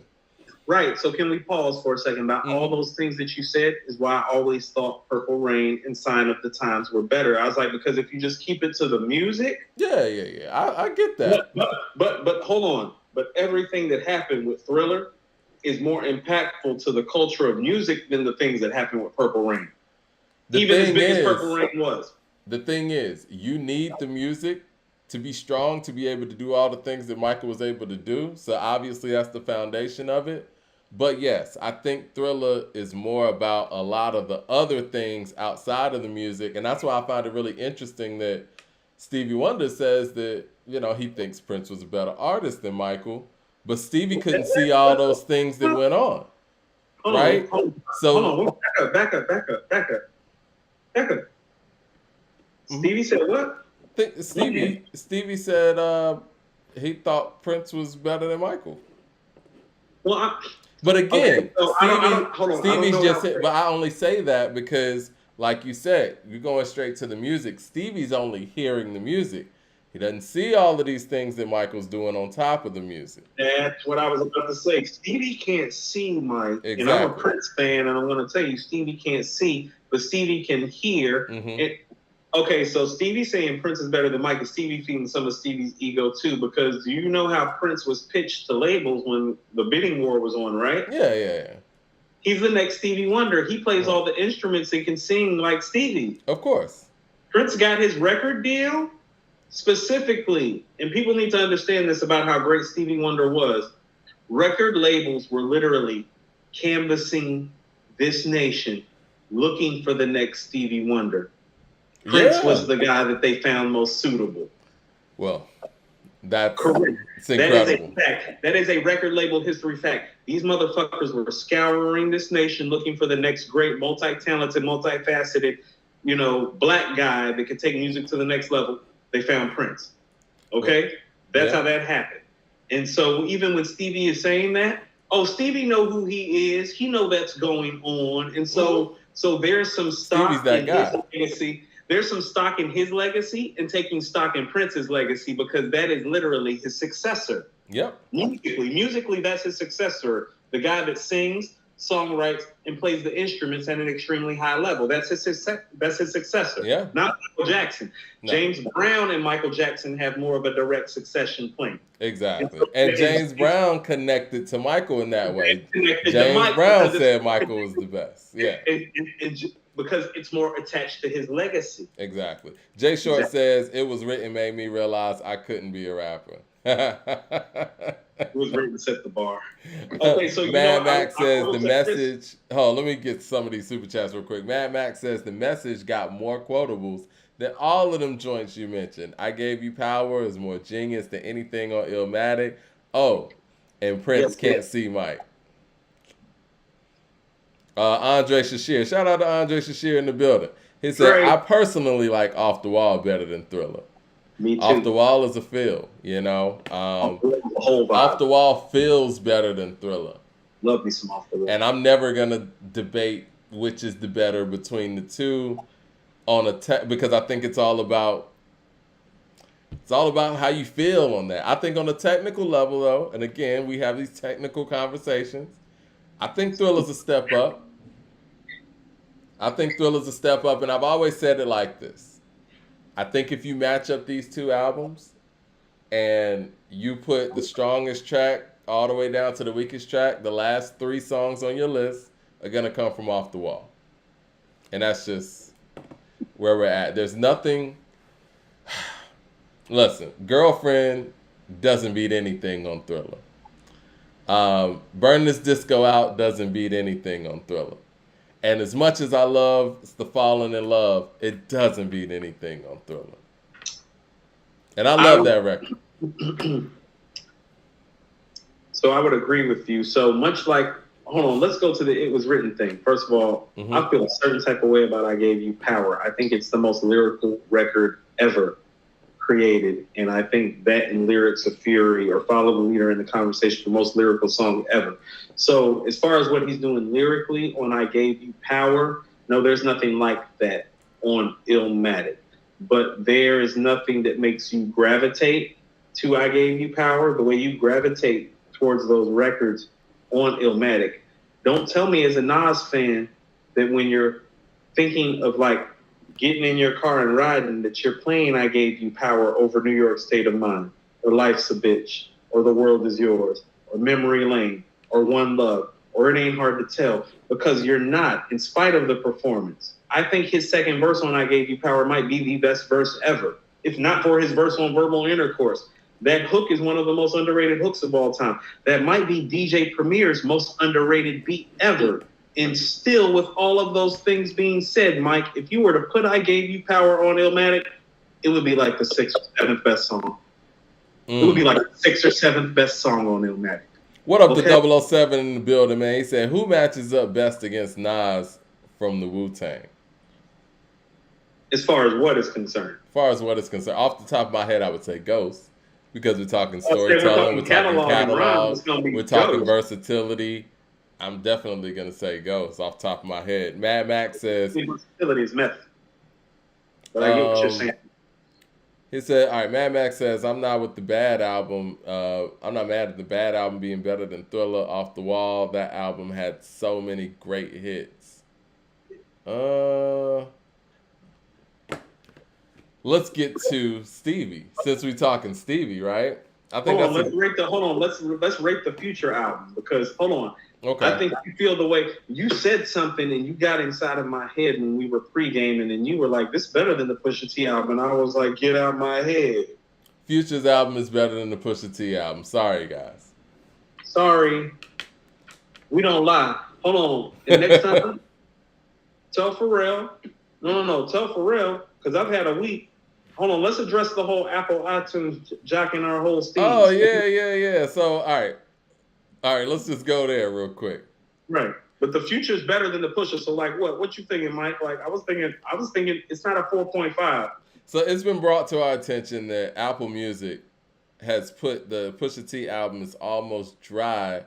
Right. So can we pause for a second? About all those things that you said is why I always thought Purple Rain and Sign of the Times were better. I was like, because if you just keep it to the music. Yeah. I get that. But hold on. But everything that happened with Thriller is more impactful to the culture of music than the things that happened with Purple Rain. Even as big as Purple Rain was. The thing is, you need the music to be strong, to be able to do all the things that Michael was able to do. So obviously that's the foundation of it. But yes, I think Thriller is more about a lot of the other things outside of the music. And that's why I find it really interesting that Stevie Wonder says that, he thinks Prince was a better artist than Michael. But Stevie couldn't see all those things that went on. Right? Hold on. Back up. Stevie said what? Stevie said he thought Prince was better than Michael. Well, but again, Stevie's just said, but I only say that because, like you said, you're going straight to the music. Stevie's only hearing the music. He doesn't see all of these things that Michael's doing on top of the music. That's what I was about to say. Stevie can't see, Mike. Exactly. And I'm a Prince fan, and I'm going to tell you, Stevie can't see, but Stevie can hear. Okay, so Stevie's saying Prince is better than Mike, and Stevie feeding some of Stevie's ego too, because you know how Prince was pitched to labels when the bidding war was on, right? Yeah. He's the next Stevie Wonder. He plays all the instruments and can sing like Stevie. Of course. Prince got his record deal specifically, and people need to understand this about how great Stevie Wonder was. Record labels were literally canvassing this nation, looking for the next Stevie Wonder. Prince was the guy that they found most suitable. Well, that's correct. It's incredible. That is a fact. That is a record label history fact. These motherfuckers were scouring this nation looking for the next great, multi-talented, multifaceted black guy that could take music to the next level, they found Prince. Okay? That's how that happened. And so even when Stevie is saying that, Stevie know who he is. He know that's going on. And so there's some stock in his legacy. There's some stock in his legacy and taking stock in Prince's legacy because that is literally his successor. Yep. Musically, that's his successor. The guy that sings, songwrites, and plays the instruments at an extremely high level. That's his successor. Yeah. Not Michael Jackson. No. James Brown and Michael Jackson have more of a direct succession plan. Exactly. And James Brown connected to Michael in that way. James Brown said Michael was the best. Yeah. Because it's more attached to his legacy. Exactly. Jay Short says, it was written made me realize I couldn't be a rapper. It was written to set the bar. Okay, so Mad Max says the message. Let me get some of these super chats real quick. Mad Max says the message got more quotables than all of them joints you mentioned. I Gave You Power is more genius than anything on Illmatic. Oh, and Prince Can't See Mike. Andre Shashir. Shout out to Andre Shashir in the building. He said, I personally like Off the Wall better than Thriller. Me too. Off the Wall is a feel, Off the Wall feels better than Thriller. Love me some Off the Wall. And I'm never going to debate which is the better between the two because I think it's all about how you feel on that. I think on a technical level, though, and again, we have these technical conversations, I think Thriller's a step up. And I've always said it like this. I think if you match up these two albums and you put the strongest track all the way down to the weakest track, the last 3 songs on your list are going to come from Off the Wall. And that's just where we're at. There's nothing. Listen, Girlfriend doesn't beat anything on Thriller. Burn This Disco Out doesn't beat anything on Thriller. And as much as I love the Falling in Love, it doesn't beat anything on Thriller. And I love that record. So I would agree with you. So much like, hold on, let's go to the It Was Written thing. First of all, I feel a certain type of way about I Gave You Power. I think it's the most lyrical record ever created. And I think that and Lyrics of Fury or Follow the Leader in the Conversation, the most lyrical song ever. So as far as what he's doing lyrically on I Gave You Power, no, there's nothing like that on Illmatic. But there is nothing that makes you gravitate to I Gave You Power the way you gravitate towards those records on Illmatic. Don't tell me as a Nas fan that when you're thinking of like getting in your car and riding that you're playing I Gave You Power over New York State of Mind or Life's a Bitch or The World Is Yours or Memory Lane or One Love or It Ain't Hard to Tell, because you're not, in spite of the performance. I think his second verse on I Gave You Power might be the best verse ever, if not for his verse on Verbal Intercourse. That hook is one of the most underrated hooks of all time. That might be DJ Premier's most underrated beat ever. And still, with all of those things being said, Mike, if you were to put I Gave You Power on Illmatic, it would be like the 6th or 7th best song. It would be like the 6th or 7th best song on Illmatic. What up, the 007 in the building, man? He said, who matches up best against Nas from the Wu-Tang? As far as what is concerned? Off the top of my head, I would say Ghost. Because we're talking storytelling, we're talking catalog, we're talking versatility. I'm definitely going to say Ghost off the top of my head. Mad Max says... Versatility is meth. But I get what you're saying. He said, all right, Mad Max says, I'm not with the Bad album. I'm not mad at the Bad album being better than Thriller. Off the Wall. That album had so many great hits. Let's get to Stevie, since we're talking Stevie, right? I think let's rate the Future album, because hold on. Okay. I think you feel the way you said something and you got inside of my head when we were pre-gaming and you were like, this is better than the Pusha T album. And I was like, get out my head. Future's album is better than the Pusha T album. Sorry, guys. Sorry. We don't lie. Hold on. And next time, tell Pharrell. No. Tell Pharrell, because I've had a week. Hold on. Let's address the whole Apple iTunes jacking our whole Steve. Oh, yeah. So, all right, let's just go there real quick. Right. but the Future is better than the Pusha. So like, what you thinking, Mike? Like, I was thinking it's not a 4.5. So it's been brought to our attention that Apple Music has put the Pusha T album is almost dry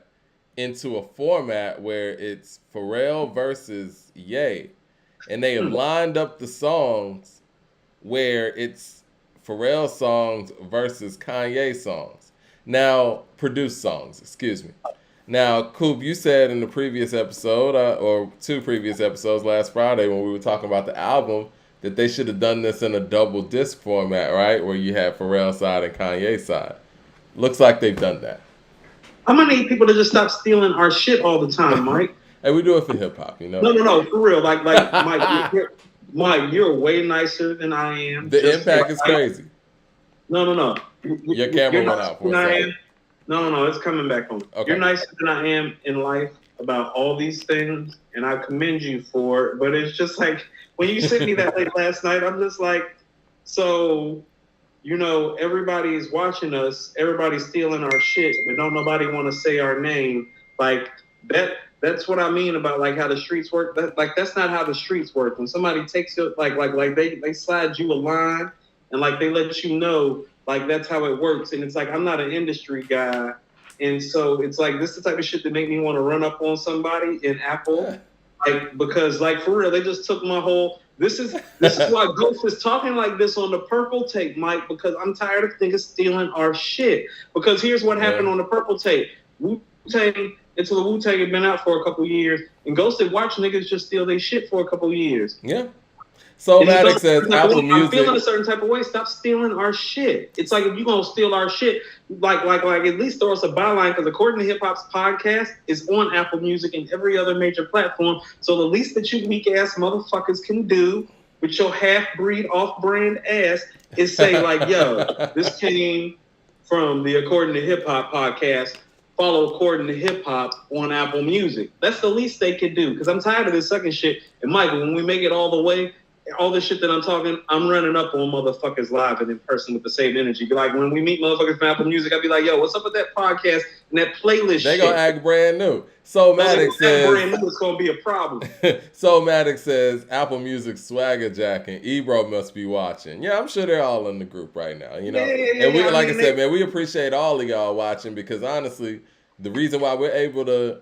into a format where it's Pharrell versus Ye. And they have lined up the songs where it's Pharrell songs versus Kanye songs. Now, produced songs, excuse me. Now, Coop, you said in the previous episode, or 2 previous episodes last Friday when we were talking about the album, that they should have done this in a double disc format, right? Where you have Pharrell side and Kanye side. Looks like they've done that. I'm gonna need people to just stop stealing our shit all the time, Mike. Hey, we do it for hip hop, you know. No, for real. Like Mike, you're way nicer than I am. The impact is crazy. No. Your camera went out for a second. No, it's coming back on. Okay. You're nicer than I am in life about all these things, and I commend you for it. But it's just like when you sent me that late last night, I'm just like, so, you know, everybody's watching us, everybody's stealing our shit, but don't nobody want to say our name. Like that's what I mean about like how the streets work. That's not how the streets work. When somebody takes it, like they slide you a line and like they let you know, like that's how it works. And it's like I'm not an industry guy, and so it's like this is the type of shit that make me want to run up on somebody in Apple, like because like for real, they just took my whole. This is why Ghost is talking like this on the Purple Tape, Mike, because I'm tired of niggas stealing our shit. Because here's what happened on the Purple Tape. Wu-Tang, until the Wu-Tang had been out for a couple years, and Ghost had watched niggas just steal their shit for a couple years. Yeah. So Matic says Apple Music. I'm feeling a certain type of way. Stop stealing our shit. It's like if you're gonna steal our shit, like at least throw us a byline, because according to Hip Hop's podcast, it's on Apple Music and every other major platform. So the least that you weak ass motherfuckers can do with your half-breed, off-brand ass is say like, yo, this came from the According to Hip Hop podcast. Follow According to Hip Hop on Apple Music. That's the least they could do, because I'm tired of this sucking shit. And Michael, when we make it all the way, all this shit that I'm talking, I'm running up on motherfuckers live and in person with the same energy. Be like, when we meet motherfuckers from Apple Music, I'll be like, yo, what's up with that podcast and that playlist They shit? gonna act brand new. So Matic says brand new, it's gonna be a problem. So Matic says Apple Music swagger jack and Ebro must be watching. Yeah, I'm sure they're all in the group right now. You know, and we I said, man, we appreciate all of y'all watching, because honestly, the reason why we're able to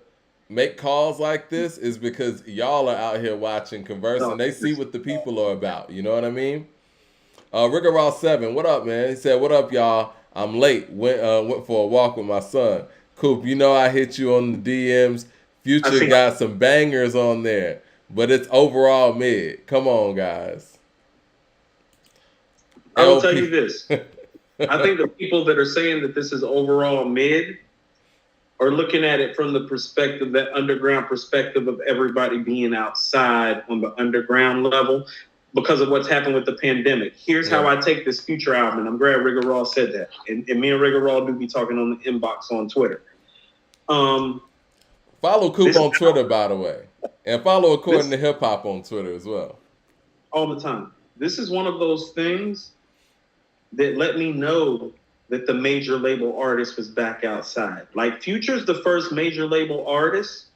make calls like this is because y'all are out here watching, conversing. They see what the people are about. You know what I mean? Rigorol 7, what up, man? He said, what up, y'all? I'm late. Went for a walk with my son. Coop, you know I hit you on the DMs. Future got some bangers on there, but it's overall mid. Come on, guys. I will tell you this. I think the people that are saying that this is overall mid are looking at it from the perspective, that underground perspective of everybody being outside on the underground level because of what's happened with the pandemic. Here's how I take this Future album, and I'm glad Rigorol said that. And me and Rigorol do be talking on the inbox on Twitter. Follow Coop on Twitter, by the way. And follow According to Hip Hop on Twitter as well. All the time. This is one of those things that let me know that the major label artist was back outside. Like Future's the first major label artist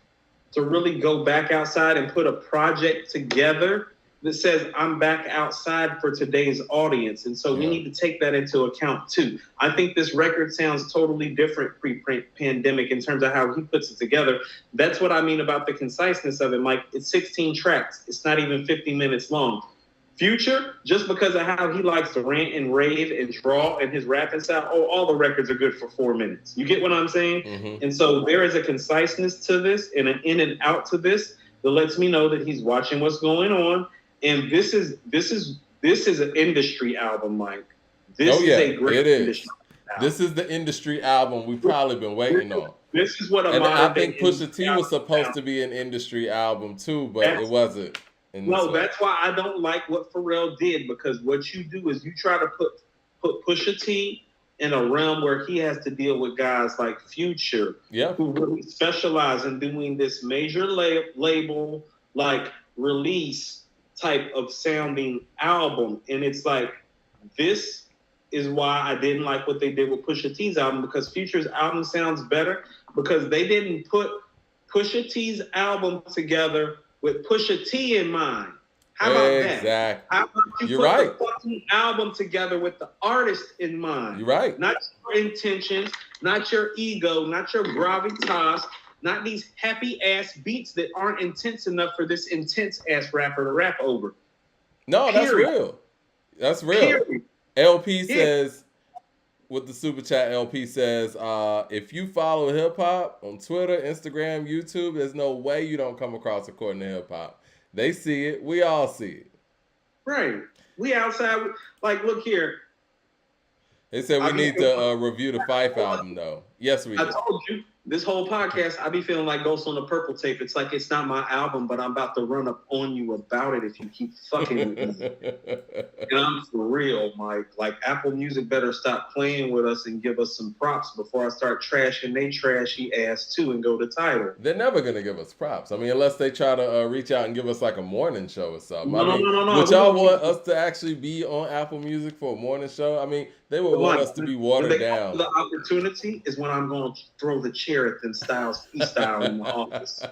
to really go back outside and put a project together that says, I'm back outside for today's audience. And so we need to take that into account too. I think this record sounds totally different pre-pandemic in terms of how he puts it together. That's what I mean about the conciseness of it, Mike. It's 16 tracks. It's not even 50 minutes long. Future, just because of how he likes to rant and rave and draw and his rapping style, all the records are good for 4 minutes. You get what I'm saying? Mm-hmm. And so there is a conciseness to this and an in and out to this that lets me know that he's watching what's going on. And this is an industry album, Mike. This is a great industry album. This is the industry album we've probably been waiting on. This is what I think Pusha T was supposed to be an industry album too, but it wasn't. No, that's why I don't like what Pharrell did, because what you do is you try to put Pusha T in a realm where he has to deal with guys like Future, who really specialize in doing this major label, like release type of sounding album. And it's like, this is why I didn't like what they did with Pusha T's album, because Future's album sounds better because they didn't put Pusha T's album together with Pusha T in mind. How about that? Exactly. How about you put the fucking album together with the artist in mind? You're right. Not your intentions, not your ego, not your gravitas, not these happy ass beats that aren't intense enough for this intense ass rapper to rap over. No, that's real. That's real. LP says, with the super chat, LP says, if you follow hip hop on Twitter, Instagram, YouTube, there's no way you don't come across According to Hip Hop. They see it. We all see it. Right. We outside. Like, look here. They said we need to review the Fife album, though. Yes, we do. I told you. This whole podcast, I be feeling like Ghost on the Purple Tape. It's like it's not my album, but I'm about to run up on you about it if you keep fucking with me. And I'm for real, Mike. Like, Apple Music better stop playing with us and give us some props before I start trashing they trashy ass too and go to Tidal. They're never going to give us props. I mean, unless they try to reach out and give us like a morning show or something. No. Would y'all want us to actually be on Apple Music for a morning show? I mean, they would want us to be watered down. The opportunity is when I'm going to throw the chair at them Styles freestyle in the office.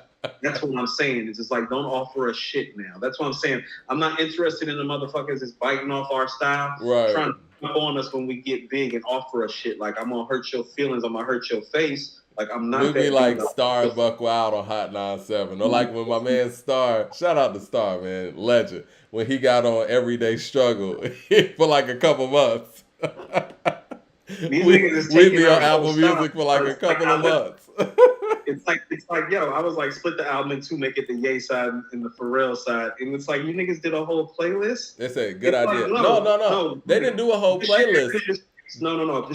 That's what I'm saying. It's just like, don't offer us shit now. That's what I'm saying. I'm not interested in the motherfuckers that's biting off our style, trying to jump on us when we get big and offer us shit. Like, I'm gonna hurt your feelings. I'm gonna hurt your face. Like, I'm not. We'd be like Star and Buck Wild on Hot 97, or like when my man Star, shout out to Star, man, legend, when he got on Everyday Struggle for like a couple months. We'd be on Apple Music for like a couple of months. It's like, yo, I was like, split the album in two, make it the Ye side and the Pharrell side. And it's like, you niggas did a whole playlist? They said, good idea. Like, no. They didn't do a whole playlist. No.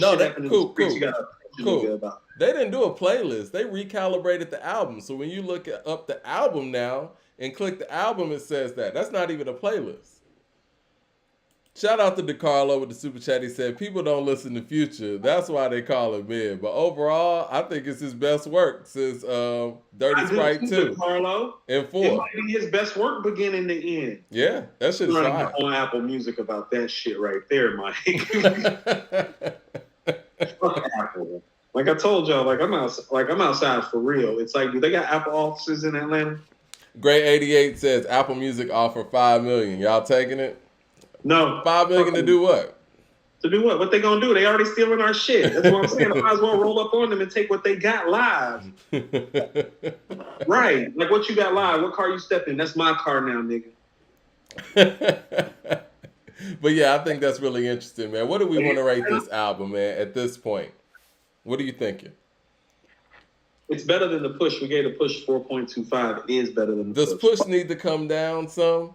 Cool. They didn't do a playlist. They recalibrated the album. So when you look up the album now and click the album, it says that. That's not even a playlist. Shout out to DeCarlo with the super chat. He said, people don't listen to Future. That's why they call it mid. But overall, I think it's his best work since Dirty Sprite 2 and 4. It might be his best work beginning to end. Yeah, that shit is fire. On Apple Music about that shit right there, Mike. Fuck Apple. Like I told y'all, I'm outside for real. It's like, do they got Apple offices in Atlanta? Great 88 says Apple Music offer $5 million. Y'all taking it? No. $5 million to do what? To do what? What they gonna do? They already stealing our shit. That's what I'm saying. I might as well roll up on them and take what they got live. Right. Like, what you got live? What car you stepping in? That's my car now, nigga. But yeah, I think that's really interesting, man. What do we want to rate this album, man, at this point? What are you thinking? It's better than the Push. We gave the Push 4.25. It is better than the Push. Does Push need to come down some?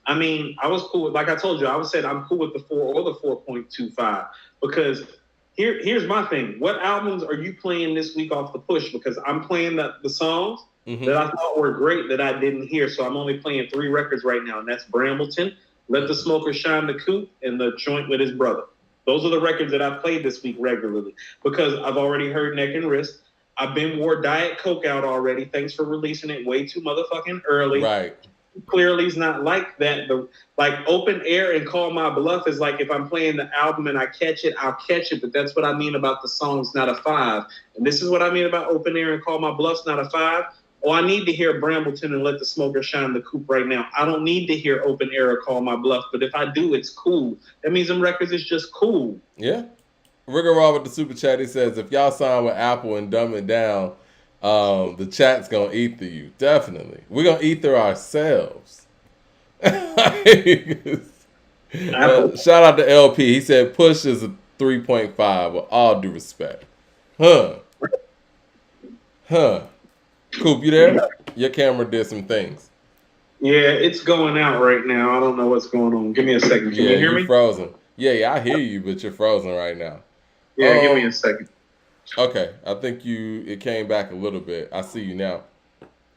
I mean, I was cool with, like I told you, I said I'm cool with the 4 or the 4.25 because here's my thing. What albums are you playing this week off the Push? Because I'm playing the songs that I thought were great that I didn't hear. So I'm only playing 3 records right now, and that's Brambleton, Let the Smoker Shine the Coop, and The Joint with His Brother. Those are the records that I played this week regularly because I've already heard Neck and Wrist. I've been wore Diet Coke out already. Thanks for releasing it way too motherfucking early. Right. Clearly it's not like that. Like Open Air and Call My Bluff is like if I'm playing the album and I catch it, I'll catch it. But that's what I mean about the song's not a 5. And this is what I mean about Open Air and Call My Bluff's not a 5. Oh, I need to hear Brambleton and Let the Smoker Shine the Coop right now. I don't need to hear Open Air or Call My Bluff. But if I do, it's cool. That means them records is just cool. Yeah. Rigger Raw with the super chat, he says, if y'all sign with Apple and dumb it down, the chat's going to ether you. Definitely. We're going to ether ourselves. Shout out to LP. He said Push is a 3.5 with all due respect. Coop, you there? Your camera did some things. Yeah, it's going out right now. I don't know what's going on. Give me a second. Can you hear me? Frozen. Yeah, I hear you, but you're frozen right now. Yeah, give me a second. Okay, I think it came back a little bit. I see you now.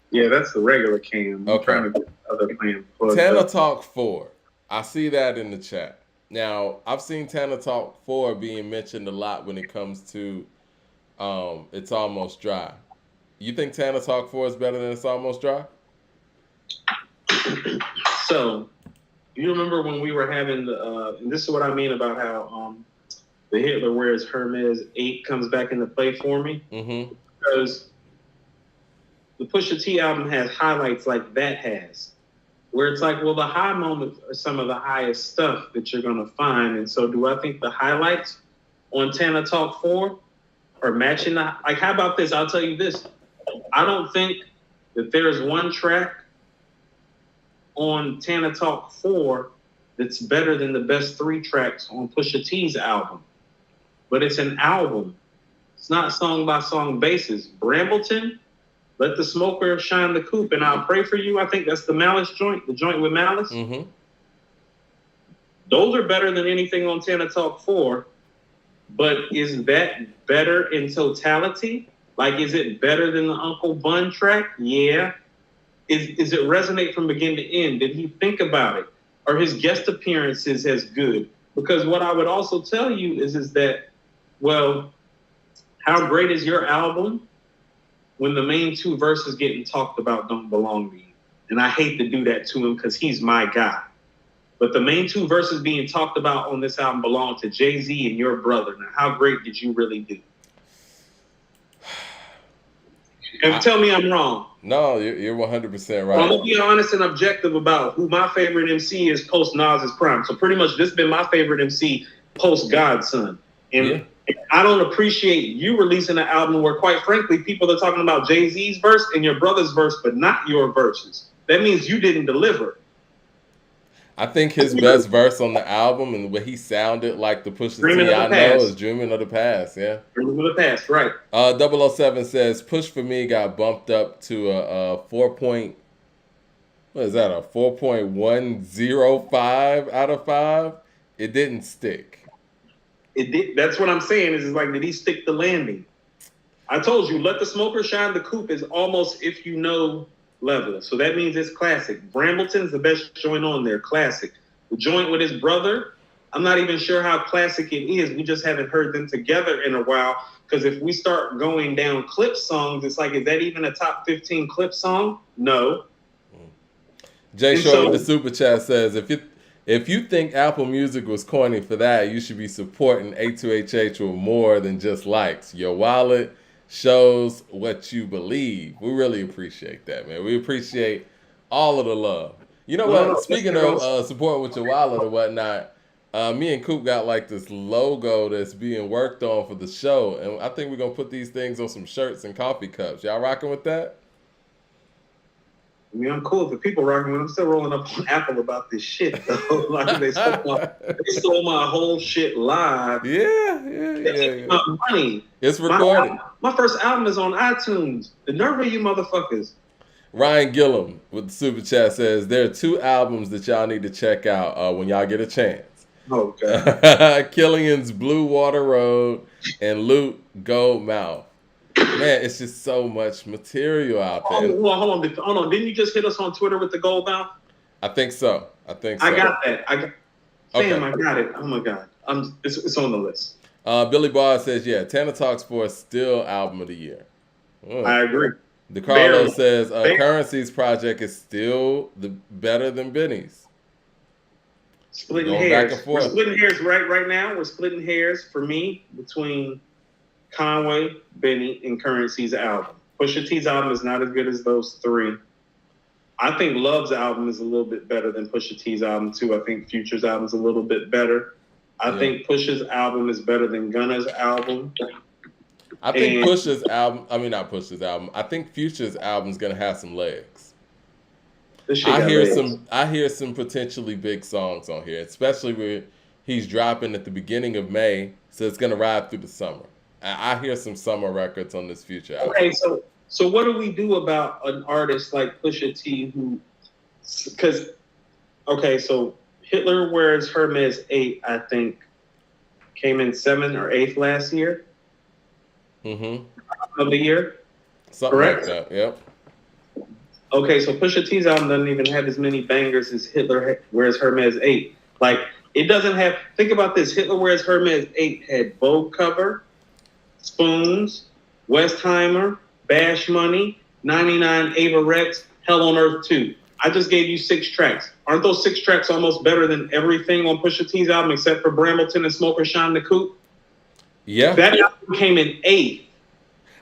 Yeah, that's the regular cam. I'm trying to get the other cam. Tana Talk 4. I see that in the chat. Now, I've seen Tana Talk 4 being mentioned a lot when it comes to It's Almost Dry. You think Tana Talk 4 is better than It's Almost Dry? So, you remember when we were having and this is what I mean about how the Hitler Wears Hermes 8 comes back into play for me? Mm-hmm. Because the Pusha T album has highlights like that has, where it's like, well, the high moments are some of the highest stuff that you're gonna find. And so, do I think the highlights on Tana Talk 4 are matching the, like? How about this? I'll tell you this. I don't think that there's one track on Tana Talk 4 that's better than the best 3 tracks on Pusha T's album. But it's an album. It's not song by song basis. Brambleton, Let the Smoker Shine the Coop, and I'll Pray for You. I think that's the Malice joint, the joint with Malice. Mm-hmm. Those are better than anything on Tana Talk 4. But is that better in totality? Like, is it better than the Uncle Bun track? Yeah. Is it resonate from begin to end? Did he think about it? Are his guest appearances as good? Because what I would also tell you is that, well, how great is your album when the main 2 verses getting talked about don't belong to you? And I hate to do that to him because he's my guy. But the main 2 verses being talked about on this album belong to Jay-Z and your brother. Now, how great did you really do? And tell me I'm wrong. No, you're 100% right. I'm going to be honest and objective about who my favorite MC is post Nas's prime. So pretty much this has been my favorite MC post Godson. And I don't appreciate you releasing an album where, quite frankly, people are talking about Jay-Z's verse and your brother's verse, but not your verses. That means you didn't deliver. I think his best verse on the album and what he sounded like the Pusha T I know is Dreaming of the Past, yeah. Dreaming of the Past, right. 007 says, Push For Me got bumped up to a 4.105 out of 5. It didn't stick. It did. That's what I'm saying is like, did he stick the landing? I told you, Let the Smoker Shine the Coop is almost If You Know level. So that means it's classic. Brambleton's the best joint on there, classic. The joint with his brother, I'm not even sure how classic it is. We just haven't heard them together in a while. Because if we start going down clip songs, it's like, is that even a top 15 clip song? No. Jay Short with the super chat says, if you think Apple Music was corny for that, you should be supporting A2HH with more than just likes. Your wallet shows what you believe. We really appreciate that, man. We appreciate all of the love. You know what? Speaking of support with your wallet or whatnot, me and Coop got like this logo that's being worked on for the show, and I think we're gonna put these things on some shirts and coffee cups. Y'all rocking with that? I mean, I'm cool if people rocking with. I'm still rolling up on Apple about this shit, though. Like they stole my whole shit live. Yeah. My money. It's recorded. My first album is on iTunes. The nerve of you motherfuckers. Ryan Gillum with the super chat says, there are 2 albums that y'all need to check out when y'all get a chance. Oh, God. Killian's Blue Water Road and Loot Gold Mouth. Man, it's just so much material out there. Hold on. Didn't you just hit us on Twitter with the gold mouth? I think so. I got that. Damn, I got it. Oh my God. It's on the list. Billy Barr says, yeah, Tana Talks 4 is still album of the year. I agree. DeCarlo says Currency's project is still better than Benny's. Splitting hairs. We're splitting hairs right now. We're splitting hairs for me between Conway, Benny, and Currency's album. Pusha T's album is not as good as those 3. I think Love's album is a little bit better than Pusha T's album too. I think Future's album is a little bit better. I think Pusha's album is better than Gunna's album. I think Pusha's album, not Pusha's album. I think Future's album is gonna have some legs. I hear some potentially big songs on here, especially where he's dropping at the beginning of May, so it's gonna ride through the summer. I hear some summer records on this Future album. Okay, so what do we do about an artist like Pusha T so Hitler Wears Hermes 8, I think, came in 7th or 8th last year. Of the year. Something correct? Like that, yep. Okay, so Pusha T's album doesn't even have as many bangers as Hitler Wears Hermes 8. Like, it doesn't have, think about this, Hitler Wears Hermes 8 had Vogue Cover, Spoons, Westheimer, Bash Money, 99 Ava Rex, Hell on Earth 2. I just gave you 6 tracks. Aren't those 6 tracks almost better than everything on Pusha T's album except for Brambleton and Smoker Shine the Coop? Yeah. That album came in 8th.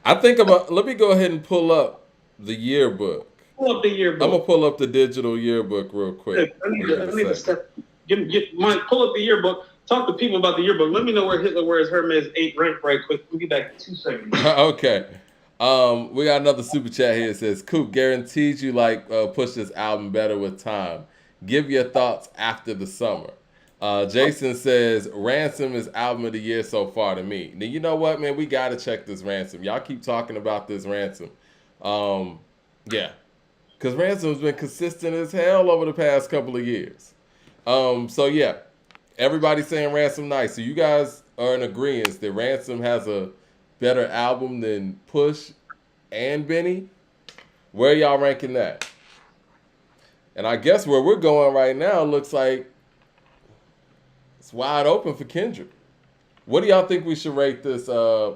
let me go ahead and pull up the yearbook. Pull up the I'm gonna yearbook. pull up the digital yearbook real quick. I need Give to, it I a need to second. step. Mike, pull up the yearbook. Talk to people about the yearbook. Let me know where Hitler Wears Hermes 8 ranked right quick. We'll get back in 2 seconds. Okay. We got another super chat here. It says, Coop guarantees you like push this album better with time. Give your thoughts after the summer. Jason says, Ransom is album of the year so far to me. Now, you know what, man? We got to check this Ransom. Y'all keep talking about this Ransom. Yeah. Because Ransom's been consistent as hell over the past couple of years. So, yeah. Everybody's saying Ransom nice. So, you guys are in agreement that Ransom has a better album than Push and Benny? Where y'all ranking that? And I guess where we're going right now looks like it's wide open for Kendrick. What do y'all think we should rate this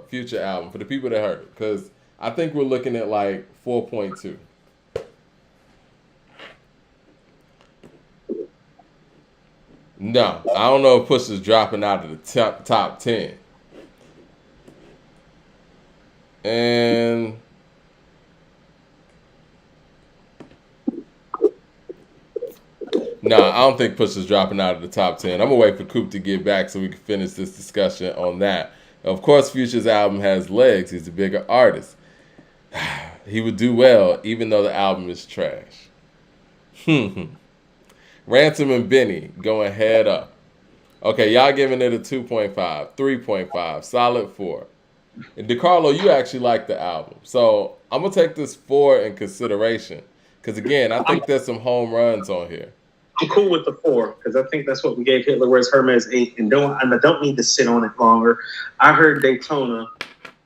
Future album for the people that heard it? Because I think we're looking at like 4.2. No, I don't know if Push is dropping out of the top 10. And no, I don't think Push is dropping out of the top 10. I'm going to wait for Coop to get back so we can finish this discussion on that. Of course, Future's album has legs. He's a bigger artist. He would do well, even though the album is trash. Ransom and Benny going head up. Okay, y'all giving it a 2.5, 3.5, solid 4. And DeCarlo, you actually like the album. So I'm going to take this 4 in consideration. Because, again, I think there's some home runs on here. I'm cool with the 4 because I think that's what we gave Hitler Wears Hermes 8, and I don't need to sit on it longer. I heard Daytona.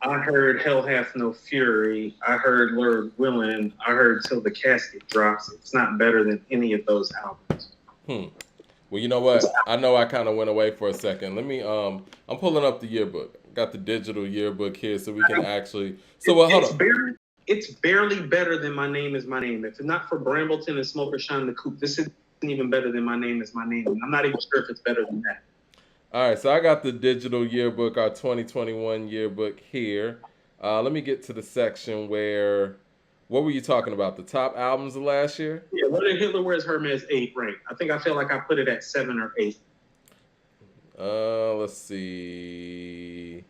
I heard Hell Hath No Fury. I heard Lord Willin. I heard Till the Casket Drops. It's not better than any of those albums. Well, you know what? I know I kind of went away for a second. Let me. I'm pulling up the yearbook. Got the digital yearbook here, so we can actually. So well, hold on. It's barely better than My Name Is My Name. If it's not for Brambleton and Smoker Shine the Coop, this isn't even better than My Name Is My Name. I'm not even sure if it's better than that. All right, so I got the digital yearbook, our 2021 yearbook here. Let me get to the section where, what were you talking about? The top albums of last year? Yeah, what did Hitler Wears Hermes 8 rank? I feel like I put it at 7 or 8. Let's see.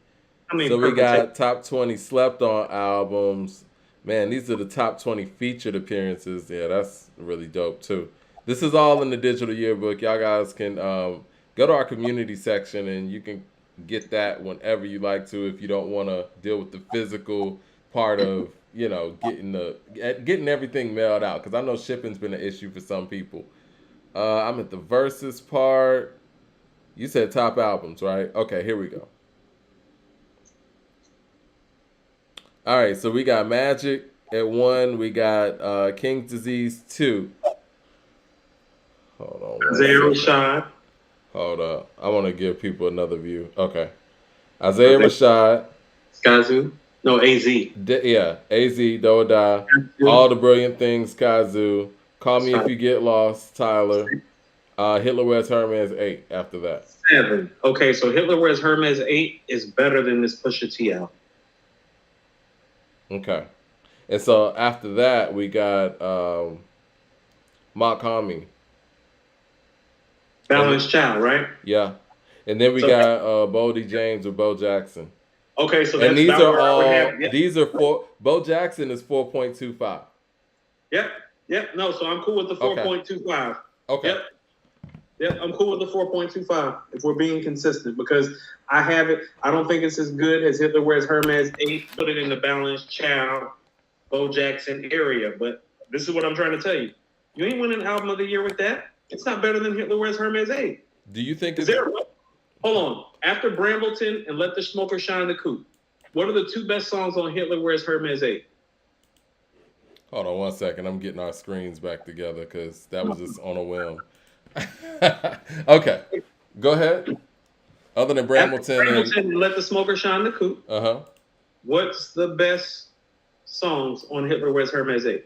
So we got top 20 slept on albums. Man, these are the top 20 featured appearances. Yeah, that's really dope too. This is all in the digital yearbook. Y'all guys can go to our community section and you can get that whenever you like to if you don't want to deal with the physical part of, you know, getting everything mailed out. Because I know shipping's been an issue for some people. I'm at the verses part. You said top albums, right? Okay, here we go. All right, so we got Magic at 1. We got King's Disease 2. Hold on. Isaiah Rashad. Hold up. I want to give people another view. Okay. Isaiah Rashad. Skyzoo. No, AZ. Yeah, AZ, Do or Die. All the Brilliant Things, Skyzoo. Call Me If You Get Lost, Tyler. Hitler Wears Hermes 8 after that. 7. Okay, so Hitler Wears Hermes 8 is better than this Pusha T album. Okay. And so after that, we got Mock Homie. Balanced Child, right? Yeah. And then we got Bodie James with Bo Jackson. Okay, so that's and these are all, these are Bo Jackson is 4.25. Yep. No, so I'm cool with the 4.25. Okay. Yep, I'm cool with the 4.25 if we're being consistent because I have it. I don't think it's as good as Hitler Wears Hermes 8. Put it in the Balanced Child, Bo Jackson area. But this is what I'm trying to tell you. You ain't winning album of the year with that. It's not better than Hitler Wears Hermes 8. Do you think Hold on. After Brambleton and Let the Smoker Shine the Coop, what are the 2 best songs on Hitler Wears Hermes 8? Hold on 1 second. I'm getting our screens back together because that was just on a whim. Okay. Go ahead. Other than Brambleton and Let the Smoker Shine the Coop. What's the best songs on Hitler Wears Hermes 8?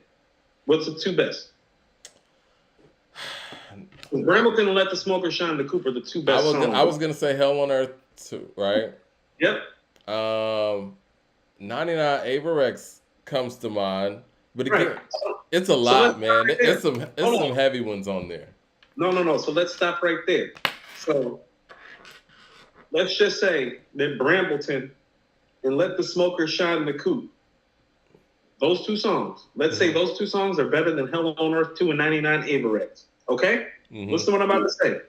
What's the 2 best? Brambleton and Let the Smoker Shine the Coop are the 2 best songs. I was going to say Hell on Earth 2, right? Yep. 99 Averex comes to mind. But again, it's a lot, man. Right, It's some heavy ones on there. No. So let's stop right there. So let's just say that Brambleton and Let the Smokers Shine in the Coop. Those two songs. Let's say those two songs are better than Hell on Earth 2 and 99 Avirex. Okay? Listen to what I'm about to say.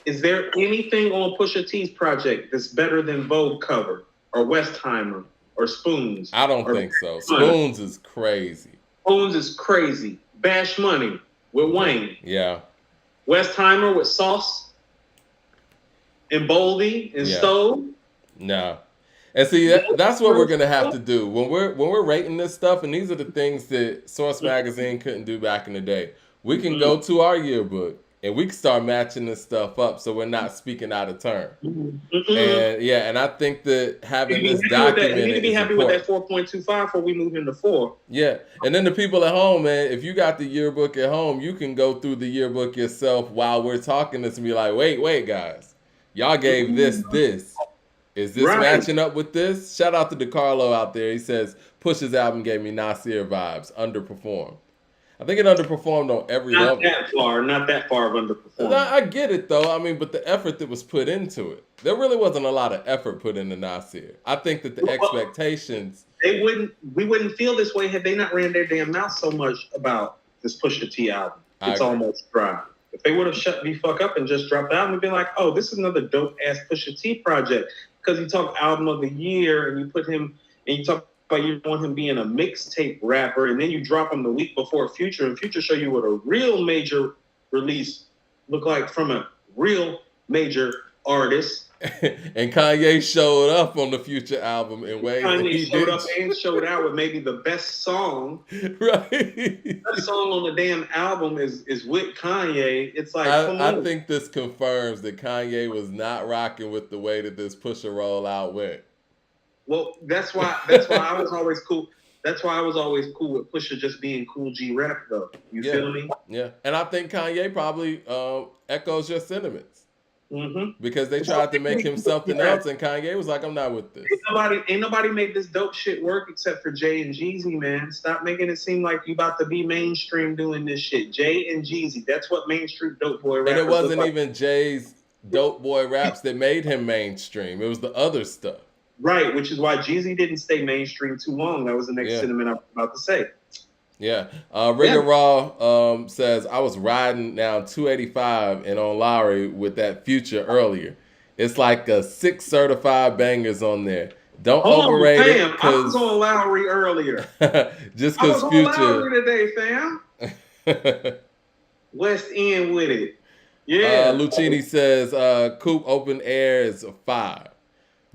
Is there anything on Pusha T's project that's better than Vogue Cover or Westheimer or Spoons? I don't think so. Spoons is crazy. Spoons is crazy. Bash Money with Wayne. Yeah. Westheimer with Sauce and Boldy and Stove. No. And see, that's what we're gonna have to do when we're rating this stuff. And these are the things that Source Magazine couldn't do back in the day. We can go to our yearbook and we can start matching this stuff up, so we're not speaking out of turn. And I think that having this documented, you need to be happy with that 4.25 before we move into 4. Yeah, and then the people at home, man, if you got the yearbook at home, you can go through the yearbook yourself while we're talking this and be like, wait, guys, y'all gave this. Is this matching up with this? Shout out to DeCarlo out there. He says, Push's album gave me Nasir vibes. Underperformed. I think it underperformed on every level. Not that far of underperformed. I get it, though. I mean, but the effort that was put into it. There really wasn't a lot of effort put into Nasir. I think that the expectations... We wouldn't feel this way had they not ran their damn mouth so much about this Pusha T album. It's almost dry. If they would have shut the fuck up and just dropped out and been like, oh, this is another dope-ass Pusha T project. Because you talk album of the year and you put him, and you talk about you want him being a mixtape rapper, and then you drop him the week before Future, and Future show you what a real major release look like from a real major artist. And Kanye showed up on the Future album in ways that he showed up and showed out with maybe the best song. Right. The best song on the damn album is with Kanye. It's like, I think this confirms that Kanye was not rocking with the way that this Pusha rollout went. Well, that's why I was always cool. That's why I was always cool with Pusha just being Cool G rap, though. You feel me? Yeah, and I think Kanye probably echoes your sentiments. Because they tried to make him something else, and Kanye was like, "I'm not with this." Ain't nobody made this dope shit work except for Jay and Jeezy, man. Stop making it seem like you about to be mainstream doing this shit. Jay and Jeezy, that's what mainstream dope boy rappers. And it wasn't even Jay's dope boy raps that made him mainstream. It was the other stuff. Right, which is why Jeezy didn't stay mainstream too long. That was the next sentiment I was about to say. Yeah. Rigger Raw says, I was riding down 285 and on Lowry with that Future earlier. It's like 6 certified bangers on there. Don't overrate it. I was on Lowry earlier. Just because Future. I was on Lowry today, fam. West End with it. Yeah. Lucchini says, Coop Open Air is a 5.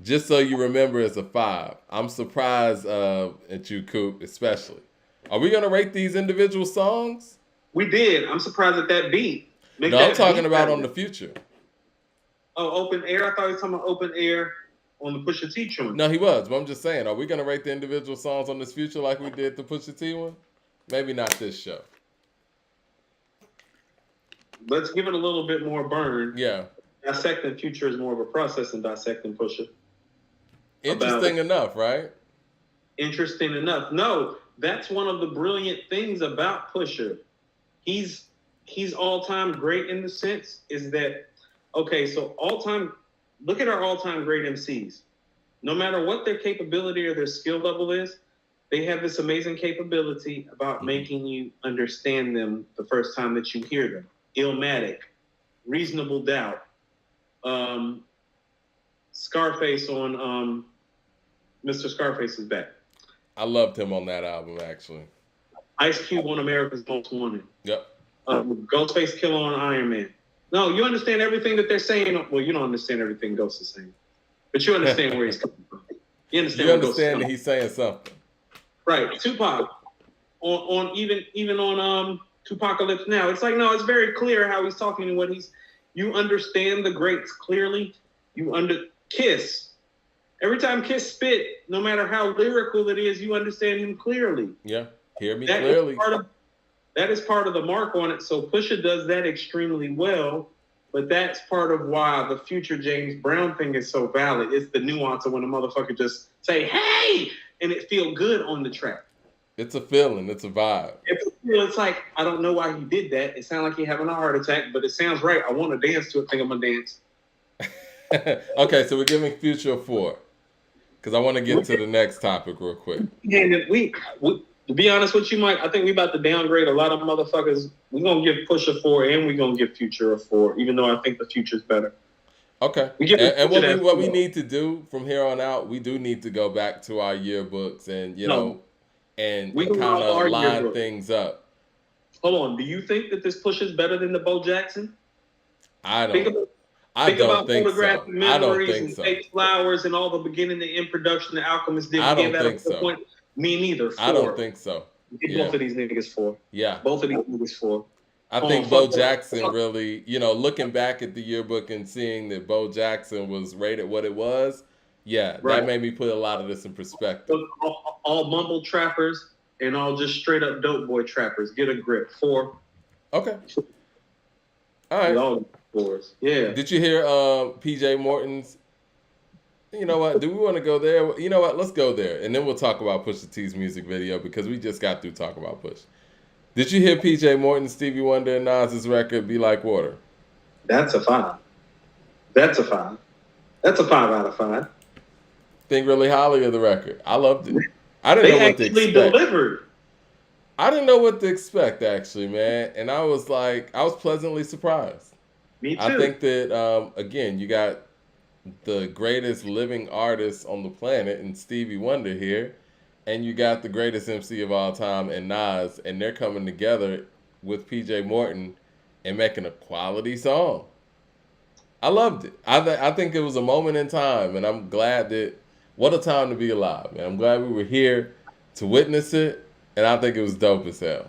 Just so you remember, it's a 5. I'm surprised at you, Coop, especially. Are we going to rate these individual songs? We did. I'm surprised at that beat. I'm talking about on the Future. Oh, Open Air? I thought he was talking about Open Air on the Pusha T joint. No, he was. But I'm just saying, are we going to rate the individual songs on this Future like we did the Pusha T one? Maybe not this show. Let's give it a little bit more burn. Yeah. Dissecting Future is more of a process than dissecting Pusha. Interesting enough, right? Interesting enough. No. That's one of the brilliant things about Pusha. He's all-time great in the sense is that, okay, so look at our all-time great MCs. No matter what their capability or their skill level is, they have this amazing capability about making you understand them the first time that you hear them. Illmatic, Reasonable Doubt, Scarface on Mr. Scarface is Back. I loved him on that album, actually. Ice Cube on America's Most Wanted. Yep. Ghostface Killer on Iron Man. No, you understand everything that they're saying. Well, you don't understand everything Ghost is saying, but you understand where he's coming from. You understand that he's saying something. Right. Tupac on even on Tupacalypse Now. It's like, no, it's very clear how he's talking and what you understand the greats clearly. Kiss. Every time Kiss spit, no matter how lyrical it is, you understand him clearly. Yeah, hear me clearly. That is part of the mark on it. So Pusha does that extremely well, but that's part of why the Future James Brown thing is so valid. It's the nuance of when a motherfucker just say, hey, and it feel good on the track. It's a feeling. It's a vibe. It's like, I don't know why he did that. It sounds like he's having a heart attack, but it sounds right. I want to dance to it. Think I'm going to dance. Okay, so we're giving Future a 4. Because I want to get to the next topic real quick. Yeah, we to be honest with you, Mike, I think we about to downgrade a lot of motherfuckers. We're going to give Push a 4 and we're going to give Future a 4, even though I think the Future's better. Okay. And what we need to do from here on out, we do need to go back to our yearbooks and, you know, and kind of line things up. Hold on. Do you think that this Push is better than the Bo Jackson? I don't think so. I don't think so. Fake Flowers and all the beginning to end production the Alchemist did. I don't think so. Point. Me neither. 4. I don't think so. Both of these niggas 4. Yeah. Both of these niggas 4. I think Bo Jackson really, you know, looking back at the yearbook and seeing that Bo Jackson was rated what it was, that made me put a lot of this in perspective. All mumble trappers and all just straight up dope boy trappers. Get a grip. 4. Okay. All right. All 4s. Yeah. Did you hear PJ Morton's? You know what? Do we want to go there? You know what? Let's go there, and then we'll talk about Pusha T's music video because we just got through talking about Push. Did you hear PJ Morton, Stevie Wonder, and Nas's record "Be Like Water"? That's a 5. That's a 5. That's a 5 out of 5. Think really highly of the record. I loved it. I didn't know what to expect. They actually delivered. I didn't know what to expect, actually, man, and I was pleasantly surprised. Me too. I think that again, you got the greatest living artist on the planet in Stevie Wonder here, and you got the greatest MC of all time in Nas, and they're coming together with PJ Morton and making a quality song. I loved it. I think it was a moment in time, and I'm glad that, what a time to be alive, man. I'm glad we were here to witness it, and I think it was dope as hell.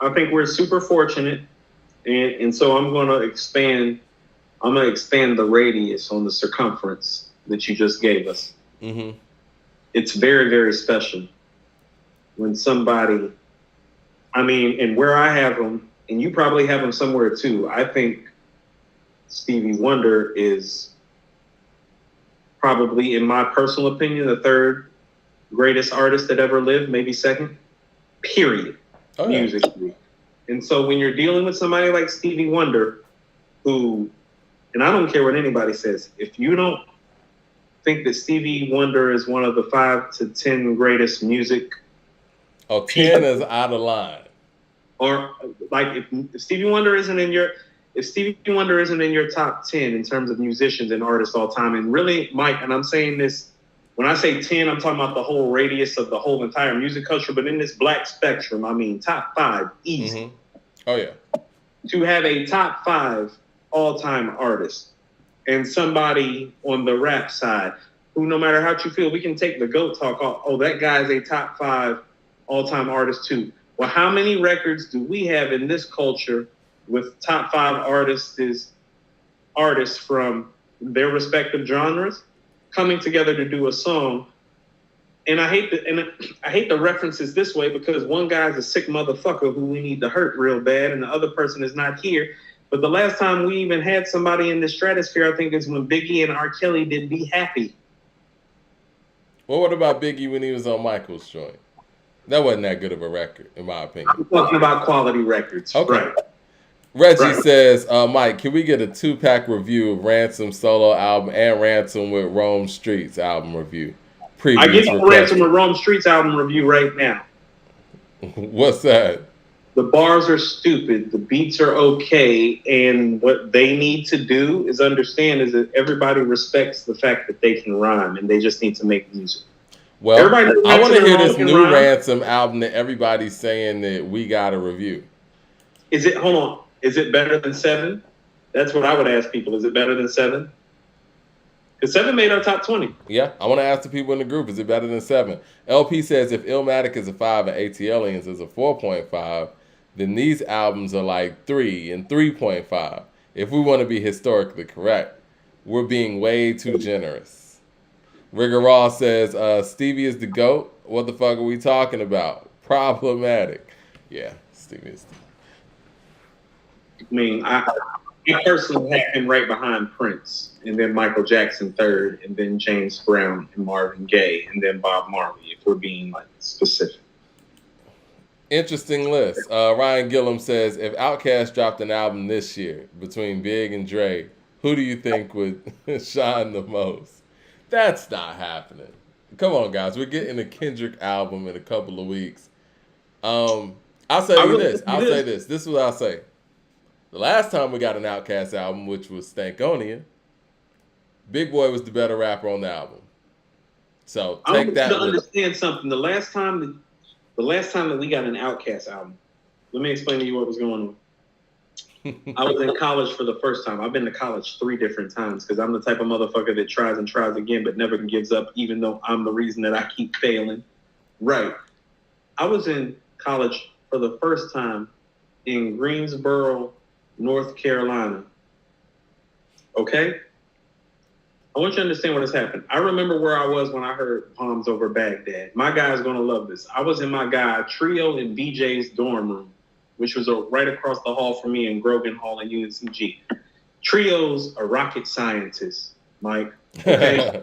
I think we're super fortunate, and so I'm going to expand the radius on the circumference that you just gave us. Mm-hmm. It's very, very special when somebody, and where I have them, and you probably have them somewhere too, I think Stevie Wonder is probably, in my personal opinion, the 3rd greatest artist that ever lived, maybe 2nd, period, musically. And so when you're dealing with somebody like Stevie Wonder, who, and I don't care what anybody says, if you don't think that Stevie Wonder is one of the 5 to 10 greatest music. 10 is out of line. Or like if Stevie Wonder isn't in your top 10 in terms of musicians and artists all time, and really, Mike, and I'm saying this, when I say 10, I'm talking about the whole radius of the whole entire music culture, but in this black spectrum, top 5, easy. Mm-hmm. Oh yeah. To have a top 5 all-time artist and somebody on the rap side who, no matter how you feel, we can take the GOAT talk off. Oh, that guy's a top 5 all-time artist too. Well, how many records do we have in this culture with top 5 artists from their respective genres coming together to do a song? And I hate the references this way because one guy's a sick motherfucker who we need to hurt real bad, and the other person is not here. But the last time we even had somebody in the stratosphere, I think, is when Biggie and R. Kelly did "Be Happy." Well, what about Biggie when he was on Michael's joint? That wasn't that good of a record, in my opinion. I'm talking about quality records. Okay. Right. Reggie says, Mike, can we get a 2-pack review of Ransom solo album and Ransom with Rome Streets album review? I give you a Ransom with Rome Streets album review right now. What's that? The bars are stupid. The beats are okay. And what they need to do is understand is that everybody respects the fact that they can rhyme, and they just need to make music. Well, I want to hear this new Ransom album that everybody's saying that we got to review. Hold on. Is it better than 7? That's what I would ask people. Is it better than 7? Because 7 made our top 20. Yeah, I want to ask the people in the group, is it better than 7? LP says if Illmatic is a 5 and ATLiens is a 4.5, then these albums are like 3 and 3.5. If we want to be historically correct, we're being way too generous. Rigger Raw says, Stevie is the GOAT. What the fuck are we talking about? Problematic. Yeah, Stevie is the GOAT. I personally have been right behind Prince, and then Michael Jackson 3rd, and then James Brown and Marvin Gaye, and then Bob Marley, if we're being like specific. Interesting list. Ryan Gillum says if Outkast dropped an album this year between Big and Dre, who do you think would shine the most? That's not happening. Come on, guys. We're getting a Kendrick album in a couple of weeks. I'll say I you will this. say I'll say this. this. This is what I'll say. The last time we got an Outkast album, which was Stankonia, Big Boy was the better rapper on the album. So I take want you to that with. understand something. The last time that we got an Outkast album, let me explain to you what was going on. I was in college for the first time. I've been to college 3 different times because I'm the type of motherfucker that tries and tries again but never gives up, even though I'm the reason that I keep failing. Right. I was in college for the first time in Greensboro, North Carolina. Okay? I want you to understand what has happened. I remember where I was when I heard Bombs Over Baghdad. My guy's going to love this. I was in my guy Trio and BJ's dorm room, which was right across the hall from me in Grogan Hall in UNCG. Trio's a rocket scientist, Mike. Okay?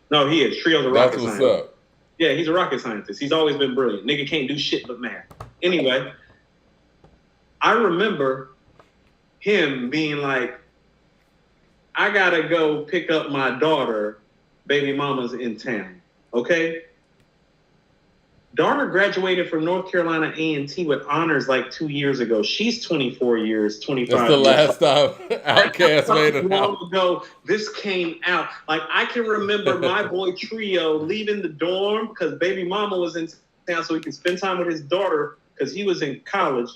No, he is. Trio's a rocket That's what's scientist. up. Yeah, he's a rocket scientist. He's always been brilliant. Nigga can't do shit but math. Anyway, I remember him being like, I gotta go pick up my daughter. Baby mama's in town. Okay? Daughter graduated from North Carolina A&T with honors like 2 years ago. She's 24 years, 25 That's the years. last time Outkast made an Long album. ago, this came out. Like, I can remember my boy Trio leaving the dorm because baby mama was in town so he could spend time with his daughter because he was in college.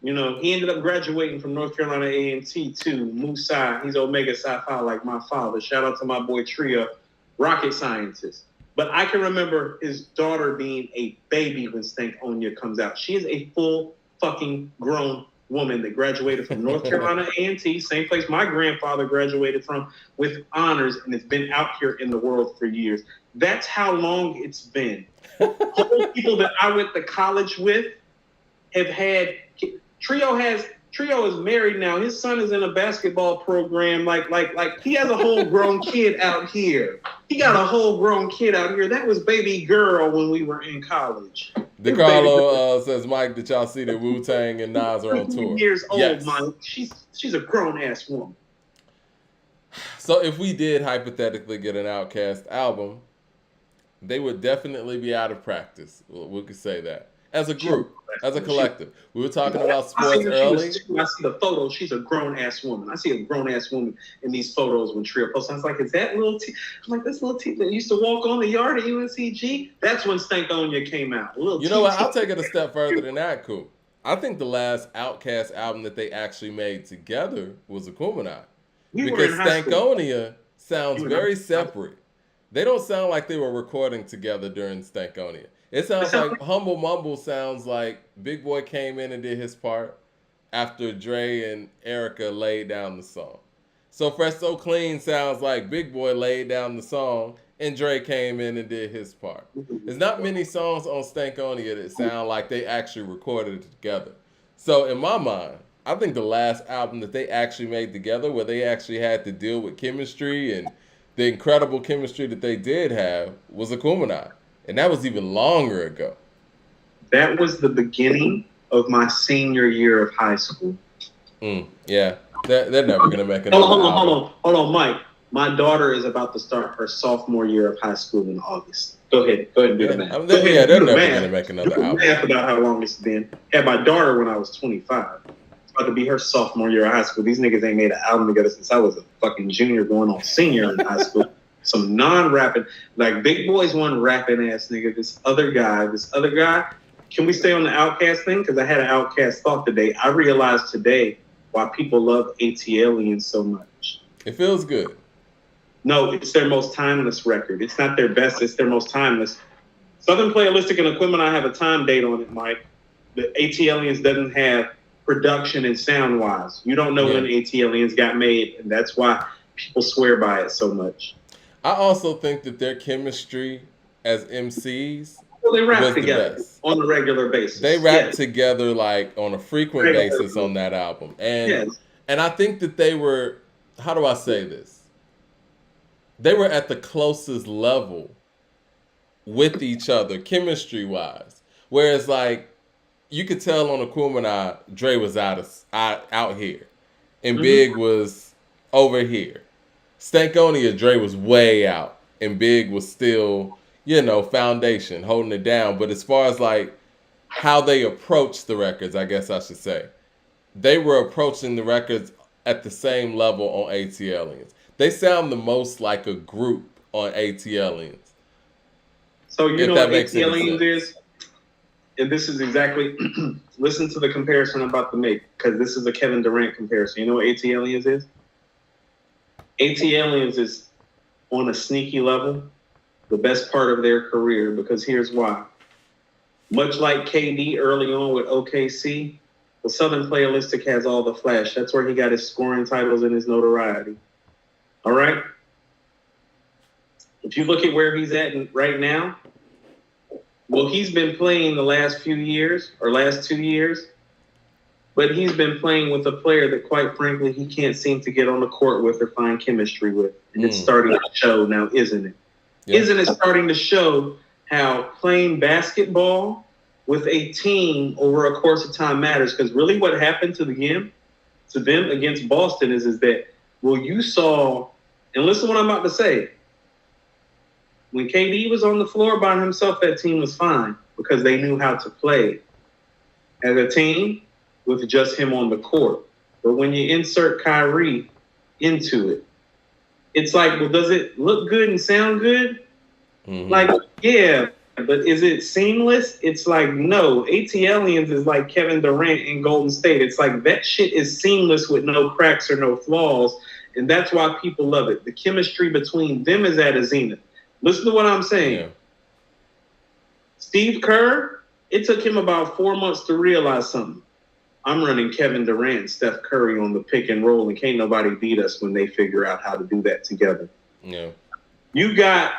You know, he ended up graduating from North Carolina A&T too. Musa, he's Omega Psi Phi like my father. Shout out to my boy Trio, rocket scientist. But I can remember his daughter being a baby when Stankonia comes out. She is a full fucking grown woman that graduated from North Carolina A&T, same place my grandfather graduated from, with honors, and it's been out here in the world for years. That's how long it's been. Whole people that I went to college with have had. Trio is married now. His son is in a basketball program. Like he has a whole grown kid out here. He got a whole grown kid out here. That was baby girl when we were in college. DeCarlo says, Mike, did y'all see that Wu-Tang and Nas are on tour? Years old, yes. Mike. She's a grown ass woman. So if we did hypothetically get an Outkast album, they would definitely be out of practice. We could say that. As a group, as a collective. We were talking about sports early. I see the photos. She's a grown-ass woman. I see a grown-ass woman in these photos when Trio posts. I was like, is that little T? I'm like, this little T that used to walk on the yard at UNCG? That's when Stankonia came out. You know what? I'll take it a step further than that, Coop. I think the last Outkast album that they actually made together was Akumanai. Because Stankonia sounds very separate. They don't sound like they were recording together during Stankonia. It sounds like Humble Mumble sounds like Big Boy came in and did his part after Dre and Erica laid down the song. So Fresh So Clean sounds like Big Boy laid down the song and Dre came in and did his part. There's not many songs on Stankonia that sound like they actually recorded it together. So in my mind, I think the last album that they actually made together where they actually had to deal with chemistry and the incredible chemistry that they did have was Akumanai. And that was even longer ago. That was the beginning of my senior year of high school. Yeah, they're never going to make another album. Hold on, Mike. My daughter is about to start her sophomore year of high school in August. Go ahead and do the math. They're never going to make another album. Math about how long it's been. Had my daughter when I was 25. It's about to be her sophomore year of high school. These niggas ain't made an album together since I was a fucking junior going on senior in high school. Some non-rapping, like Big Boy's one rapping ass nigga. This other guy. Can we stay on the Outkast thing? Because I had an Outkast thought today. I realized today why people love ATLiens so much. It feels good. No, it's their most timeless record. It's not their best. It's their most timeless. Southern Playalistic and Equipment, I have a time date on it, Mike. The ATLiens doesn't have production and sound-wise. You don't know when ATLiens got made, and that's why people swear by it so much. I also think that their chemistry as MCs they rap was together the best. On a regular basis. They rap together like on a frequent basis on that album. And I think that they were, how do I say this? They were at the closest level with each other, chemistry-wise. Whereas like you could tell on Aquemini, Dre was out here, and Mm-hmm. Big was over here. Stankonia, Dre was way out, and Big was still, foundation, holding it down. But as far as like how they approached the records, I guess I should say, they were approaching the records at the same level on ATLians. They sound the most like a group on ATLians. So you If know that what makes any ATLians sense. is? And this is exactly, listen to the comparison I'm about to make, because this is a Kevin Durant comparison. You know what ATLians is? ATLians is on a sneaky level the best part of their career, because here's why. Much like KD early on with OKC, the Southern Playalistic has all the flash. That's where he got his scoring titles and his notoriety. All right? If you look at where he's at right now, well, he's been playing the last few years, or last 2 years, but he's been playing with a player that, quite frankly, he can't seem to get on the court with or find chemistry with. And it's starting to show now, isn't it? Yeah. Isn't it starting to show how playing basketball with a team over a course of time matters? Because really what happened to them against Boston is that, well, you saw, and listen to what I'm about to say, when KD was on the floor by himself, that team was fine because they knew how to play as a team with just him on the court. But when you insert Kyrie into it, it's like, well, does it look good and sound good? Mm-hmm. Like, yeah, but is it seamless? It's like, no. ATLians is like Kevin Durant in Golden State. It's like that shit is seamless with no cracks or no flaws, and that's why people love it. The chemistry between them is at a zenith. Listen to what I'm saying. Yeah. Steve Kerr, it took him about 4 months to realize something. I'm running Kevin Durant and Steph Curry on the pick and roll, and can't nobody beat us when they figure out how to do that together. Yeah. You got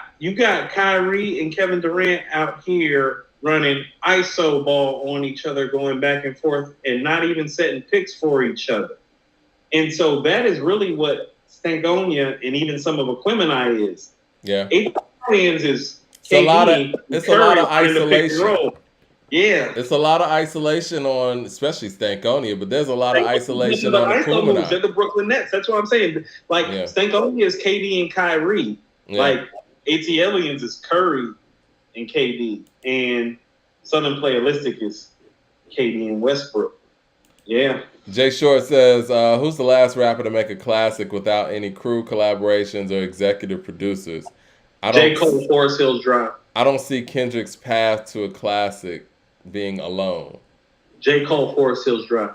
Kyrie and Kevin Durant out here running ISO ball on each other, going back and forth, and not even setting picks for each other. And so that is really what Stankonia and even some of Aquemini is. Yeah. ATLians is KD, it's a lot of isolation. Yeah. It's a lot of isolation on, especially Stankonia, but there's a lot of isolation on Aquemini. They're the Brooklyn Nets. That's what I'm saying. Like, Stankonia is KD and Kyrie. Yeah. Like, ATLians is Curry and KD. And Southern Playalistic is KD and Westbrook. Yeah. Jay Short says, who's the last rapper to make a classic without any crew collaborations or executive producers? J. Cole, Forest Hills Drive. I don't see Kendrick's path to a classic being alone. J. Cole, Forest Hills Drive.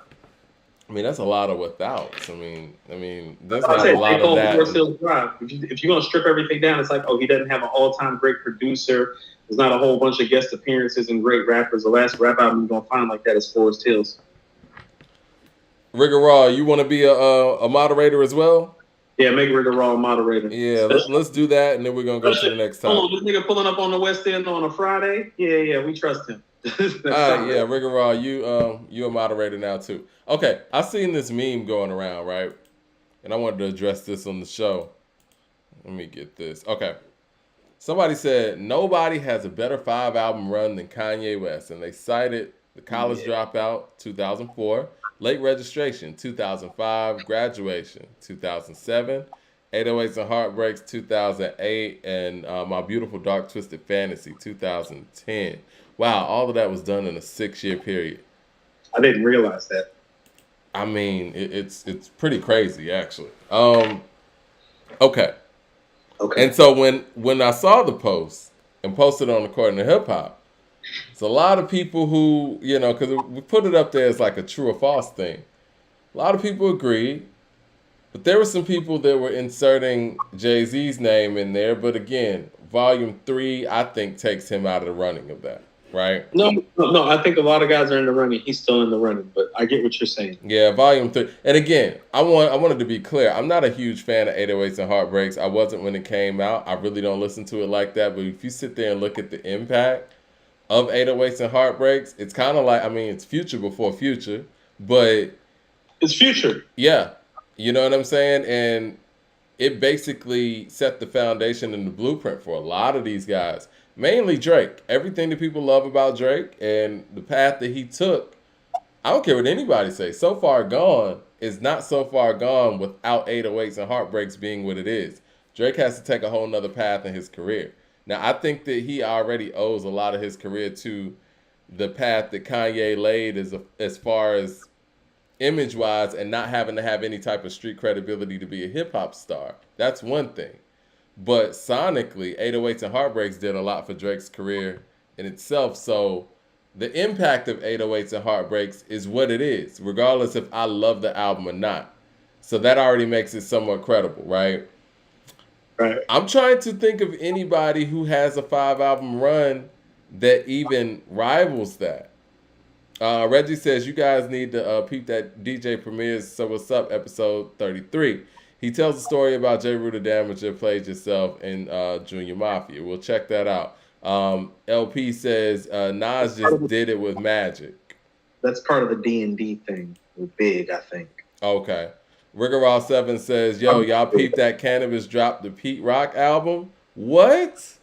I mean, that's a lot of without. I mean, there's not a lot J. Cole, of that. Forest Hills Drive. If you're going to strip everything down, it's like, oh, he doesn't have an all-time great producer. There's not a whole bunch of guest appearances and great rappers. The last rap album you're going to find like that is Forest Hills. Rigor Raw, you want to be a moderator as well? Yeah, make Rigor Raw a moderator. Yeah, let's do that, and then we're going to go to the next time. Hold on, this nigga pulling up on the West End on a Friday? Yeah, we trust him. All right, yeah, Rigor Raw, you a moderator now too. Okay, I seen this meme going around, right? And I wanted to address this on the show. Let me get this. Okay. Somebody said, nobody has a better 5-album run than Kanye West, and they cited The College Dropout, 2004, Late Registration, 2005, Graduation, 2007, 808s and Heartbreaks, 2008, and My Beautiful Dark Twisted Fantasy, 2010. Wow, all of that was done in a 6-year period. I didn't realize that. I mean, it's pretty crazy, actually. Okay. And so when I saw the post and posted on According to Hip Hop, it's a lot of people who, because we put it up there as like a true or false thing. A lot of people agreed, but there were some people that were inserting Jay-Z's name in there. But again, Volume 3, I think, takes him out of the running of that, right? No, I think a lot of guys are in the running. He's still in the running, but I get what you're saying. Yeah, Volume 3. And again, I wanted to be clear. I'm not a huge fan of 808s and Heartbreaks. I wasn't when it came out. I really don't listen to it like that. But if you sit there and look at the impact of 808s and Heartbreaks, it's kind of like, it's Future before Future, but it's Future. Yeah. You know what I'm saying? And it basically set the foundation and the blueprint for a lot of these guys. Mainly Drake. Everything that people love about Drake and the path that he took, I don't care what anybody says. So Far Gone is not so far gone without 808s and Heartbreaks being what it is. Drake has to take a whole nother path in his career. Now, I think that he already owes a lot of his career to the path that Kanye laid as far as image wise and not having to have any type of street credibility to be a hip hop star. That's one thing. But sonically, 808s and Heartbreaks did a lot for Drake's career in itself. So the impact of 808s and Heartbreaks is what it is, regardless if I love the album or not. So that already makes it somewhat credible, right? Right. I'm trying to think of anybody who has a 5 album run that even rivals that. Reggie says you guys need to peep that DJ premieres So What's Up episode 33. He tells a story about J. Rue the Damager played yourself in Junior Mafia. We'll check that out. LP says Nas just did it with Magic. That's part of the D&D thing. Big, I think. Okay. Rigorol 7 says, yo, y'all peep that Cannabis dropped the Pete Rock album? What?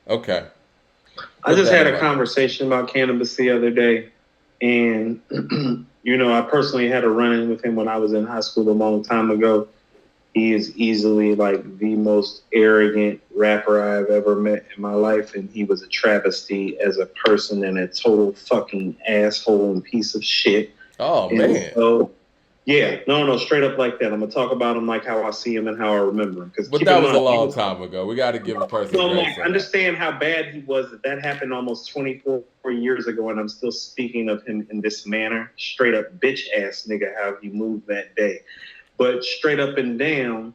Okay. I just had a conversation about Cannabis the other day, and I personally had a run-in with him when I was in high school a long time ago. He is easily like the most arrogant rapper I've ever met in my life, and he was a travesty as a person and a total fucking asshole and piece of shit. Oh, man. So, yeah, no, straight up like that. I'm gonna talk about him like how I see him and how I remember him. But that was a long time ago. We got to give a person grace. Understand how bad he was. That happened almost 24 years ago, and I'm still speaking of him in this manner. Straight up bitch ass nigga, how he moved that day. But straight up and down,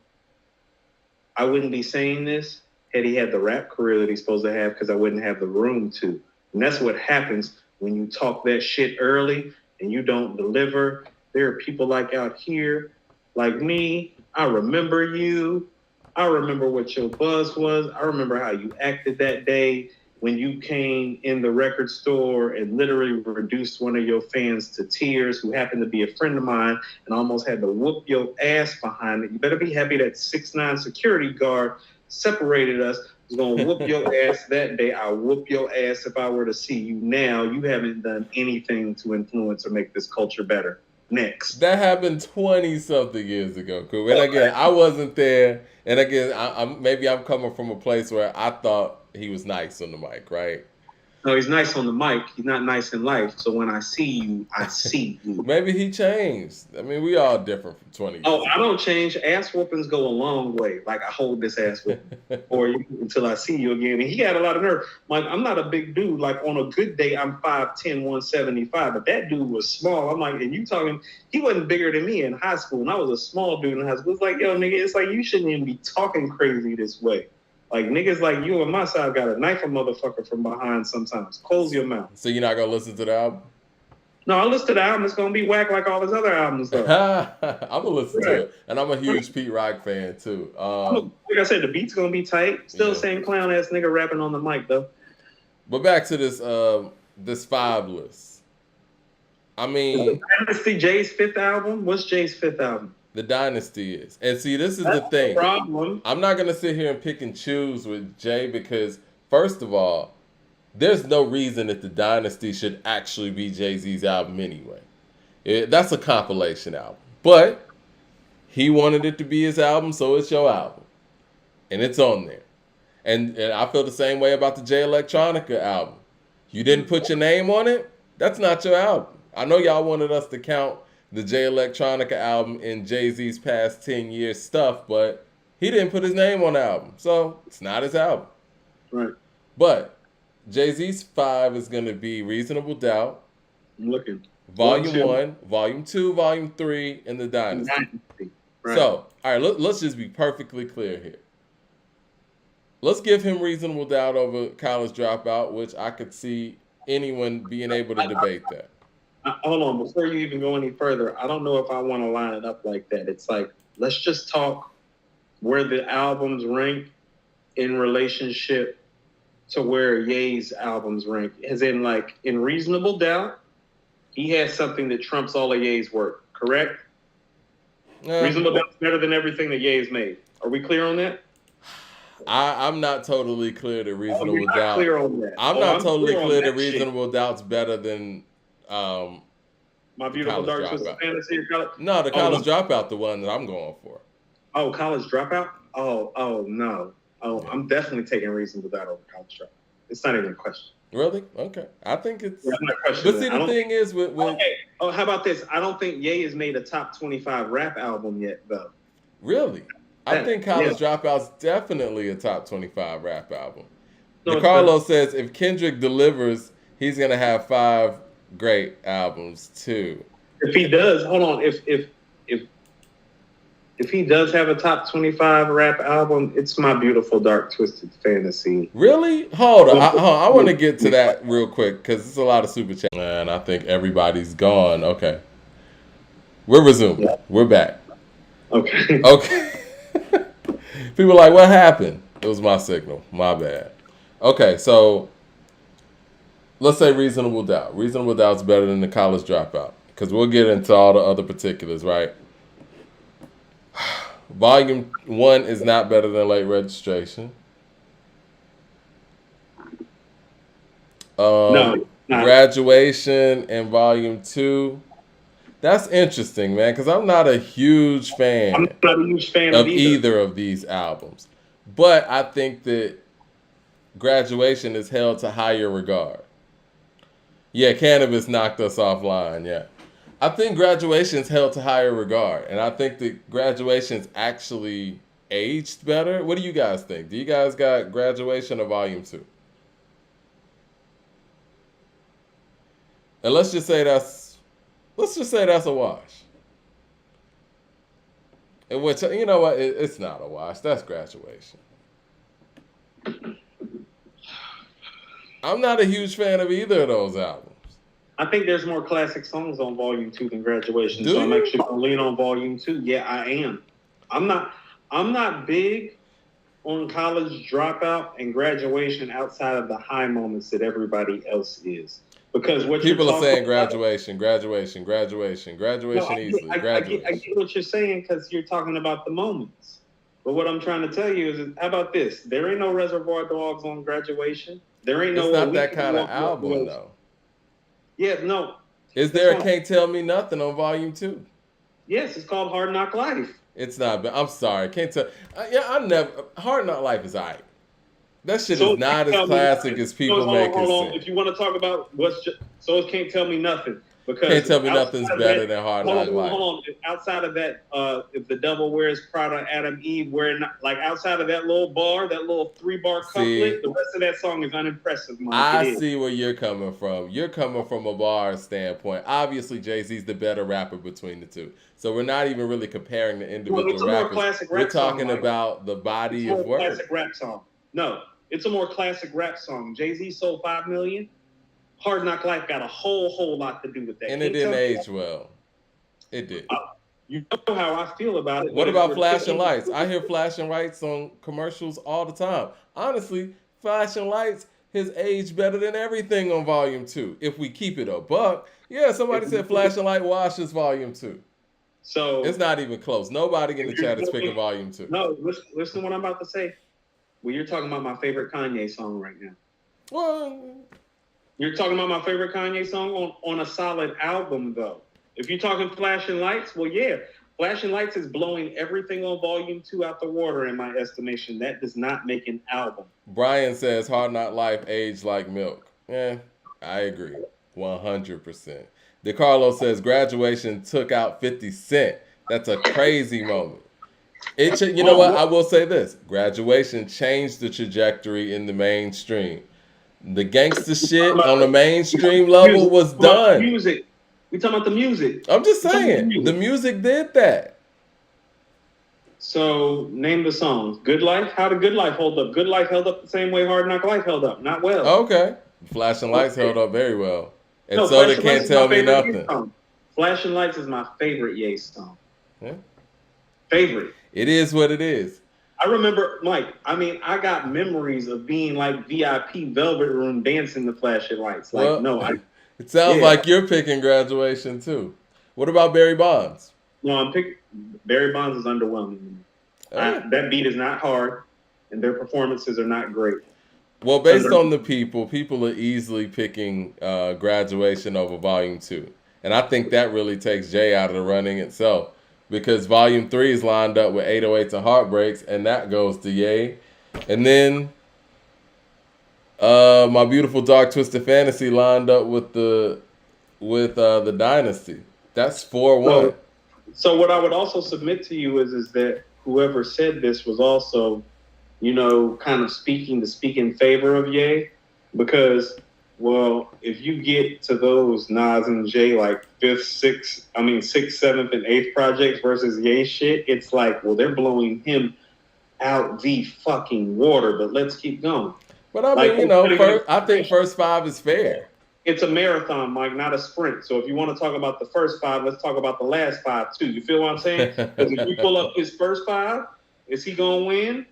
I wouldn't be saying this had he had the rap career that he's supposed to have, because I wouldn't have the room to. And that's what happens when you talk that shit early and you don't deliver. There are people like out here, like me. I remember you. I remember what your buzz was. I remember how you acted that day when you came in the record store and literally reduced one of your fans to tears, who happened to be a friend of mine, and almost had to whoop your ass behind it. You better be happy that 6'9" security guard separated us. Was gonna whoop your ass that day. I'll whoop your ass if I were to see you now. You haven't done anything to influence or make this culture better. Next. That happened 20-something years ago, Coop. And again, I wasn't there. And again, I'm coming from a place where I thought he was nice on the mic, right? No, he's nice on the mic. He's not nice in life. So when I see you, I see you. Maybe he changed. I mean, we all different from 20 years ago. I don't change. Ass whoopings go a long way. Like, I hold this ass whooping for you until I see you again. And he had a lot of nerve. Like, I'm not a big dude. Like, on a good day, I'm 5'10", 175. But that dude was small. I'm like, and you talking, he wasn't bigger than me in high school. And I was a small dude in high school. It's like, yo, nigga, it's like you shouldn't even be talking crazy this way. Like, niggas like you on my side got to knife a motherfucker from behind sometimes. Close your mouth. So you're not going to listen to the album? No, I'll listen to the album. It's going to be whack like all his other albums, though. I'm going to listen to it. And I'm a huge Pete Rock fan, too. Like I said, the beat's going to be tight. Still the same clown-ass nigga rapping on the mic, though. But back to this 5 list. I mean... Dynasty, Jay's 5th album? What's Jay's 5th album? The Dynasty is. And see, this is the thing. Problem. I'm not going to sit here and pick and choose with Jay because, first of all, there's no reason that the Dynasty should actually be Jay-Z's album anyway. That's a compilation album. But he wanted it to be his album, so it's your album. And it's on there. And I feel the same way about the Jay Electronica album. You didn't put your name on it? That's not your album. I know y'all wanted us to count the Jay Electronica album in Jay-Z's past 10 years stuff, but he didn't put his name on the album, so it's not his album. Right. But Jay-Z's 5 is going to be Reasonable Doubt. I'm looking. Volume 1, Volume 2, Volume 3, and The Dynasty. Right. So, all right, let's just be perfectly clear here. Let's give him Reasonable Doubt over College Dropout, which I could see anyone being able to debate that. Hold on, before you even go any further, I don't know if I want to line it up like that. It's like, let's just talk where the albums rank in relationship to where Ye's albums rank. As in, like, in Reasonable Doubt, he has something that trumps all of Ye's work, correct? Reasonable Doubt's better than everything that Ye's made. Are we clear on that? I'm not totally clear that Oh, you're Reasonable not Doubt. clear on that. I'm Oh, not I'm totally clear on clear that that shit. Reasonable Doubt's better than My the Beautiful College Dark Twisted Dropout. Fantasy. No, the Oh, College Dropout, the one that I'm going for. oh, College Dropout. Oh no. Oh, Yeah. I'm definitely taking Reasonable Doubt over College Dropout. It's not even a question. Really? Okay. I think it's. Yeah, I'm not But questioning see, it. I the don't thing is with Okay. Oh, how about this? I don't think Ye has made a top 25 rap album yet, though. really, I Yeah, think College Dropout's definitely a top 25 rap album. No, it's DeCarlo says if Kendrick delivers, he's gonna have 5 great albums too. If he does, hold on. If he does have a top 25 rap album, it's My Beautiful Dark Twisted Fantasy. Really? Hold on. I want to get to that real quick because it's a lot of super chat. And I think everybody's gone. Okay. We're resuming. Yeah. We're back. Okay. Okay. People are like, what happened? It was my signal. My bad. Okay, so let's say Reasonable Doubt. Reasonable Doubt's better than the College Dropout because we'll get into all the other particulars, right? Volume 1 is not better than Late Registration. No. Graduation and Volume 2. That's interesting, man, because I'm not a huge fan of either of these albums. But I think that Graduation is held to higher regard. Yeah, Cannabis knocked us offline, yeah. I think Graduation's held to higher regard, and I think that Graduation's actually aged better. What do you guys think? Do you guys got Graduation or Volume 2? And let's just say that's a wash. And which, you know what, it's not a wash. That's Graduation. I'm not a huge fan of either of those albums. I think there's more classic songs on Volume 2 than Graduation, so I'm actually going to lean on Volume 2. Yeah, I am. I'm not big on College Dropout and Graduation outside of the high moments that everybody else is. Because what people are saying graduation easily. I get what you're saying because you're talking about the moments. But what I'm trying to tell you is, how about this? There ain't no Reservoir Dogs on Graduation. There ain't no. It's not that kind of album, though. Yeah, no. Is there a Can't Tell Me Nothing on Volume 2? Yes, it's called Hard Knock Life. It's not. I'm sorry, can't tell. Hard Knock Life is alright. That shit is not as classic as people make it seem. If you want to talk about it Can't Tell Me Nothing. Because Can't Tell Me Nothing's better than Hard Knock Life. Hold on. Outside of that, if the devil wears Prada, Adam Eve wearing, like, outside of that little bar, that little 3-bar couplet, the rest of that song is unimpressive. I see where you're coming from. You're coming from a bar standpoint. Obviously, Jay-Z's the better rapper between the two. So we're not even really comparing the individual rappers. We're talking about the body of work. Classic rap song. No, it's a more classic rap song. Jay-Z sold 5 million. Hard Knock Life got a whole lot to do with that. And it didn't age well. It did. You know how I feel about it. What about Flashing Lights? I hear Flashing Lights on commercials all the time. Honestly, Flashing Lights has aged better than everything on Volume 2. If we keep it a buck. Yeah, somebody said Flashing Light washes Volume 2. So it's not even close. Nobody in the chat is picking Volume 2. No, listen to what I'm about to say. Well, you're talking about my favorite Kanye song right now. Well, you're talking about my favorite Kanye song on a solid album, though. If you're talking Flashing Lights, well, yeah. Flashing Lights is blowing everything on Volume 2 out the water, in my estimation. That does not make an album. Brian says Hard Knock Life aged like milk. Yeah, I agree. 100%. DeCarlo says Graduation took out 50 Cent. That's a crazy moment. You know what? I will say this. Graduation changed the trajectory in the mainstream. The gangster shit on the mainstream level was done. Music. We talking about the music. I'm just saying. The music did that. So, name the songs. Good Life? How did Good Life hold up? Good Life held up the same way Hard Knock Life held up. Not well. Okay. Flashing Lights held up very well. And so they Can't Tell Me Nothing. Flashing Lights is my favorite Ye song. Yeah. Favorite. It is what it is. I remember, Mike, I got memories of being like VIP Velvet Room dancing to Flashing Lights. Like, it sounds like you're picking Graduation too. What about Barry Bonds? No, I'm picking Barry Bonds is underwhelming. That beat is not hard. and their performances are not great. Well, based on the people are easily picking Graduation over Volume 2. And I think that really takes Jay out of the running itself. Because Volume 3 is lined up with 808s and Heartbreaks, and that goes to Ye. And then My Beautiful Dark Twisted Fantasy lined up with the Dynasty. That's 4-1. So what I would also submit to you is that whoever said this was also, kind of speak in favor of Ye, because, well, if you get to those Nas and Jay like sixth, seventh, and eighth projects versus Ye shit, it's like, well, they're blowing him out the fucking water. But let's keep going. But I mean, I think first 5 is fair. It's a marathon, Mike, not a sprint. So if you want to talk about the first 5, let's talk about the last 5 too. You feel what I'm saying? Because if you pull up his first 5, is he gonna win?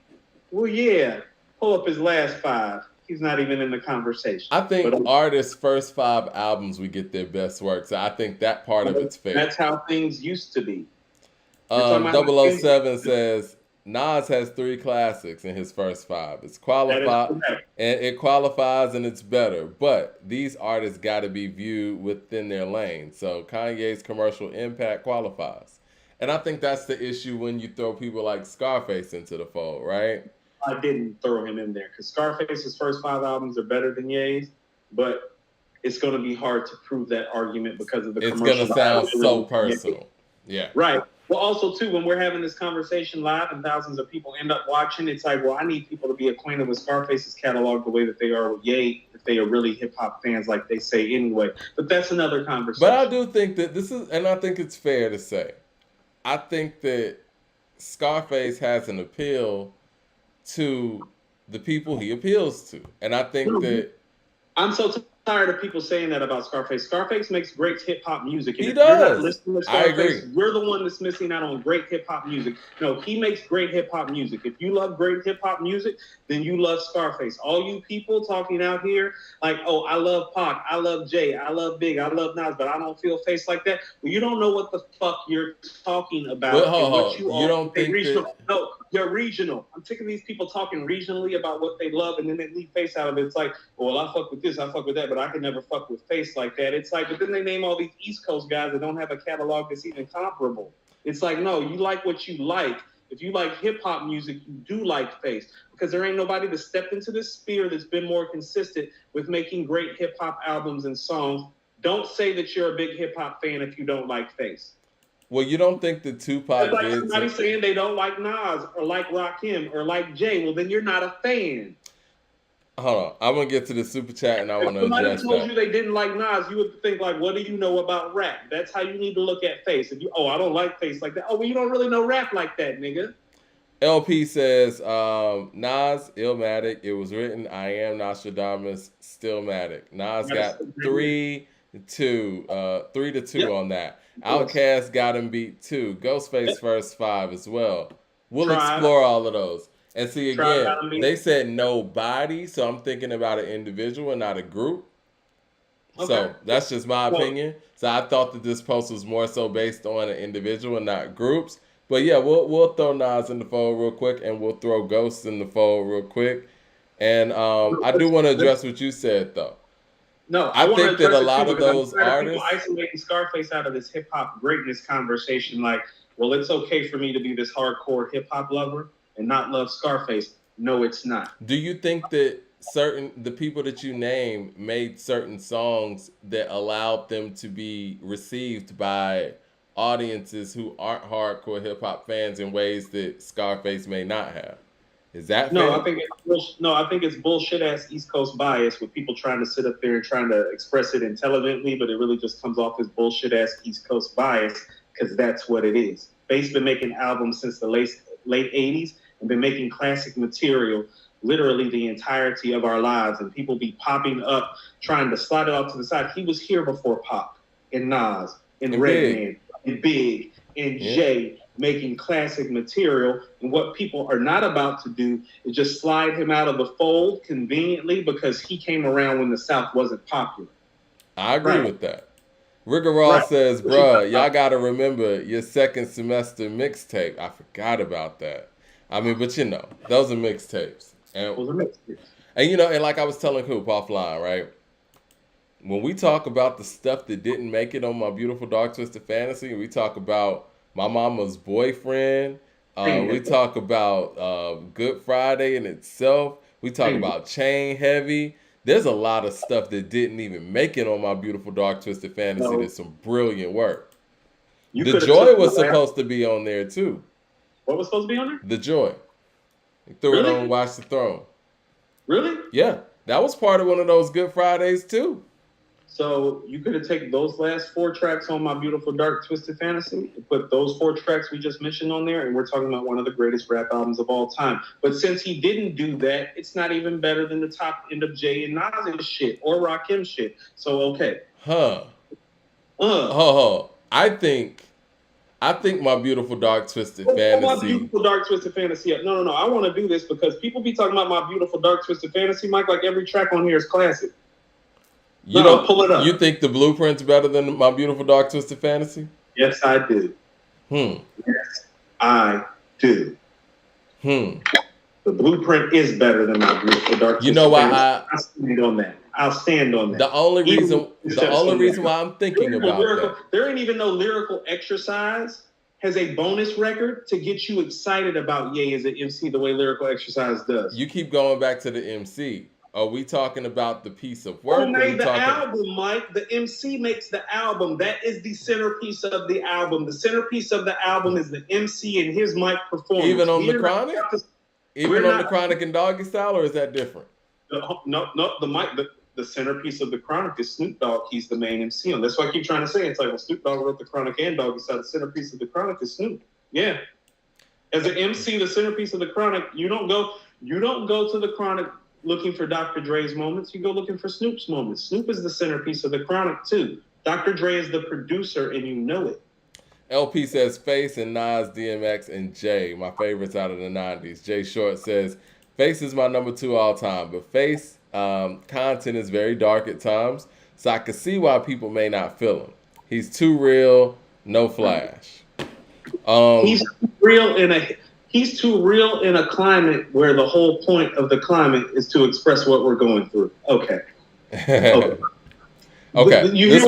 Well, yeah. Pull up his last 5. He's not even in the conversation. I think artists' first 5 albums, we get their best work. So I think that part of it's fair. That's how things used to be. 007 says Nas has 3 classics in his first 5. It's qualified, and it qualifies, and it's better. But these artists got to be viewed within their lane. So Kanye's commercial impact qualifies, and I think that's the issue when you throw people like Scarface into the fold, right? I didn't throw him in there because Scarface's first 5 albums are better than Ye's, but it's going to be hard to prove that argument because of the commercial. It's going to sound so personal. Yeah. Right. Well, also, too, when we're having this conversation live and thousands of people end up watching, it's like, well, I need people to be acquainted with Scarface's catalog the way that they are with Ye, if they are really hip-hop fans like they say anyway. But that's another conversation. But I do think that this is, and I think it's fair to say, I think that Scarface has an appeal to the people he appeals to. And I think that... I'm so tired of people saying that about Scarface. Scarface makes great hip-hop music. And he does. You're not listening to Scarface, I agree. We're the one that's missing out on great hip-hop music. No, he makes great hip-hop music. If you love great hip-hop music, then you love Scarface. All you people talking out here like, oh, I love Pac, I love Jay, I love Big, I love Nas, but I don't feel Face like that. Well, you don't know what the fuck you're talking about. But, you don't think regional. that... No, you're regional. I'm sick of these people talking regionally about what they love, and then they leave Face out of it. It's like, well, I fuck with this, I fuck with that, but I can never fuck with Face like that. It's like, but then they name all these East Coast guys that don't have a catalog that's even comparable. It's like, no, you like what you like. If you like hip-hop music, you do like Face, because there ain't nobody that stepped into this sphere that's been more consistent with making great hip-hop albums and songs. Don't say that you're a big hip-hop fan if you don't like Face. Well, you don't think the Tupac it's like somebody saying they don't like Nas or like Rakim or like Jay. Well, then you're not a fan. Hold on. I'm going to get to the super chat and I want to address that. If somebody told you they didn't like Nas, you would think like, what do you know about rap? That's how you need to look at Face. If you, I don't like Face like that. Oh, well, you don't really know rap like that, nigga. LP says, Nas, Illmatic. It was written, I am Nostradamus, Stillmatic. Nas got 3-2 on that. Outkast got him beat 2. Ghostface first 5 as well. We'll explore all of those. And see, again, they said nobody, so I'm thinking about an individual and not a group. Okay. So that's just my opinion. So I thought that this post was more so based on an individual and not groups. But yeah, we'll throw Nas in the fold real quick, and we'll throw Ghosts in the fold real quick. And I do want to address what you said, though. No, I think that a lot of those artists isolating Scarface out of this hip hop greatness conversation. Like, well, it's okay for me to be this hardcore hip hop lover and not love Scarface. No, it's not. Do you think that the people that you name made certain songs that allowed them to be received by audiences who aren't hardcore hip hop fans in ways that Scarface may not have? Is that fair? I think it's bullshit ass East Coast bias with people trying to sit up there and trying to express it intelligently, but it really just comes off as bullshit ass East Coast bias because that's what it is. Face's been making albums since the late 80s and been making classic material literally the entirety of our lives, and people be popping up trying to slide it off to the side. He was here before Pop and Nas and Redman and Big and Jay, making classic material, and what people are not about to do is just slide him out of the fold conveniently because he came around when the South wasn't popular. I agree with that. Rigorol says, bruh, y'all got to remember your second semester mixtape. I forgot about that. I mean, but you know, those are mixtapes. Those are mixtapes. And you know, and like I was telling Coop offline, right? When we talk about the stuff that didn't make it on My Beautiful Dark Twisted Fantasy, we talk about My Mama's Boyfriend. We talk about Good Friday in itself. We talk about Chain Heavy. There's a lot of stuff that didn't even make it on My Beautiful Dark Twisted Fantasy. That's some brilliant work. The Joy was supposed to be on there too. What was supposed to be on there? The Joy. He threw it on Watch the Throne. Really? Yeah. That was part of one of those Good Fridays too. So you could have taken those last 4 tracks on My Beautiful Dark Twisted Fantasy and put those 4 tracks we just mentioned on there, and we're talking about one of the greatest rap albums of all time. But since he didn't do that, it's not even better than the top end of Jay and Nas's shit or Rakim's shit. So okay. I think My Beautiful Dark Twisted Fantasy. My Beautiful Dark Twisted Fantasy. No. I want to do this because people be talking about My Beautiful Dark Twisted Fantasy, Mike, like every track on here is classic. Pull it up. You think the Blueprint's better than My Beautiful Dark Twisted Fantasy? Yes, I do. Yes, I do. The Blueprint is better than My Beautiful Dark Twisted Fantasy. You know why I'll stand on that. I'll stand on that. The only reason why I'm thinking about that. There ain't even no lyrical exercise has a bonus record to get you excited about Ye as an MC the way lyrical exercise does. You keep going back to the MC. Are we talking about the piece of work? Who made the album, Mike? The MC makes the album. That is the centerpiece of the album. The centerpiece of the album is the MC and his mic performance. Even on the Chronic? Even on the Chronic and Doggy Style, or is that different? No, the mic, the centerpiece of the Chronic is Snoop Dogg. He's the main MC on. That's why I keep trying to say it's like when Snoop Dogg wrote the Chronic and Doggy Style, the centerpiece of the Chronic is Snoop. Yeah. As an MC, the centerpiece of the Chronic, you don't go to the Chronic looking for Dr. Dre's moments. You go looking for Snoop's moments. Snoop is the centerpiece of the Chronic too. Dr. Dre is the producer, and you know it. LP says Face and Nas, DMX, and Jay, my favorites out of the 90s. Jay Short says Face is my number 2 all time, but Face content is very dark at times, so I can see why people may not feel him. He's too real, no flash. He's too real in a climate where the whole point of the climate is to express what we're going through. Okay. Okay. You hear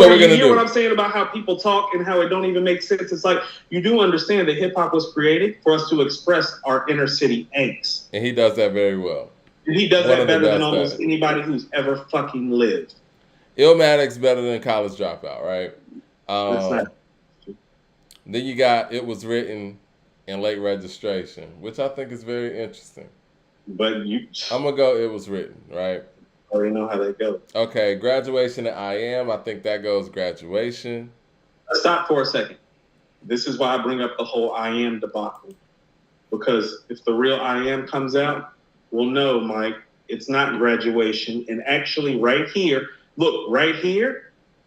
what I'm saying about how people talk and how it don't even make sense? It's like, you do understand that hip hop was created for us to express our inner city angst. And he does that very well. And he does that better than almost anybody who's ever fucking lived. Illmatic's better than College Dropout, right? That's not. Then you got It Was Written in Late Registration, which I think is very interesting. But I'm gonna go It Was Written, right? I already know how that goes. Okay, Graduation and I Am. I think that goes Graduation. Stop for a second. This is why I bring up the whole I Am debacle. Because if the real I Am comes out, we'll know, Mike, it's not Graduation. And actually right here,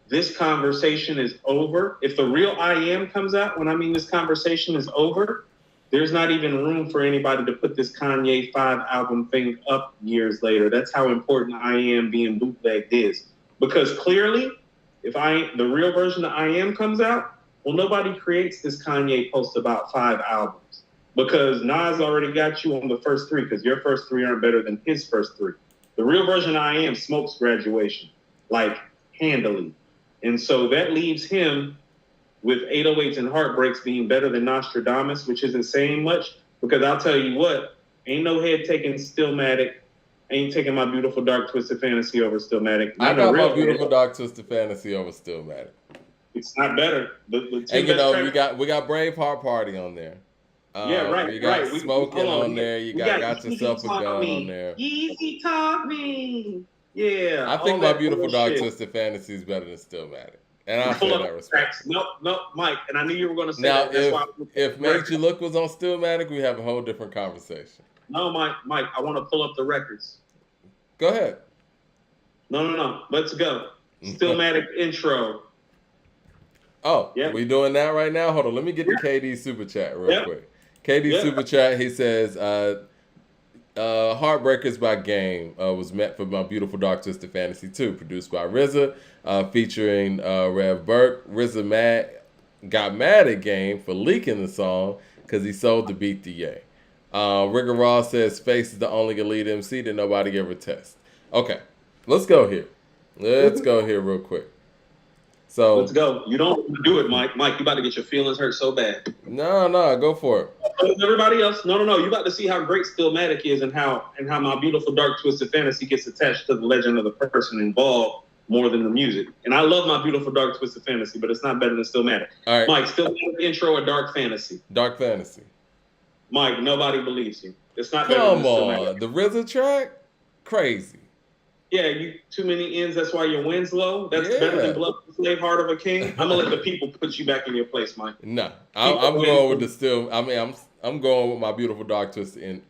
this conversation is over. If the real I Am comes out, when I mean this conversation is over, there's not even room for anybody to put this Kanye 5 album thing up years later. That's how important I Am being bootlegged is. Because clearly, if the real version of I Am comes out, well, nobody creates this Kanye post about 5 albums. Because Nas already got you on the first 3, because your first 3 aren't better than his first 3. The real version of I Am smokes Graduation, like handily. And so that leaves him with 808s and Heartbreaks being better than Nostradamus, which isn't saying much, because I'll tell you what, ain't no head taking Stillmatic, ain't taking My Beautiful Dark Twisted Fantasy over Stillmatic. I got My Beautiful Dark Twisted Fantasy over Stillmatic. It's not better. And you know, we got Braveheart Party on there. Right. You got Smoking on there. You got Yourself a Gun on there. Easy Talk Me. Yeah. I think My Beautiful Dark Twisted Fantasy is better than Stillmatic. And I feel that respect. Nope, Mike. And I knew you were going to say now, that. If Made You Look was on Stillmatic, we have a whole different conversation. No, Mike, I want to pull up the records. Go ahead. No. Let's go. Stillmatic intro. Oh, we doing that right now? Hold on. Let me get the KD Super Chat real quick. KD Super Chat, he says, Heartbreakers by Game was meant for My Beautiful Dark Twisted Fantasy 2, produced by RZA, featuring Rev Burke. RZA got mad at Game for leaking the song because he sold the beat to Ye. Rigger Ross says Face is the only elite MC that nobody ever tests. Okay, let's go here. Let's go here real quick. So let's go. You don't do it, Mike. Mike, you about to get your feelings hurt so bad. No, go for it. Everybody else, no. You about to see how great Stillmatic is and how My Beautiful Dark Twisted Fantasy gets attached to the legend of the person involved more than the music. And I love My Beautiful Dark Twisted Fantasy, but it's not better than Stillmatic. All right. Mike, Stillmatic intro or Dark Fantasy? Dark Fantasy. Mike, nobody believes you. It's not better Come than Stillmatic. on, the RZA track? Crazy. Yeah, you too many ends. That's why your win's low. That's better than Blood of a Slave, Heart of a King. I'm gonna let the people put you back in your place, Mike. No, I'm going with the still. I mean, I'm going with My Beautiful Dark Twisted in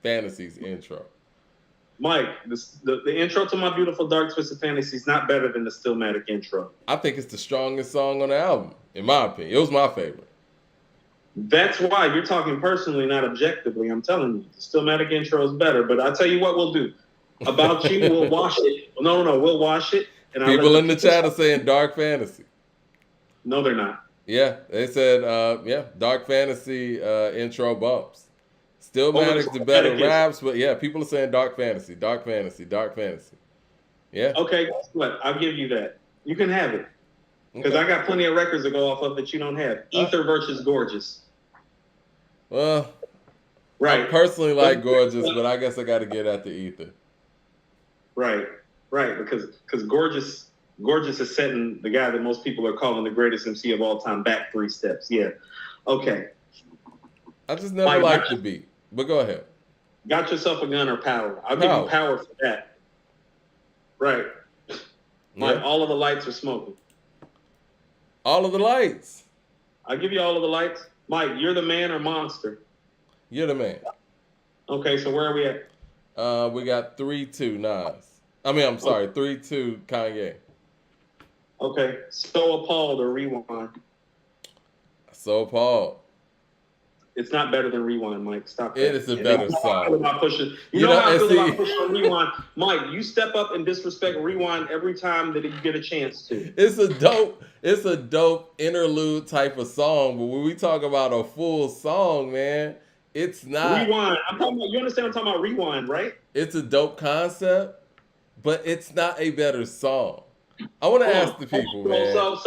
Fantasies intro. Mike, the intro to My Beautiful Dark Twisted Fantasy is not better than the Stillmatic intro. I think it's the strongest song on the album, in my opinion. It was my favorite. That's why you're talking personally, not objectively. I'm telling you, the Stillmatic intro is better. But I'll tell you what we'll do. About You, we'll wash it. No, we'll wash it. And people in the chat are saying Dark Fantasy. No, they're not. Yeah, they said, Dark Fantasy intro bumps. Stillmatic's the better raps, but yeah, people are saying Dark Fantasy. Yeah. Okay, guess what? I'll give you that. You can have it. Because I got plenty of records to go off of that you don't have. Ether versus Gorgeous. Well, right. I personally like Gorgeous, but I guess I got to get at the Ether. Right, because Gorgeous is setting the guy that most people are calling the greatest MC of all time back 3 steps. Yeah. Okay. I just never liked the beat, but go ahead. Got Yourself a Gun or Power? I'll give you Power for that. Right. Like All of the Lights Are Smoking. All of the Lights. I'll give you All of the Lights. Mike, You're the Man or Monster? You're the Man. Okay, so where are we at? We got 3-2 Nas. I mean, I'm sorry, 3-2 Kanye. Okay, So Appalled or Rewind? So Appalled. It's not better than Rewind, Mike. Stop that. It is a better song. You know how I feel about Pusha on Rewind. Mike, you step up and disrespect Rewind every time that you get a chance to. It's a dope interlude type of song, but when we talk about a full song, man, it's not. Rewind. I'm talking about, you understand I'm talking about Rewind, right? It's a dope concept, but it's not a better song. I want to ask the people, man. What's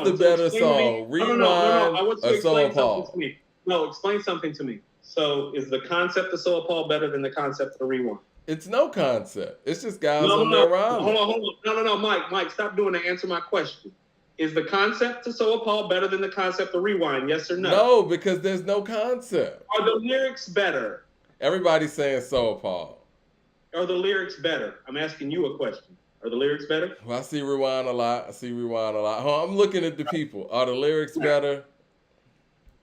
the better song? Rewind or So Appalled? No, explain something to me. So is the concept of So Appalled better than the concept of Rewind? It's no concept. It's just guys on their rhyme. Hold on. No, Mike, stop doing that. Answer my question. Is the concept of So Appalled better than the concept of Rewind? Yes or no? No, because there's no concept. Are the lyrics better? Everybody's saying So Appalled. Are the lyrics better? I'm asking you a question. Are the lyrics better? Well, I see Rewind a lot. I'm looking at the people. Are the lyrics better?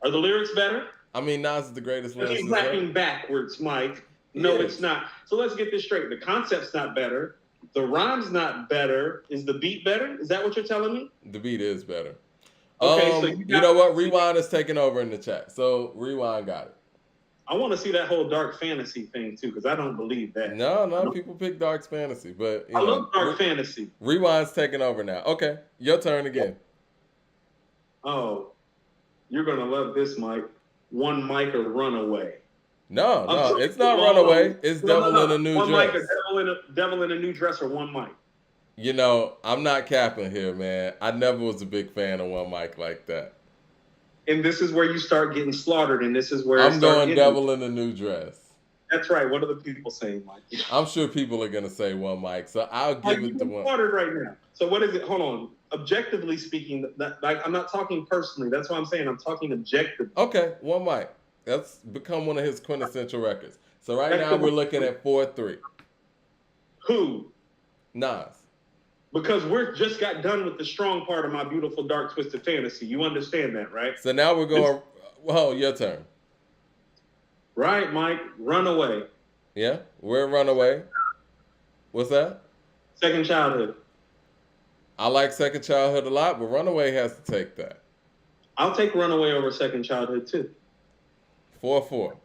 Are the lyrics better? I mean, Nas is the greatest lyricist. He's rapping backwards, Mike. No, it's not. So let's get this straight. The concept's not better. The rhyme's not better. Is the beat better? Is that what you're telling me? The beat is better. Okay, so you know what? Rewind is taking over in the chat. So Rewind got it. I want to see that whole Dark Fantasy thing too, because I don't believe that. No, people pick Dark Fantasy, but I love Dark Fantasy. Rewind's taking over now. Okay, your turn again. Oh, you're gonna love this, Mike. One Mic or Runaway. No, it's not Runaway. It's Devil in a New Dress. One Mic, Devil in a New Dress, or One Mic. You know, I'm not capping here, man. I never was a big fan of One Mic like that. And this is where you start getting slaughtered, and this is where I'm going Devil in a New Dress. That's right. What are the people saying, Mike? I'm sure people are gonna say One Mic, so I'll give it to One. Slaughtered right now. So what is it? Hold on. Objectively speaking, I'm not talking personally. That's what I'm saying. I'm talking objectively. Okay, One Mic. That's become one of his quintessential records. So right now we're looking at 4-3. Who? Nas. Because we're just got done with the strong part of My Beautiful Dark Twisted Fantasy. You understand that, right? So now we're going. Well, your turn. Right, Mike. Runaway. Yeah, we're Runaway. What's that? Second Childhood. I like Second Childhood a lot, but Runaway has to take that. I'll take Runaway over Second Childhood too. 4-4.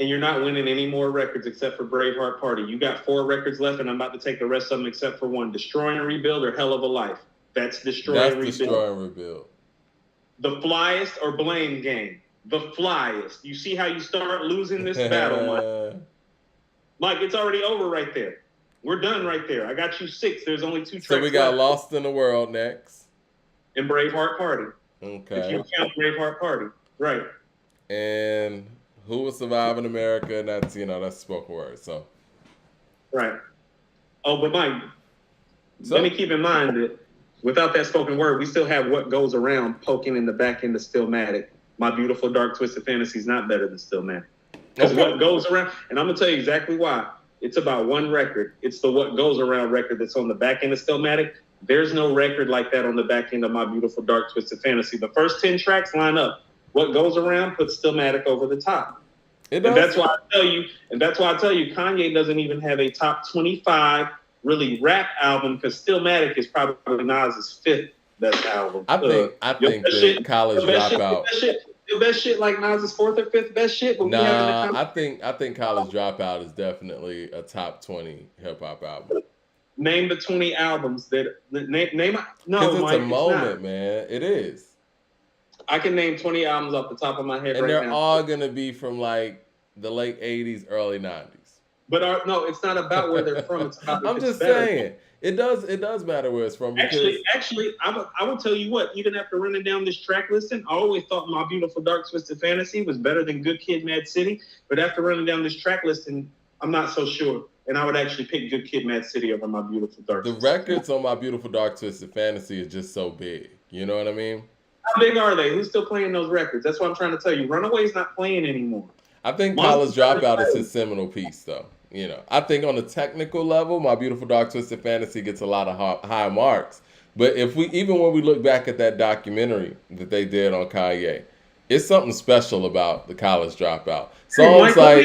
And you're not winning any more records except for Braveheart Party. You got 4 records left, and I'm about to take the rest of them except for one. Destroy and Rebuild or Hell of a Life. That's Destroy and Rebuild. Destroy and Rebuild. The Flyest or Blame Game. the flyest. You see how you start losing this battle, Mike? Mike, it's already over right there. We're done right there. I got you 6. There's only 2 tracks So we got left. Lost in the World next. And Braveheart Party. Okay. If you count Braveheart Party. Right. And Who Will Survive in America? And that's, that's spoken word. So. Right. Oh, but Mike, let me keep in mind that without that spoken word, we still have What Goes Around poking in the back end of Stillmatic. My Beautiful Dark Twisted Fantasy is not better than Stillmatic. Because What Goes Around, and I'm going to tell you exactly why. It's about one record. It's the What Goes Around record that's on the back end of Stillmatic. There's no record like that on the back end of My Beautiful Dark Twisted Fantasy. The first 10 tracks line up. What Goes Around puts Stillmatic over the top. And that's why I tell you, Kanye doesn't even have a top 25 really rap album, because Stillmatic is probably Nas's 5th best album. I think that College Dropout. The best shit like Nas's 4th or 5th best shit. But I think College Dropout is definitely a top 20 hip hop album. Name the 20 albums that name. No, because it's Mike, a moment, man. It is. I can name 20 albums off the top of my head and right now. And they're all gonna be from like the late 80s, early 90s. But no, it's not about where they're from. It's about I'm just saying. It does matter where it's from. Actually, I will tell you what. Even after running down this track listing, I always thought My Beautiful Dark Twisted Fantasy was better than Good Kid, Mad City. But after running down this track listing, I'm not so sure. And I would actually pick Good Kid, Mad City over My Beautiful Dark Twisted Fantasy. The records on My Beautiful Dark Twisted Fantasy is just so big. You know what I mean? How big are they? Who's still playing those records? That's what I'm trying to tell you. Runaway's not playing anymore. I think College Dropout is his seminal piece, though. I think on the technical level, My Beautiful Dark Twisted Fantasy gets a lot of high marks. But even when we look back at that documentary that they did on Kanye, it's something special about the College Dropout. Songs like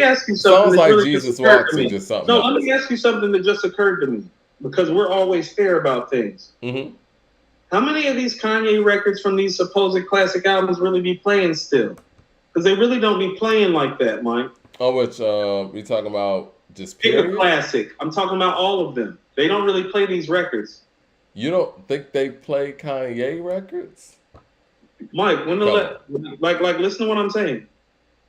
Jesus Walks are just something. No, let me ask you something that just occurred to me, because we're always fair about things. Mm-hmm. How many of these Kanye records from these supposed classic albums really be playing still? Because they really don't be playing like that, Mike. Oh, which we talking about? Just pick a classic. I'm talking about all of them. They don't really play these records. You don't think they play Kanye records? Mike, listen to what I'm saying.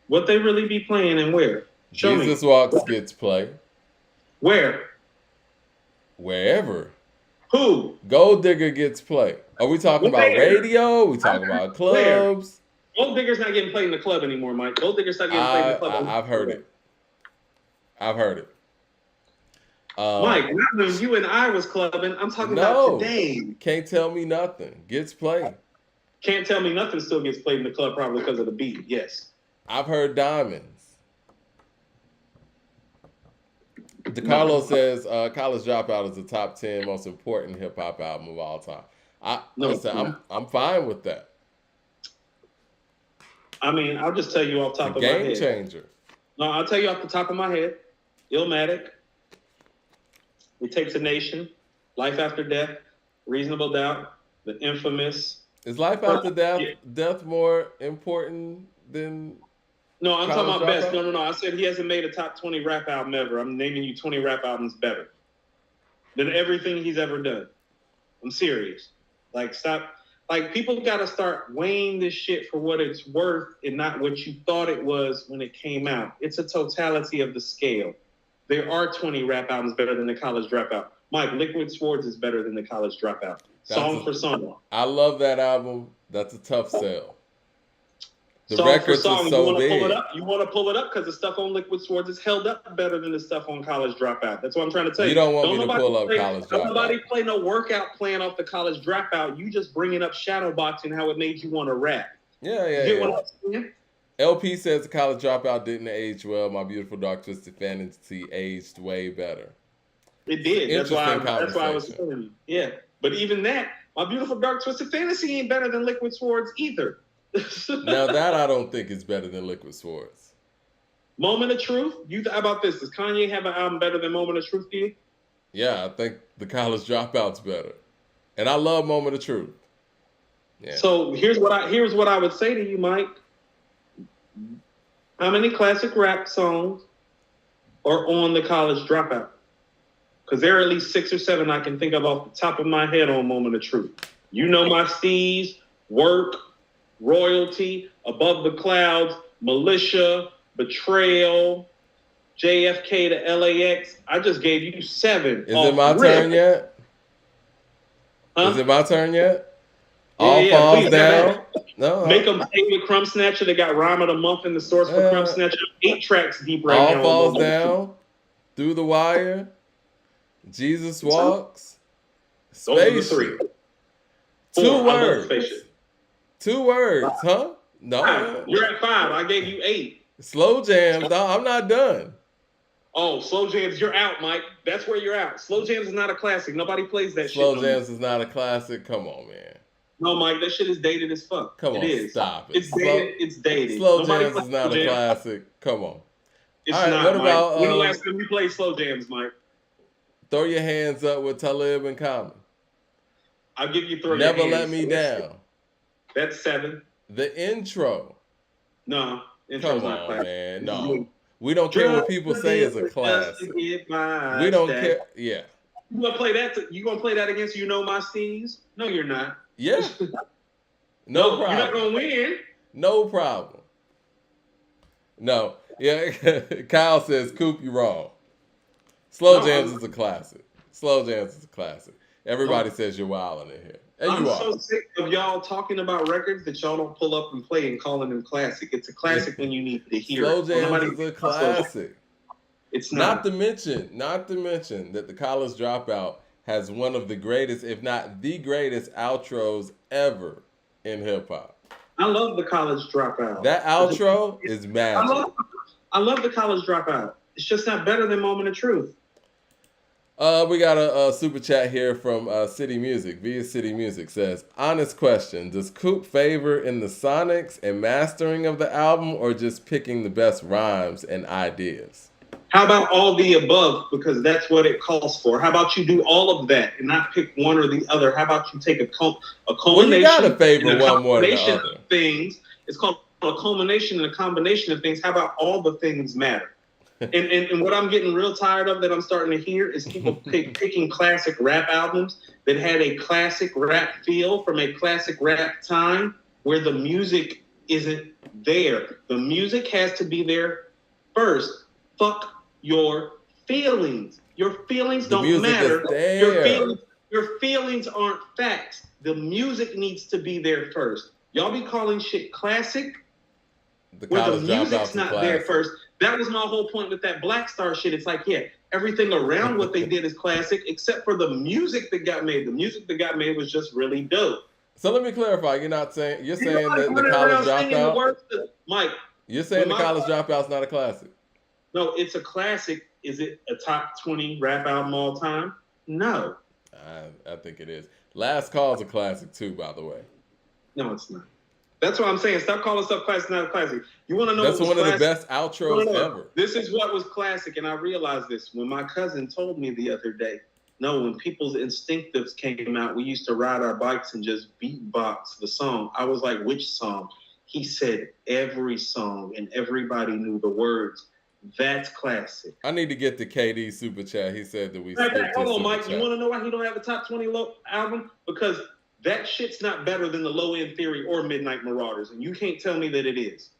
What they really be playing and where? Show Jesus me. Walks gets play. Where? Wherever. Who? Gold Digger gets play. Are we talking about radio? Are we talking about clubs? Gold Digger's not getting played in the club anymore, Mike. Gold Digger's not getting played in the club. I've heard it. Mike, not when you and I was clubbing. I'm talking about today. Can't Tell Me Nothing gets played. Can't Tell Me Nothing still gets played in the club, probably because of the beat. Yes. I've heard Diamonds. DeCarlo says College Dropout is the top 10 most important hip hop album of all time. I'm fine with that. I mean, I'll just tell you off the top of my head. Game changer. No, I'll tell you off the top of my head. Illmatic. It Takes a Nation. Life After Death. Reasonable Doubt. The Infamous. Is Life After Death more important than... No, I'm talking about best. No. I said he hasn't made a top 20 rap album ever. I'm naming you 20 rap albums better than everything he's ever done. I'm serious. Stop. People got to start weighing this shit for what it's worth and not what you thought it was when it came out. It's a totality of the scale. There are 20 rap albums better than the College Dropout. Mike, Liquid Swords is better than the College Dropout. Song for song. I love that album. That's a tough sell. The song records for song. are so big. You want to pull it up because the stuff on Liquid Swords is held up better than the stuff on College Dropout. That's what I'm trying to tell you. You don't want me to pull up College Dropout. Don't nobody play no workout plan off the College Dropout. You just bringing up shadowboxing, how it made you want to rap. Yeah. What I'm saying? LP says the College Dropout didn't age well. My Beautiful Dark Twisted Fantasy aged way better. It did. That's why I was telling you. Yeah. But even that, My Beautiful Dark Twisted Fantasy ain't better than Liquid Swords either. Now that I don't think is better than Liquid Swords. Moment of Truth? How about this? Does Kanye have an album better than Moment of Truth to you? Yeah, I think the College Dropout's better. And I love Moment of Truth. Yeah. So here's what I would say to you, Mike. How many classic rap songs are on the College Dropout? Because there are at least 6 or 7 I can think of off the top of my head on Moment of Truth. You Know My Steez, Work, Royalty, Above the Clouds, Militia, Betrayal, JFK to LAX. I just gave you 7. Is it my turn yet? Huh? Is it my turn yet? Yeah, All yeah, falls please, down. No. Make them pay with Crumb Snatcher. They got Rhyme of the Month in the source for Crumb Snatcher. 8 tracks deep right all now. All falls down. Through the Wire. Jesus Walks. Spaceship. 2 words. 2 words, huh? No. You're at 5. I gave you 8. Slow Jams. No, I'm not done. Oh, Slow Jams, you're out, Mike. That's where you're out. Slow Jams is not a classic. Nobody plays that Slow shit. Slow Jams is not a classic. Come on, man. No, Mike, that shit is dated as fuck. Come on, stop it. It's dated. It's dated. Slow Jams is not a classic. Come on. It's not, what Mike. About when the last time you played Slow Jams, Mike? Throw Your Hands Up with Talib and Common. I'll give you Throw Never Your Hands. Let Me Down. That's 7. The intro. No, intro's come not on, classic. Man. No. We don't care what people say is a classic. We don't care. Yeah. You gonna play that? You gonna play that against You Know My Steez? No, you're not. Yeah. No problem. You're not gonna win. No problem. No. Yeah. Kyle says, Coop, you wrong. Slow Jams is a classic. Slow Jams is a classic. Everybody says you're wilding in here. And I'm you are. so sick of y'all talking about records that y'all don't pull up and play and calling them classic. It's a classic when you need to hear Slow it. Jams is a classic. It's not. Not to mention that the College Dropout has one of the greatest, if not the greatest, outros ever in hip hop. I love the College Dropout. That outro is magic. I love the College Dropout. It's just not better than Moment of Truth. We got a super chat here from City Music. Via City Music says, honest question, does Coop favor in the sonics and mastering of the album or just picking the best rhymes and ideas? How about all the above? Because that's what it calls for. How about you do all of that and not pick one or the other? How about you take a culmination? Well, you gotta favor one more than the other. Of things. It's called a culmination and a combination of things. How about all the things matter? And what I'm getting real tired of that I'm starting to hear is people picking classic rap albums that had a classic rap feel from a classic rap time where the music isn't there. The music has to be there first. Fuck your feelings. Your feelings don't matter. Your feelings aren't facts. The music needs to be there first. Y'all be calling shit classic where the music's not there first. That was my whole point with that Black Star shit. It's like, yeah, everything around what they did is classic, except for the music that got made. The music that got made was just really dope. So let me clarify. You're saying that the College Dropout, Mike. You're saying the College Dropout's not a classic? No, it's a classic. Is it a top 20 rap album all time? No. I think it is. Last Call's a classic too, by the way. No, it's not. That's what I'm saying. Stop calling stuff classic, not a classic. You want to know that's what was one classic? Of the best outros ever. This is what was classic, and I realized this when my cousin told me the other day. No, when People's Instinctives came out, we used to ride our bikes and just beatbox the song. I was like, which song? He said every song, and everybody knew the words. That's classic. I need to get the KD super chat. He said that we. Hold on, Mike. You want to know why he don't have a top 20 album? Because that shit's not better than the Low End Theory or Midnight Marauders, and you can't tell me that it is.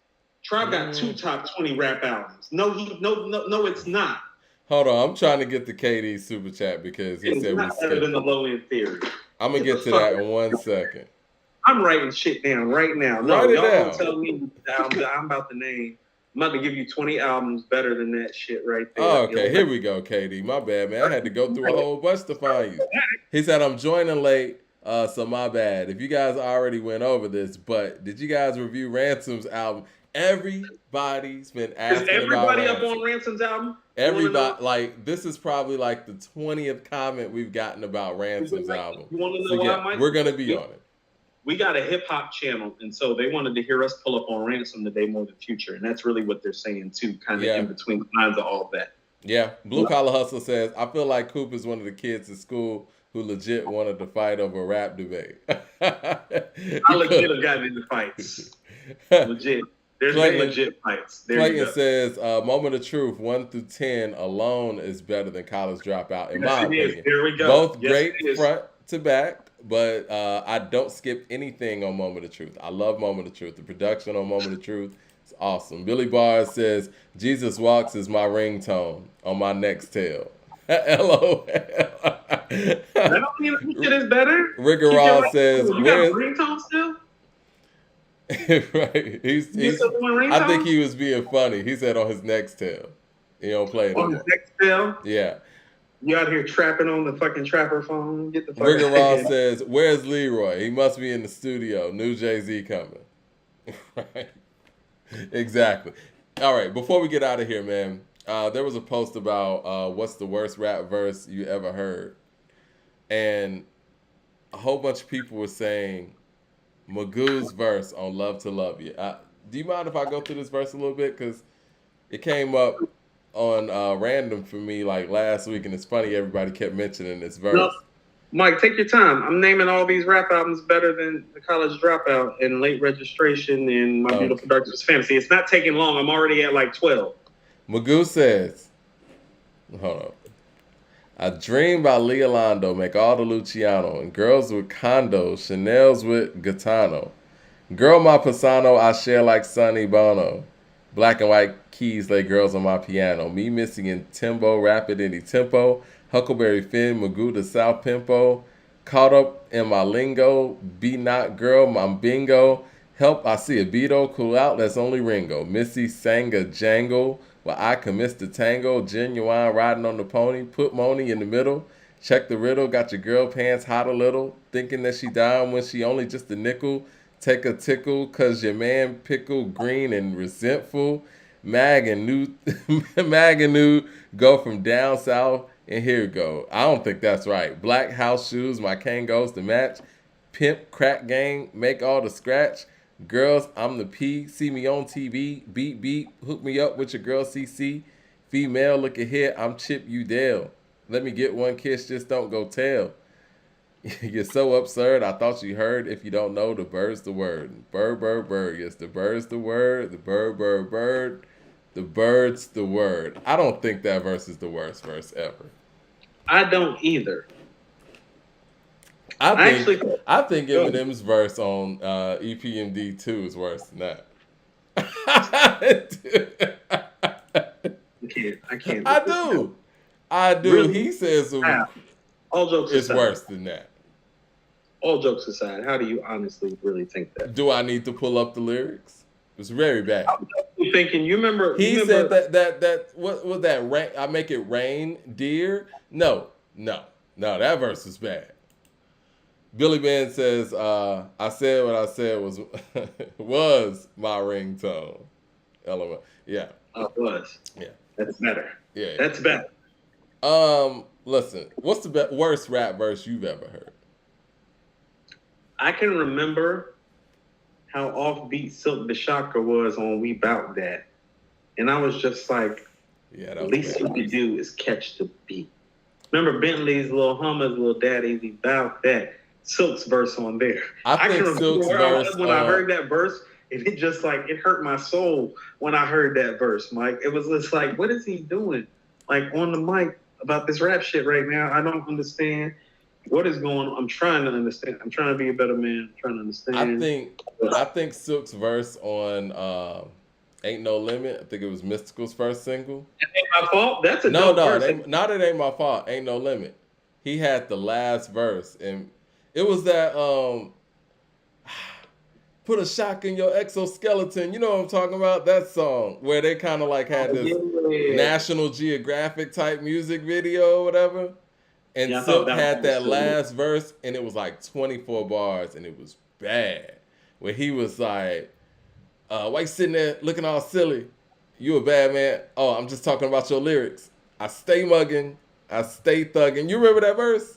Tribe got 2 top 20 rap albums. No, it's not. Hold on, I'm trying to get the KD super chat because he said not better than the Low End Theory. I'm gonna get to that in 1 second. I'm writing shit down right now. No, Write it y'all down. don't tell me I'm about to name. I'm about to give you 20 albums better than that shit right there. Oh, okay, here we go, KD. My bad, man. I had to go through a whole bunch to find you. He said, I'm joining late, so my bad. If you guys already went over this, but did you guys review Ransom's album? Everybody's been asking about everybody up on Ransom's album? Everybody, like, this is probably like the 20th comment we've gotten about Ransom's album. You want to know why, Mike? We're going to be on it. We got a hip-hop channel, and so they wanted to hear us pull up on Ransom today more than Future, and that's really what they're saying, too, kind of in between the lines of all of that. Yeah. Blue Collar Hustle says, I feel like Coop is one of the kids at school who legit wanted to fight over a rap debate. I legit have gotten into fights. Legit. There's been legit fights. Clayton says, Moment of Truth, 1 through 10 alone is better than College Dropout, in my opinion. There we go. Both great front to back. but I don't skip anything on Moment of Truth. I love Moment of Truth. The production on Moment of Truth is awesome. Billy Barr says, Jesus Walks is my ringtone on my next tail. LOL. I don't mean that shit is better. Rigorol says, you got a ringtone still? Right. I think he was being funny. He said on his next tail. He don't play it on his next tail? Yeah. You out here trapping on the fucking trapper phone? Get the fuck Rigorol says, where's Leroy? He must be in the studio. New Jay-Z coming. Right. Exactly. All right. Before we get out of here, man, there was a post about what's the worst rap verse you ever heard. And a whole bunch of people were saying Magoo's verse on Love to Love You. Do you mind if I go through this verse a little bit? Because it came up on random for me like last week, and it's funny everybody kept mentioning this verse. No, Mike, take your time. I'm naming all these rap albums better than The College Dropout and Late Registration and My Beautiful Dark Twisted Fantasy. It's not taking long. I'm already at like 12. Magoo says, hold on. I dream by Leolando, make all the Luciano, and girls with condos, Chanel's with Gaetano. Girl, my Pisano, I share like Sonny Bono. Black and white keys lay girls on my piano. Me missing in Timbo, rapid any tempo. Huckleberry Finn, Magoo the South Pimpo. Caught up in my lingo, be not girl, I'm bingo. Help, I see a Beto, cool out, that's only Ringo. Missy sang a jangle, well, I can miss the tango. Genuine riding on the pony, put Moni in the middle. Check the riddle, got your girl pants hot a little. Thinking that she down when she only just a nickel. Take a tickle, cause your man pickle green and resentful. Mag and new go from down south, and here we go. I don't think that's right. Black house shoes, my Kangos to match. Pimp crack gang, make all the scratch. Girls, I'm the P. See me on TV. Beat, beat. Hook me up with your girl CC. Female, look at here. I'm Chip Udell. Let me get one kiss. Just don't go tell. You're so absurd. I thought you heard. If you don't know, the bird's the word. Bird, bird, bird. Yes, the bird's the word. The bird, bird, bird. The bird's the word. I don't think that verse is the worst verse ever. I don't either. I think Eminem's verse on EPMD 2 is worse than that. I can't. I do. Really? He says all jokes it's aside, worse than that. All jokes aside, how do you honestly really think that? Do I need to pull up the lyrics? It's very bad. I'm thinking. You remember? Said that what was that? Rain, I make it rain, dear. No. That verse is bad. Billy Ben says, I said what I said was my ringtone. LOL. Yeah. Oh, it was. Yeah. That's better. Yeah. That's better. Listen, what's the worst rap verse you've ever heard? I can remember how offbeat Silk the Shocker was on We Bout That. And I was just like, the least you could do is catch the beat. Remember Bentley's Little Hummers, Little Daddy's We Bout That. Silk's verse on there. I think Silk's verse when I heard that verse, it just like it hurt my soul when I heard that verse, Mike. It was just like, what is he doing? Like on the mic about this rap shit right now. I don't understand what is going on. I'm trying to understand. I'm trying to be a better man. I'm trying to understand. I think Silk's verse on Ain't No Limit. I think it was Mystikal's first single. It ain't my fault. That's a dope verse. It ain't my fault. Ain't No Limit. He had the last verse and it was that put a shock in your exoskeleton. You know what I'm talking about? That song where they kind of like had this National Geographic type music video or whatever. And Silk had that last verse and it was like 24 bars and it was bad. Where he was like, why you sitting there looking all silly? You a bad man. Oh, I'm just talking about your lyrics. I stay mugging. I stay thugging. You remember that verse?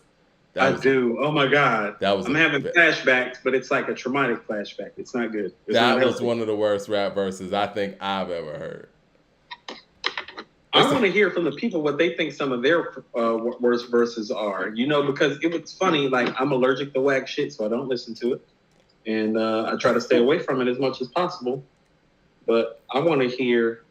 I do. Oh my God. I'm having flashbacks, but it's like a traumatic flashback. It's not good. That was one of the worst rap verses I think I've ever heard. I want to hear from the people what they think some of their worst verses are. You know, because it was funny. Like I'm allergic to whack shit, so I don't listen to it, and I try to stay away from it as much as possible. But I want to hear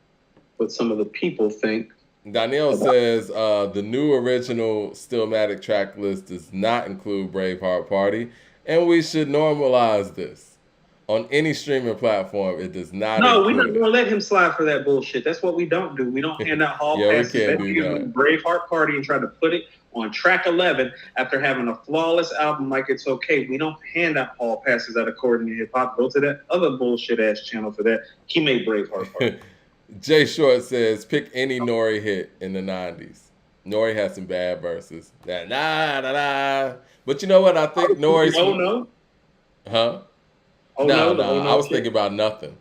what some of the people think. Danielle says the new original Stillmatic track list does not include Braveheart Party, and we should normalize this. On any streaming platform, it does not No, we're not include going to let him slide for that bullshit. That's what we don't do. We don't hand out hall Yeah, we passes. can't That do nigga that. went Braveheart Party and tried to put it on track 11 after having a flawless album like It's Okay. We don't hand out hall passes at According to Hip Hop. Go to that other bullshit ass channel for that. He made Braveheart Party. Jay Short says, pick any Nori hit in the 90s. Nori has some bad verses. But you know what? I think Nori's... Oh, no. Huh? Oh, no, no. I was thinking about Nothing.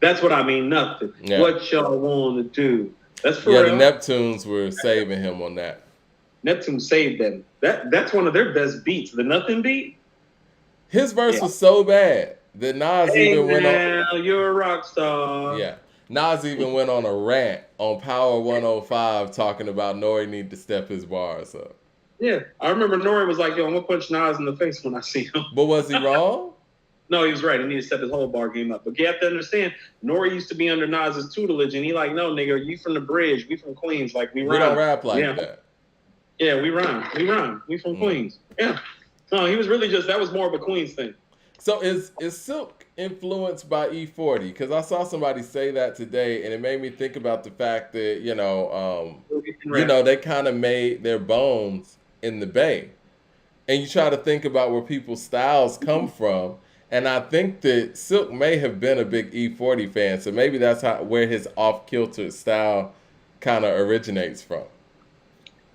That's what I mean, Nothing. Yeah. What y'all want to do? That's for Yeah, real. the Neptunes were saving him on that. Neptune saved them. That's one of their best beats. The Nothing beat. His verse was so bad that Nas even went on... You're a rock star. Yeah. Nas even went on a rant on Power 105 talking about Nori need to step his bars up. Yeah, I remember Nori was like, yo, I'm going to punch Nas in the face when I see him. But was he wrong? No, he was right. He needed to step his whole bar game up. But you have to understand, Nori used to be under Nas's tutelage, and he like, no, nigga, you from the bridge. We from Queens. Like, we rhyme. We don't rap like that. Yeah, we rhyme. We from Queens. Yeah. No, he was really just, that was more of a Queens thing. So is Silk influenced by E40? Because I saw somebody say that today, and it made me think about the fact that, they kind of made their bones in the Bay. And you try to think about where people's styles come from. And I think that Silk may have been a big E40 fan. So maybe that's where his off-kilter style kind of originates from.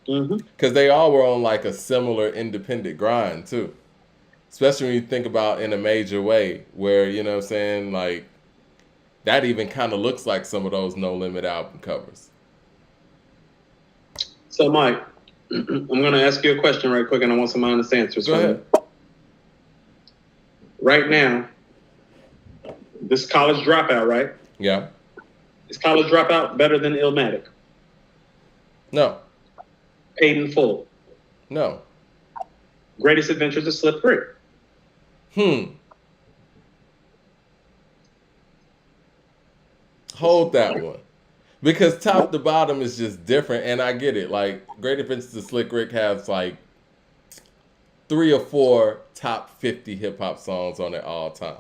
Because they all were on like a similar independent grind too. Especially when you think about In a Major Way, where, you know what I'm saying, like, that even kind of looks like some of those No Limit album covers. So, Mike, I'm going to ask you a question right quick, and I want some honest answers. Go ahead. Right now, this College Dropout, right? Yeah. Is College Dropout better than Illmatic? No. Paid in Full? No. Greatest Adventures of Slick Rick? Hold that one. Because top to bottom is just different, and I get it. Like, Great Adventures of Slick Rick has like 3 or 4 top 50 hip-hop songs on it all time.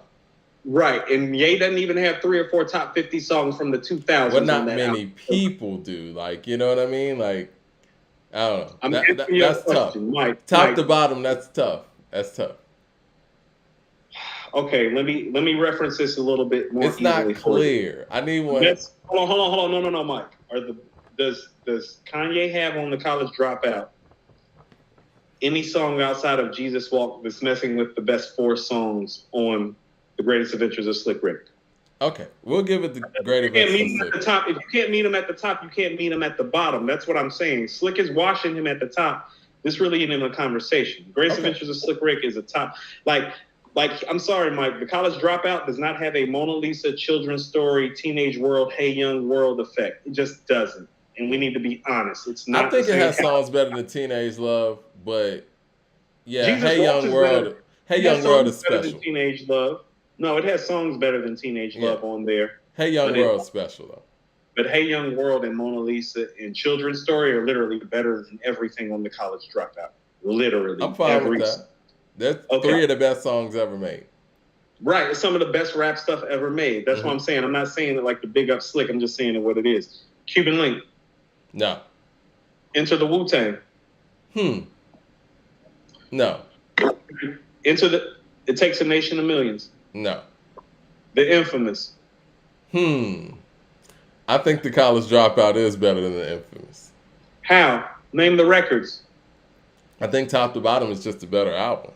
Right, and Ye doesn't even have 3 or 4 top 50 songs from the 2000s. Well, not many people do. Like, you know what I mean? Like, I don't know. That's tough. Mike, top to bottom, that's tough. That's tough. Okay, let me reference this a little bit more. It's not clear. I need one. Hold on. No, Mike. Does Kanye have on the College Dropout any song outside of Jesus Walk that's messing with the best 4 songs on The Greatest Adventures of Slick Rick? Okay, we'll give it the Great Adventures of Slick Rick. If you can't meet him at the top, you can't meet him at the bottom. That's what I'm saying. Slick is washing him at the top. This really isn't even a conversation. Greatest Adventures of Slick Rick is a top. Like, I'm sorry, Mike, the College Dropout does not have a Mona Lisa, Children's Story, Teenage World, Hey Young World effect. It just doesn't. And we need to be honest. It's not. I think it has songs better than Teenage Love, but yeah, Hey Young World is special. Better than Teenage Love. No, it has songs better than Teenage Love on there. Hey Young World is special though. But Hey Young World and Mona Lisa and Children's Story are literally better than everything on the College Dropout. Literally. I'm fine with that. That's 3 of the best songs ever made. Right. It's some of the best rap stuff ever made. That's what I'm saying. I'm not saying it like the big up Slick. I'm just saying it what it is. Cuban Link. No. Enter the Wu-Tang. No. It Takes a Nation of Millions. No. The Infamous. I think the College Dropout is better than the Infamous. How? Name the records. I think top to bottom is just a better album.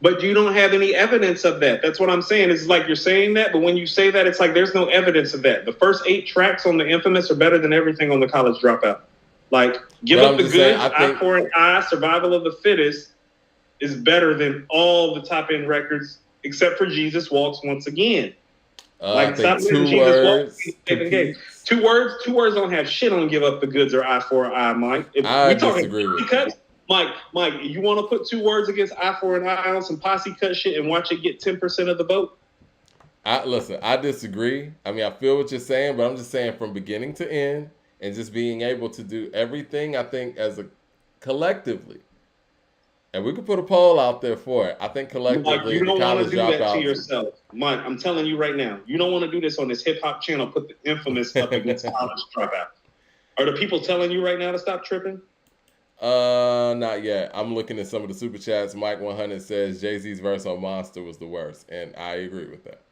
But you don't have any evidence of that. That's what I'm saying. It's like you're saying that, but when you say that, it's like there's no evidence of that. The first 8 tracks on The Infamous are better than everything on the College Dropout. Like, Give Up the Goods, Eye for an Eye, Survival of the Fittest is better than all the top-end records, except for Jesus Walks once again. Like, stop letting Jesus Walks. Two words don't have shit on Give Up the Goods or Eye for an Eye, Mike. I disagree with you. Mike, you want to put 2 words against Eye for an Eye on some posse cut shit and watch it get 10% of the vote? Listen, I disagree. I mean, I feel what you're saying, but I'm just saying from beginning to end, and just being able to do everything, I think, as a collectively. And we could put a poll out there for it. I think collectively, you the don't want college to do that to dropouts. yourself. Mike, I'm telling you right now, you don't want to do this on this hip hop channel. Put the infamous up against college dropout. Are the people telling you right now to stop tripping? Not yet. I'm looking at some of the super chats. Mike 100 says Jay-Z's verse on Monster was the worst, and I agree with that.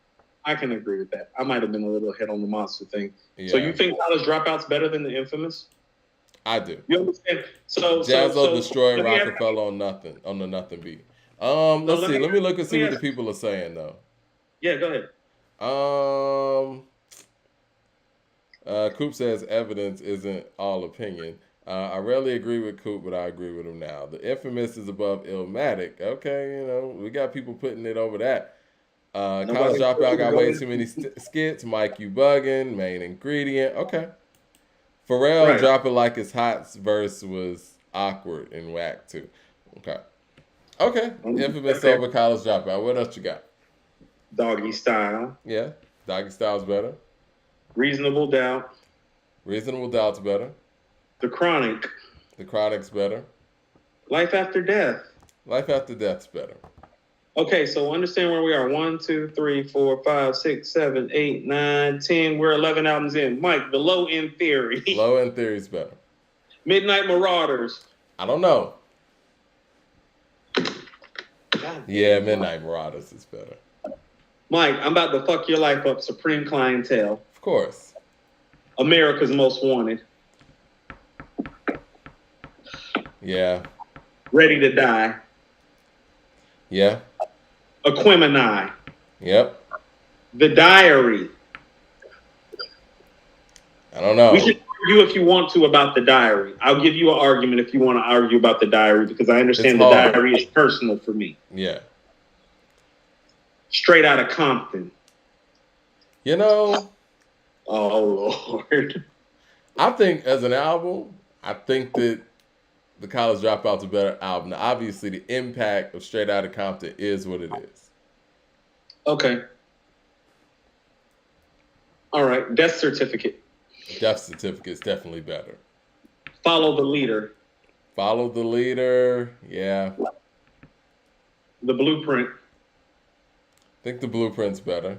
I can agree with that. I might have been a little ahead on the Monster thing. Yeah. So you think college dropout's better than the infamous? I do. You understand? So Jazzo destroyed Rockefeller on the nothing beat. Let's see. Let me look and see what the people are saying though. Yeah, go ahead. Coop says evidence isn't all opinion. I rarely agree with Coop, but I agree with him now. The infamous is above Illmatic. Okay, we got people putting it over that. College Dropout got way too many skits. Mike, you bugging. Main ingredient. Okay. Pharrell Drop It Like It's Hot's verse was awkward and whack too. Okay. Infamous over College Dropout. What else you got? Doggy Style. Yeah. Doggy Style's better. Reasonable Doubt. Reasonable Doubt's better. The Chronic. The Chronic's better. Life After Death. Life After Death's better. Okay, so understand where we are. 1, 2, 3, 4, 5, 6, 7, 8, 9, 10. We're 11 albums in. Mike, The Low End Theory. Low End Theory's better. Midnight Marauders. I don't know. Yeah, Midnight Marauders is better. Mike, I'm about to fuck your life up. Supreme Clientele. Of course. America's Most Wanted. Yeah. Ready to Die. Yeah. Aquemini. Yep. The Diary. I don't know. We should argue if you want to about The Diary. I'll give you an argument if you want to argue about The Diary because I understand The Diary is personal for me. Yeah. Straight Outta Compton. Oh, Lord. I think as an album, I think that the College Dropout's a better album. Now, obviously, the impact of Straight Outta Compton is what it is. Okay. All right. Death Certificate. Death Certificate's definitely better. Follow the Leader. Follow the Leader. Yeah. The Blueprint. I think the Blueprint's better.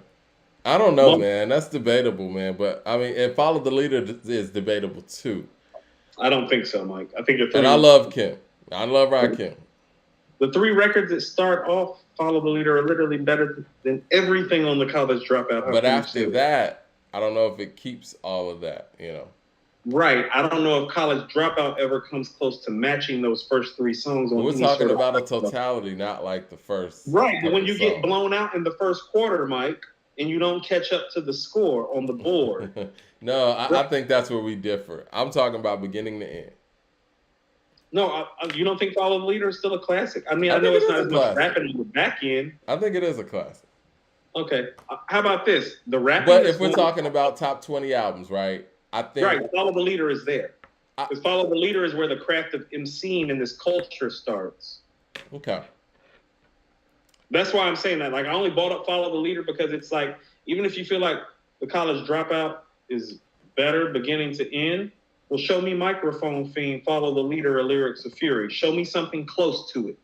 I don't know, man. That's debatable, man. But, I mean, and Follow the Leader is debatable, too. I don't think so, Mike. I think the three. And I love Kim. I love Rakim. The three records that start off Follow the Leader are literally better than everything on the College Dropout. But after that, I don't know if it keeps all of that, Right. I don't know if College Dropout ever comes close to matching those first three songs. We're talking about a totality, not like the first. Right. When you get blown out in the first quarter, Mike, and you don't catch up to the score on the board. No, I think that's where we differ. I'm talking about beginning to end. No, you don't think Follow the Leader is still a classic? I mean, I know it's not as much rapping in the back end. I think it is a classic. Okay. How about this? The rapping. But if we're talking about top 20 albums, right? I think. Right. Follow the Leader is there. Because Follow the Leader is where the craft of MCing and this culture starts. Okay. That's why I'm saying that. Like, I only brought up Follow the Leader because it's like, even if you feel like the College Dropout is better beginning to end, well, show me Microphone Fiend, Follow the Leader, or Lyrics of Fury. Show me something close to it.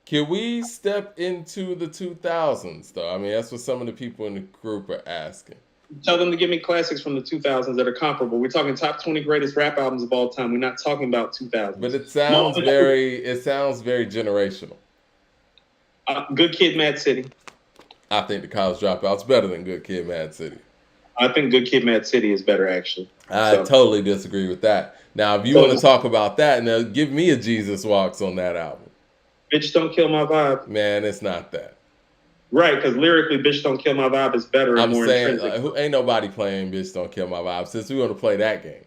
Can we step into the 2000s, though? I mean, that's what some of the people in the group are asking. Tell them to give me classics from the 2000s that are comparable. We're talking top 20 greatest rap albums of all time. We're not talking about 2000s. But it sounds very generational. Good Kid, Mad City. I think the College Dropout's better than Good Kid, Mad City. I think Good Kid, Mad City is better, actually. I totally disagree with that. Now, if you want to talk about that, now give me a Jesus Walks on that album. Bitch Don't Kill My Vibe. Man, it's not that. Right, because lyrically, Bitch Don't Kill My Vibe is better and more saying, intrinsic. Ain't nobody playing Bitch Don't Kill My Vibe since we want to play that game.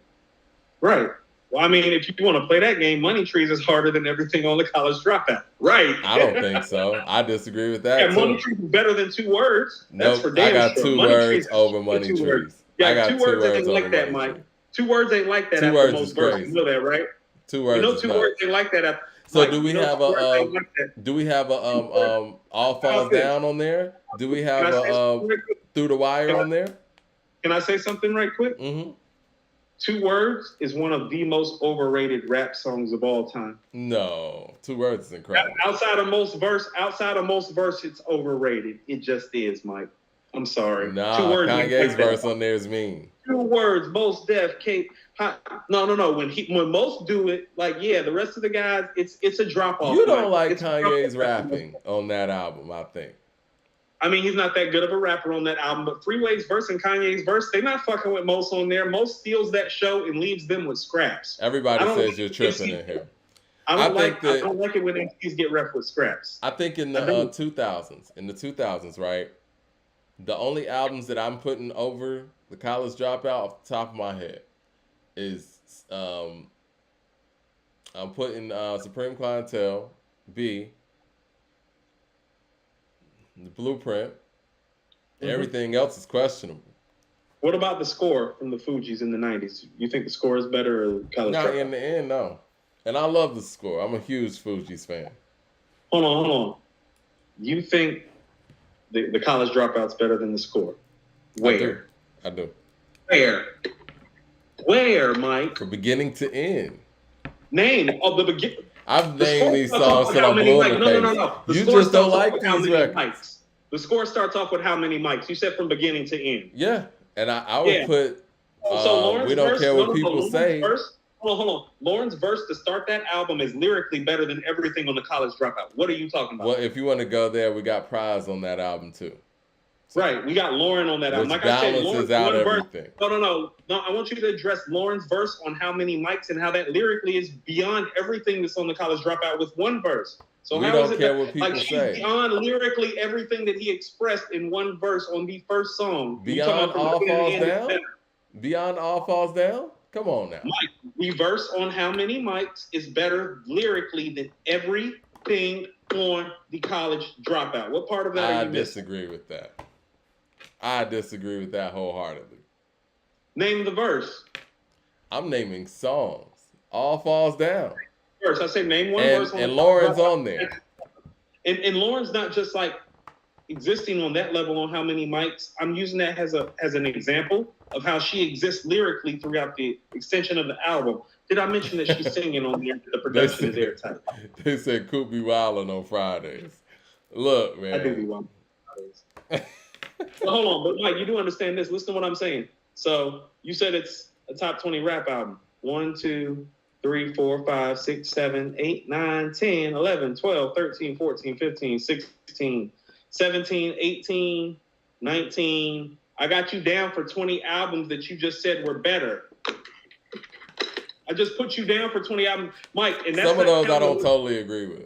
Right. Well, I mean, if you want to play that game, Money Trees is harder than everything on the College Dropout. Right. I don't think so. I disagree with that. Yeah, Money Trees is better than 2 words. That's for damn sure. I got 2 words over Money Trees. Words. Yeah, I got 2 words ain't like that, Mike. 2 words ain't like that. 2 words is crazy. You know that, right? 2 words. You know 2 words ain't like that. So do we have a All Falls Down on there? Do we have a Through the Wire on there? Can I say something right quick? Mm-hmm. 2 Words is one of the most overrated rap songs of all time. No, 2 Words is incredible. Outside of most verse, it's overrated. It just is, Mike. I'm sorry. Nah, 2 Words. Kanye's verse on there is mean. 2 Words, Most Def, Kate. No. When most do it, like the rest of the guys, it's a drop off. You don't like Kanye's rapping on that album, I think. I mean, he's not that good of a rapper on that album, but Freeway's verse and Kanye's verse, they're not fucking with Most on there. Most steals that show and leaves them with scraps. Everybody says you're tripping in here. I don't like it when MCs get ref with scraps. I think in the 2000s, right? The only albums that I'm putting over the College Dropout off the top of my head is I'm putting Supreme Clientele, B, The Blueprint. Mm-hmm. Everything else is questionable. What about the score from the Fugees in the 90s? You think the score is better or College Dropout? In the end, no. And I love the score. I'm a huge Fugees fan. Hold on. You think the College Dropout's better than the score? Where? I do. Where, Mike? From beginning to end. Name of the beginning. I've named these songs till I'm blue in the face. No. You just don't like these records. The score starts off with how many mics? You said from beginning to end. Yeah, and I would put. So we don't care what people say. Hold on. Lauren's verse to start that album is lyrically better than everything on the College Dropout. What are you talking about? Well, if you want to go there, we got Prize on that album too. So, right, we got Lauren on that album. Like I said, Lauren's out everything. No. I want you to address Lauren's verse on how many mics and how that lyrically is beyond everything that's on the College Dropout with one verse. So we how don't is it care that, what people say. Beyond lyrically everything that he expressed in one verse on the first song. Beyond All Falls Down? Beyond All Falls Down? Come on now. Mike, the verse on how many mics is better lyrically than everything on the College Dropout. What part of that are you missing? Disagree with that. I disagree with that wholeheartedly. Name the verse. I'm naming songs. All Falls Down. Verse. I say name one verse. And Lauren's on there. And Lauren's not just like existing on that level on how many mics. I'm using that as an example of how she exists lyrically throughout the extension of the album. Did I mention that she's singing on the production is airtight? They said Coop be wildin' on Fridays. Look, man. I do be wildin' on Fridays. Well, hold on, but Mike, you do understand this. Listen to what I'm saying. So you said it's a top 20 rap album. 1, 2, 3, 4, 5, 6, 7, 8, 9, 10, 11, 12, 13, 14, 15, 16, 17, 18, 19. I got you down for 20 albums that you just said were better. I just put you down for 20 albums, Mike. And that's some of those I don't totally agree with.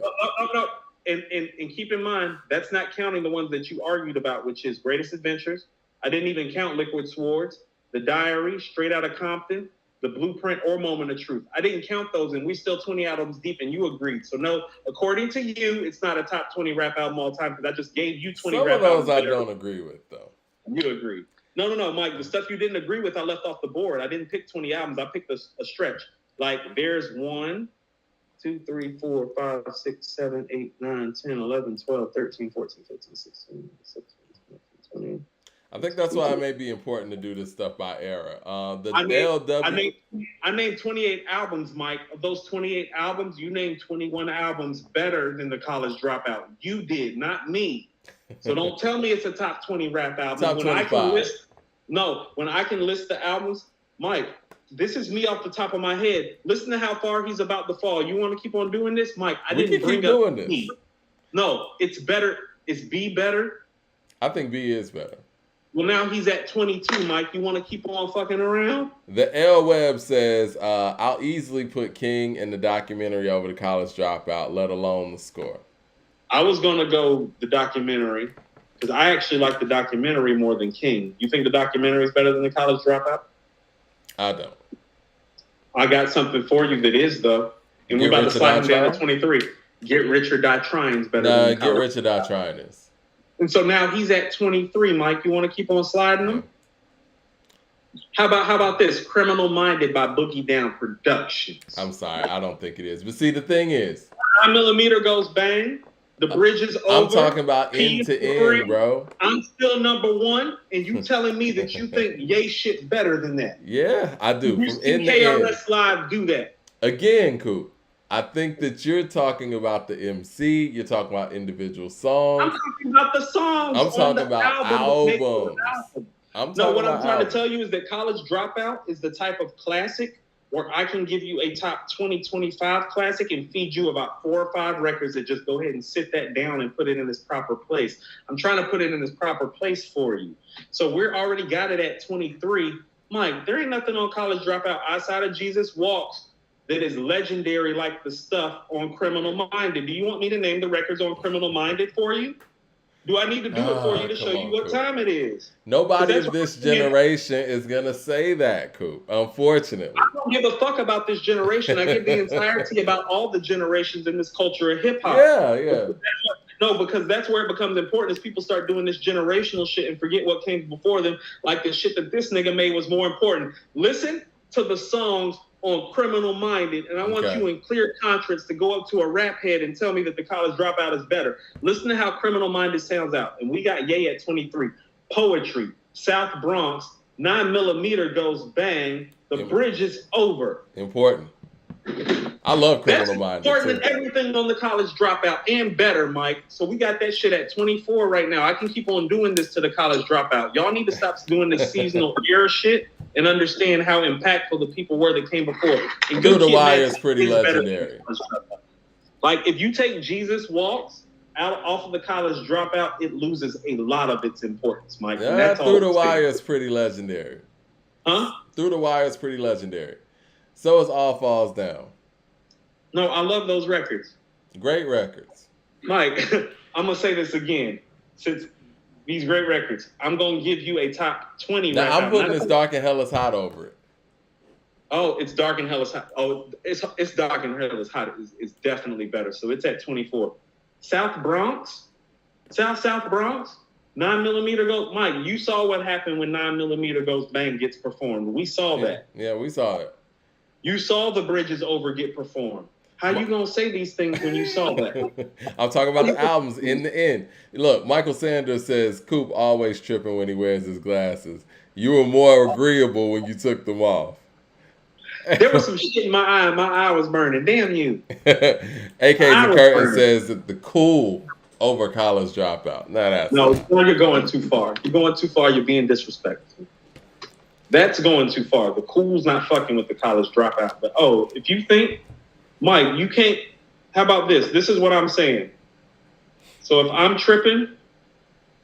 No. And keep in mind, that's not counting the ones that you argued about, which is Greatest Adventures. I didn't even count Liquid Swords, The Diary, Straight Outta Compton, The Blueprint, or Moment of Truth. I didn't count those, and we still 20 albums deep, and you agreed. So no, according to you, it's not a top 20 rap album all time, because I just gave you 20 some rap of albums. those I don't agree with, though. You agree. No, Mike, the stuff you didn't agree with, I left off the board. I didn't pick 20 albums. I picked a stretch. Like, there's 1, 2, 3, 4, 5, 6, 7, 8, 9, 10, 11, 12, 13, 14, 15, 16, 17, 18, 20. I think that's why it may be important to do this stuff by era. I named 28 albums, Mike. Of those 28 albums, you named 21 albums better than the College Dropout. You did, not me. So don't tell me it's a top 20 rap album. Top 25. When I can list the albums, Mike, this is me off the top of my head. Listen to how far he's about to fall. You want to keep on doing this? Mike, I didn't bring up doing B. No, it's better. Is B better? I think B is better. Well, now he's at 22, Mike. You want to keep on fucking around? The L Web says, I'll easily put King and the documentary over the College Dropout, let alone the score. I was going to go the documentary because I actually like the documentary more than King. You think the documentary is better than the College Dropout? I don't. I got something for you that is, though. And we're about to slide him down to 23. Get Rich or Die Trying is better than Get Rich or Die Trying is. And so now he's at 23, Mike. You want to keep on sliding him? How about this? Criminal Minded by Boogie Down Productions. I'm sorry, I don't think it is. But see, the thing is, 9mm goes bang. The Bridge is Over. I'm talking about end to end, bro. I'm still number one, and you telling me that you think Ye shit better than that? Yeah, I do. You From see end to KRS end. Live do that. Again, Coop, I think that you're talking about the MC. You're talking about individual songs. I'm talking about the songs. I'm talking about albums. What I'm trying to tell you is that College Dropout is the type of classic where I can give you a top 2025 classic and feed you about 4 or 5 records that just go ahead and sit that down and put it in its proper place. I'm trying to put it in its proper place for you. So we're already got it at 23. Mike, there ain't nothing on College Dropout outside of Jesus Walks that is legendary like the stuff on Criminal Minded. Do you want me to name the records on Criminal Minded for you? Do I need to do it for you to show you what time it is? Nobody in this generation is going to say that, Coop, unfortunately. I don't give a fuck about this generation. I give the entirety about all the generations in this culture of hip-hop. Yeah. Because that's where it becomes important is people start doing this generational shit and forget what came before them, like the shit that this nigga made was more important. Listen to the songs on Criminal Minded, and I want you in clear conscience to go up to a rap head and tell me that the College Dropout is better. Listen to how Criminal Minded sounds out. And we got Ye at 23. Poetry, South Bronx, 9mm Goes Bang, The Bridge is Over. Important. I love Criminal Minded. That's important than everything on the College Dropout and better, Mike. So we got that shit at 24 right now. I can keep on doing this to the College Dropout. Y'all need to stop doing this seasonal era shit and understand how impactful the people were that came before. Through the Wire is pretty legendary. Like, if you take Jesus Walks off of the College Dropout, it loses a lot of its importance, Mike. Yeah, Through the Wire is pretty legendary. Huh? Through the Wire is pretty legendary. So is All Falls Down. No, I love those records. Great records. Mike, I'm going to say this again. Since these great records, I'm going to give you a top 20 now, I'm putting this Dark and Hell is Hot over it. Oh, it's Dark and Hell is Hot. Oh, it's Dark and Hell is Hot. It's definitely better. So it's at 24. South Bronx, South Bronx, 9mm Goes. Mike, you saw what happened when 9mm Goes Bang gets performed. We saw that. Yeah, we saw it. You saw The Bridge is Over get performed. How you gonna say these things when you saw that? I'm talking about the albums in the end. Look, Michael Sanders says Coop always tripping when he wears his glasses. You were more agreeable when you took them off. There was some shit in my eye. My eye was burning. Damn you. AK the Curtain says that the cool over College Dropout. No, you're going too far. You're going too far. You're being disrespectful. That's going too far. The cool's not fucking with the College Dropout. But if you think, Mike, you can't. How about this? This is what I'm saying. So if I'm tripping,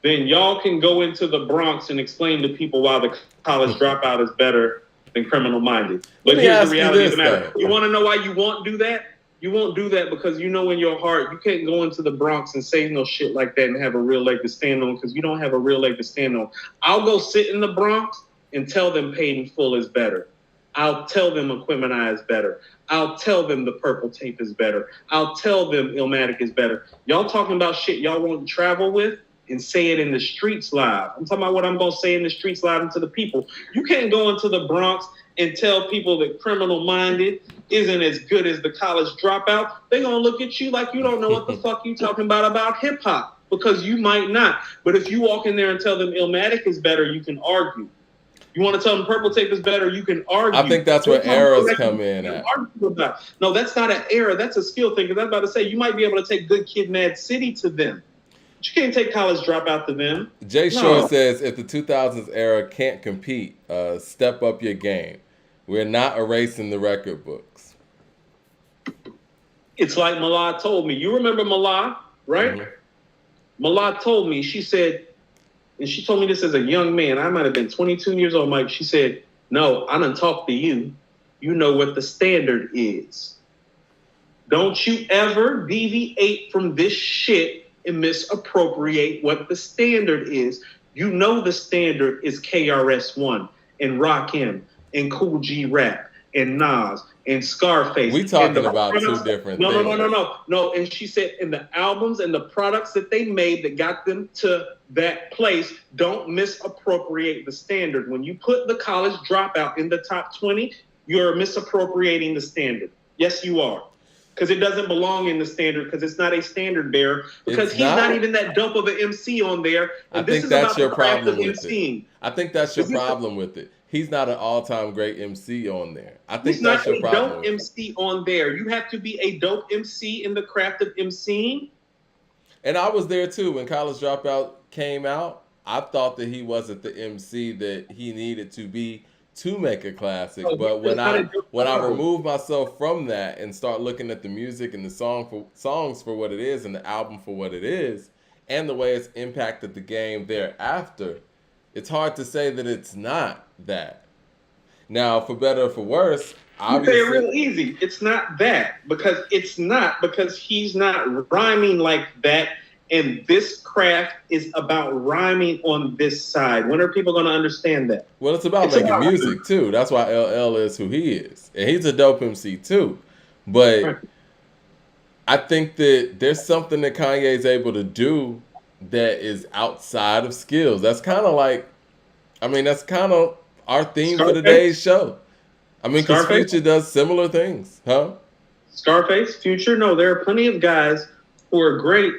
then y'all can go into the Bronx and explain to people why the College Dropout is better than Criminal Minded. But here's the reality of the matter. You want to know why you won't do that? You won't do that because you know in your heart you can't go into the Bronx and say no shit like that and have a real leg to stand on because you don't have a real leg to stand on. I'll go sit in the Bronx and tell them Paid in Full is better. I'll tell them Equimini is better. I'll tell them The Purple Tape is better. I'll tell them Illmatic is better. Y'all talking about shit y'all want to travel with and say it in the streets live. I'm talking about what I'm going to say in the streets live and to the people. You can't go into the Bronx and tell people that Criminal Minded isn't as good as the College Dropout. They're going to look at you like you don't know what the fuck you talking about hip hop because you might not. But if you walk in there and tell them Illmatic is better, you can argue. You want to tell them Purple Tape is better, you can argue. I think that's where eras come in at. No, that's not an era. That's a skill thing. Because I was about to say, you might be able to take Good Kid, Mad City to them. But you can't take College Dropout to them. Jay Shore says, if the 2000s era can't compete, step up your game. We're not erasing the record books. It's like Malaa told me. You remember Malaa, right? Mm-hmm. Malaa told me, she said, and she told me this as a young man. I might have been 22 years old, Mike. She said, no, I done talked to you. You know what the standard is. Don't you ever deviate from this shit and misappropriate what the standard is. You know the standard is KRS-One and Rakim and Cool G Rap and Nas and Scarface. We talking about two different things. No. And she said in the albums and the products that they made that got them to that place, don't misappropriate the standard. When you put the College Dropout in the top 20, you're misappropriating the standard. Yes, you are. because it doesn't belong in the standard, because it's not a standard bearer, because he's not even that dope of an MC on there. And I think that's your problem with it. I think that's your problem with it. He's not an all-time great MC on there. I think that's your problem. He's not a dope MC on there. You have to be a dope MC in the craft of MCing. And I was there too when College Dropout came out. I thought that he wasn't the MC that he needed to be to make a classic. But when I remove myself from that and start looking at the music and the songs for what it is and the album for what it is and the way it's impacted the game thereafter, it's hard to say that it's not that. Now, for better or for worse, obviously, you say it real easy. It's not that, because he's not rhyming like that. And this craft is about rhyming on this side. When are people going to understand that? Well, it's about making music too. That's why LL is who he is. And he's a dope MC too. But I think that there's something that Kanye's able to do that is outside of skills. That's kind of like, that's kind of our theme for today's show. Because Future does similar things, huh? Scarface, Future? No, there are plenty of guys who are great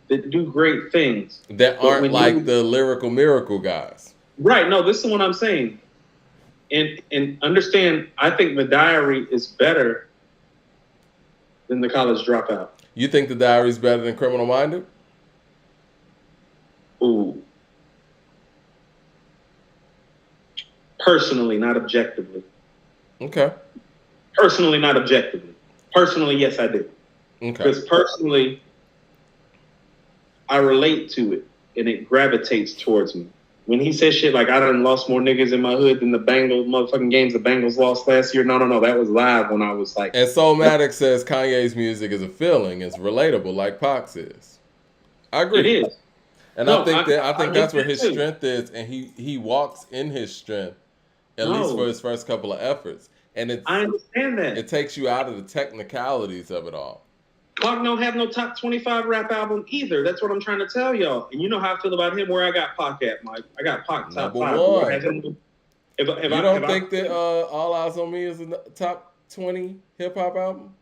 that do great things. That aren't like the lyrical miracle guys. Right. No, this is what I'm saying. And understand, I think the Diary is better than the College Dropout. You think the Diary is better than Criminal Minded? Ooh. Personally, not objectively. Okay. Personally, not objectively. Personally, yes, I do. Okay. Because personally, I relate to it, and it gravitates towards me. When he says shit like, I done lost more niggas in my hood than the Bengals motherfucking games the Bengals lost last year. No, that was live when I was like... And Soulmatic says Kanye's music is a feeling. It's relatable like Pac's is. I agree. It is. And I think that's where his strength is, and he walks in his strength, at least for his first couple of efforts. And I understand that. It takes you out of the technicalities of it all. Pac don't have no top 25 rap album either. That's what I'm trying to tell y'all. And you know how I feel about him, where I got Pac at, Mike. I got Pac top 5. You don't think that All Eyes on Me is a top 20 hip-hop album?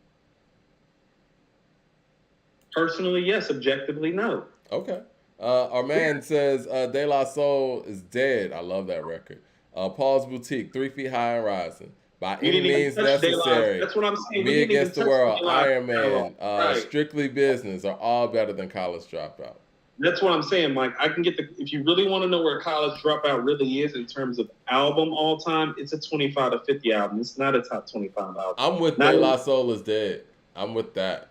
Personally, yes. Objectively, no. Okay. Our man says De La Soul is dead. I love that record. Paul's Boutique, 3 Feet High and Rising. By any means necessary. That's what I'm saying. Me Against the World, Iron Man, Strictly Business are all better than College Dropout. That's what I'm saying, Mike. I can get if you really want to know where College Dropout really is in terms of album all time, it's a 25 to 50 album. It's not a top 25 album. I'm with De La Soul is dead. I'm with that.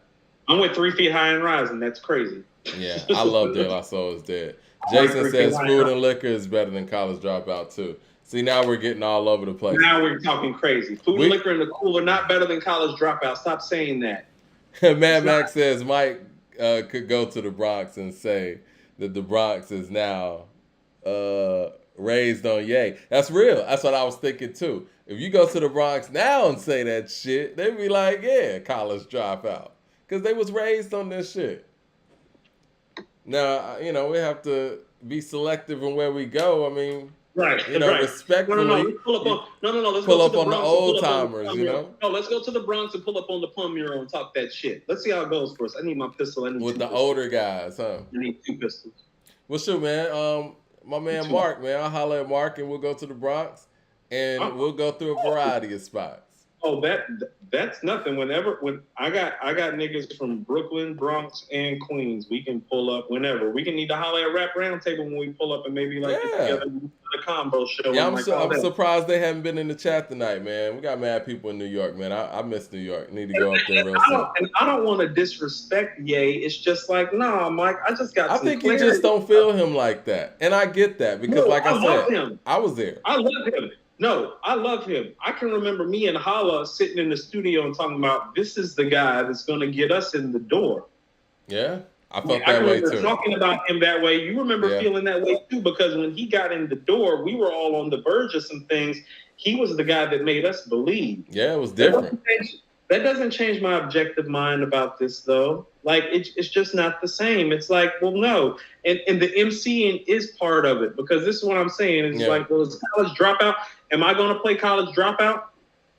I'm with 3 Feet High and Rising. That's crazy. Yeah, I love De La Soul is dead. Jason says Food and Liquor is better than College Dropout too. See, now we're getting all over the place. Now we're talking crazy. Food and Liquor and the Cool are not better than College Dropout. Stop saying that. Mad Max says Mike could go to the Bronx and say that the Bronx is now raised on Ye. That's real. That's what I was thinking too. If you go to the Bronx now and say that shit, they'd be like, yeah, College Dropout. Because they was raised on this shit. Now, we have to be selective in where we go. Right. Respectfully. Let's pull up on the old timers, No, let's go to the Bronx and pull up on the Plum Mural and talk that shit. Let's see how it goes for us. I need my pistol. With the older guys, huh? I need 2 pistols. Well, sure, man. My man Mark, man. I'll holler at Mark and we'll go to the Bronx and we'll go through a variety of spots. Oh, that's nothing. When I got niggas from Brooklyn, Bronx, and Queens, we can pull up whenever. We can need to holler at Rap Roundtable when we pull up and maybe get together a combo show. Yeah, I'm surprised they haven't been in the chat tonight, man. We got mad people in New York, man. I miss New York. Need to go up there real soon. And I don't want to disrespect Ye. It's just like, nah, Mike. I just got. I think you just don't feel him like that, and I get that because, I said, I was there. I love him. No, I love him. I can remember me and Hala sitting in the studio and talking about, this is the guy that's going to get us in the door. Yeah, I felt that way too. Talking about him that way. You remember feeling that way too, because when he got in the door, we were all on the verge of some things. He was the guy that made us believe. Yeah, it was different. That doesn't change my objective mind about this, though. Like, it's just not the same. It's like, well, no. And the MCing is part of it, because this is what I'm saying. It's like, well, it's College Dropout. Am I going to play College Dropout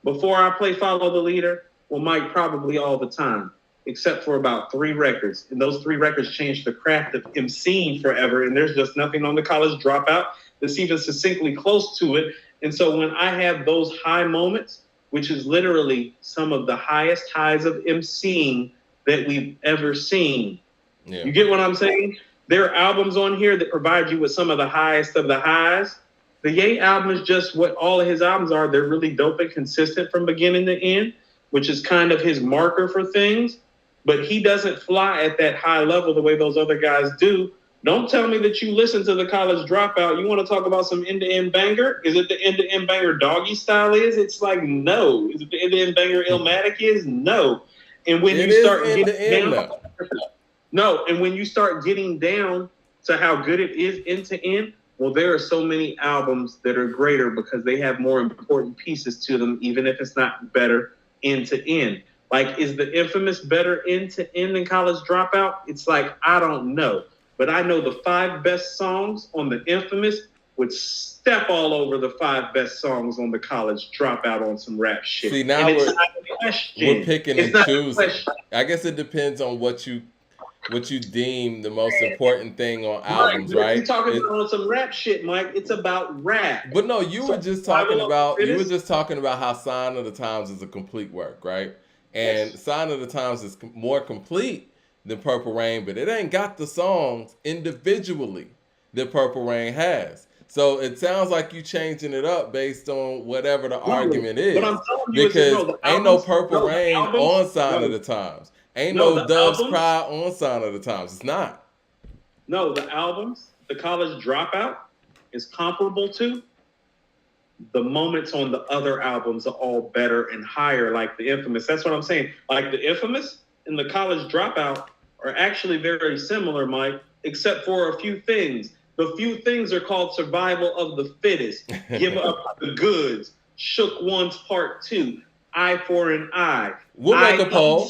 before I play Follow the Leader? Well, Mike, probably all the time. except for about 3 records. And those 3 records changed the craft of MCing forever. And there's just nothing on the College Dropout that's even succinctly close to it. And so when I have those high moments, which is literally some of the highest highs of MCing that we've ever seen. Yeah. You get what I'm saying? There are albums on here that provide you with some of the highest of the highs. The Ye album is just what all of his albums are. They're really dope and consistent from beginning to end, which is kind of his marker for things. But he doesn't fly at that high level the way those other guys do. Don't tell me that you listen to the College Dropout. You want to talk about some end-to-end banger? Is it the end-to-end banger Doggy Style is? It's like, no. Is it the end-to-end banger Illmatic is? No. And when you start getting down, no. And when you start getting down to how good it is end-to-end, well, there are so many albums that are greater because they have more important pieces to them, even if it's not better end-to-end. Like, is the Infamous better end-to-end than College Dropout? It's like, I don't know. But I know the 5 best songs on the Infamous would step all over the 5 best songs on the College Dropout on some rap shit. See, now we're picking and choosing. I guess it depends on what you deem the most important thing on albums, right? You're talking about some rap shit, Mike. It's about rap. But no, you were just talking about how Sign of the Times is a complete work, right? And yes. Sign of the Times is more complete than Purple Rain, but it ain't got the songs individually that Purple Rain has. So it sounds like you changing it up based on whatever the argument is. But I'm telling you, because ain't no Purple Rain on Sign of the Times. Ain't no Doves Cry on Sign of the Times. It's not. No, the albums, the College Dropout is comparable to. The moments on the other albums are all better and higher, like the Infamous. That's what I'm saying. Like the Infamous and the College Dropout are actually very similar, Mike, except for a few things. The few things are called Survival of the Fittest, Give Up the Goods, Shook One's Part 2, Eye for an Eye. We'll make a poll.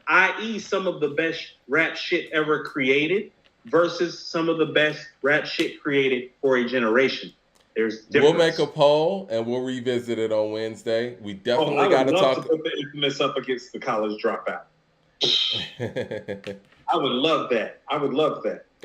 I.e. some of the best rap shit ever created versus some of the best rap shit created for a generation. There's difference. We'll make a poll and we'll revisit it on Wednesday. We definitely got to talk. To put the Infamous up against the College Dropout. I would love that.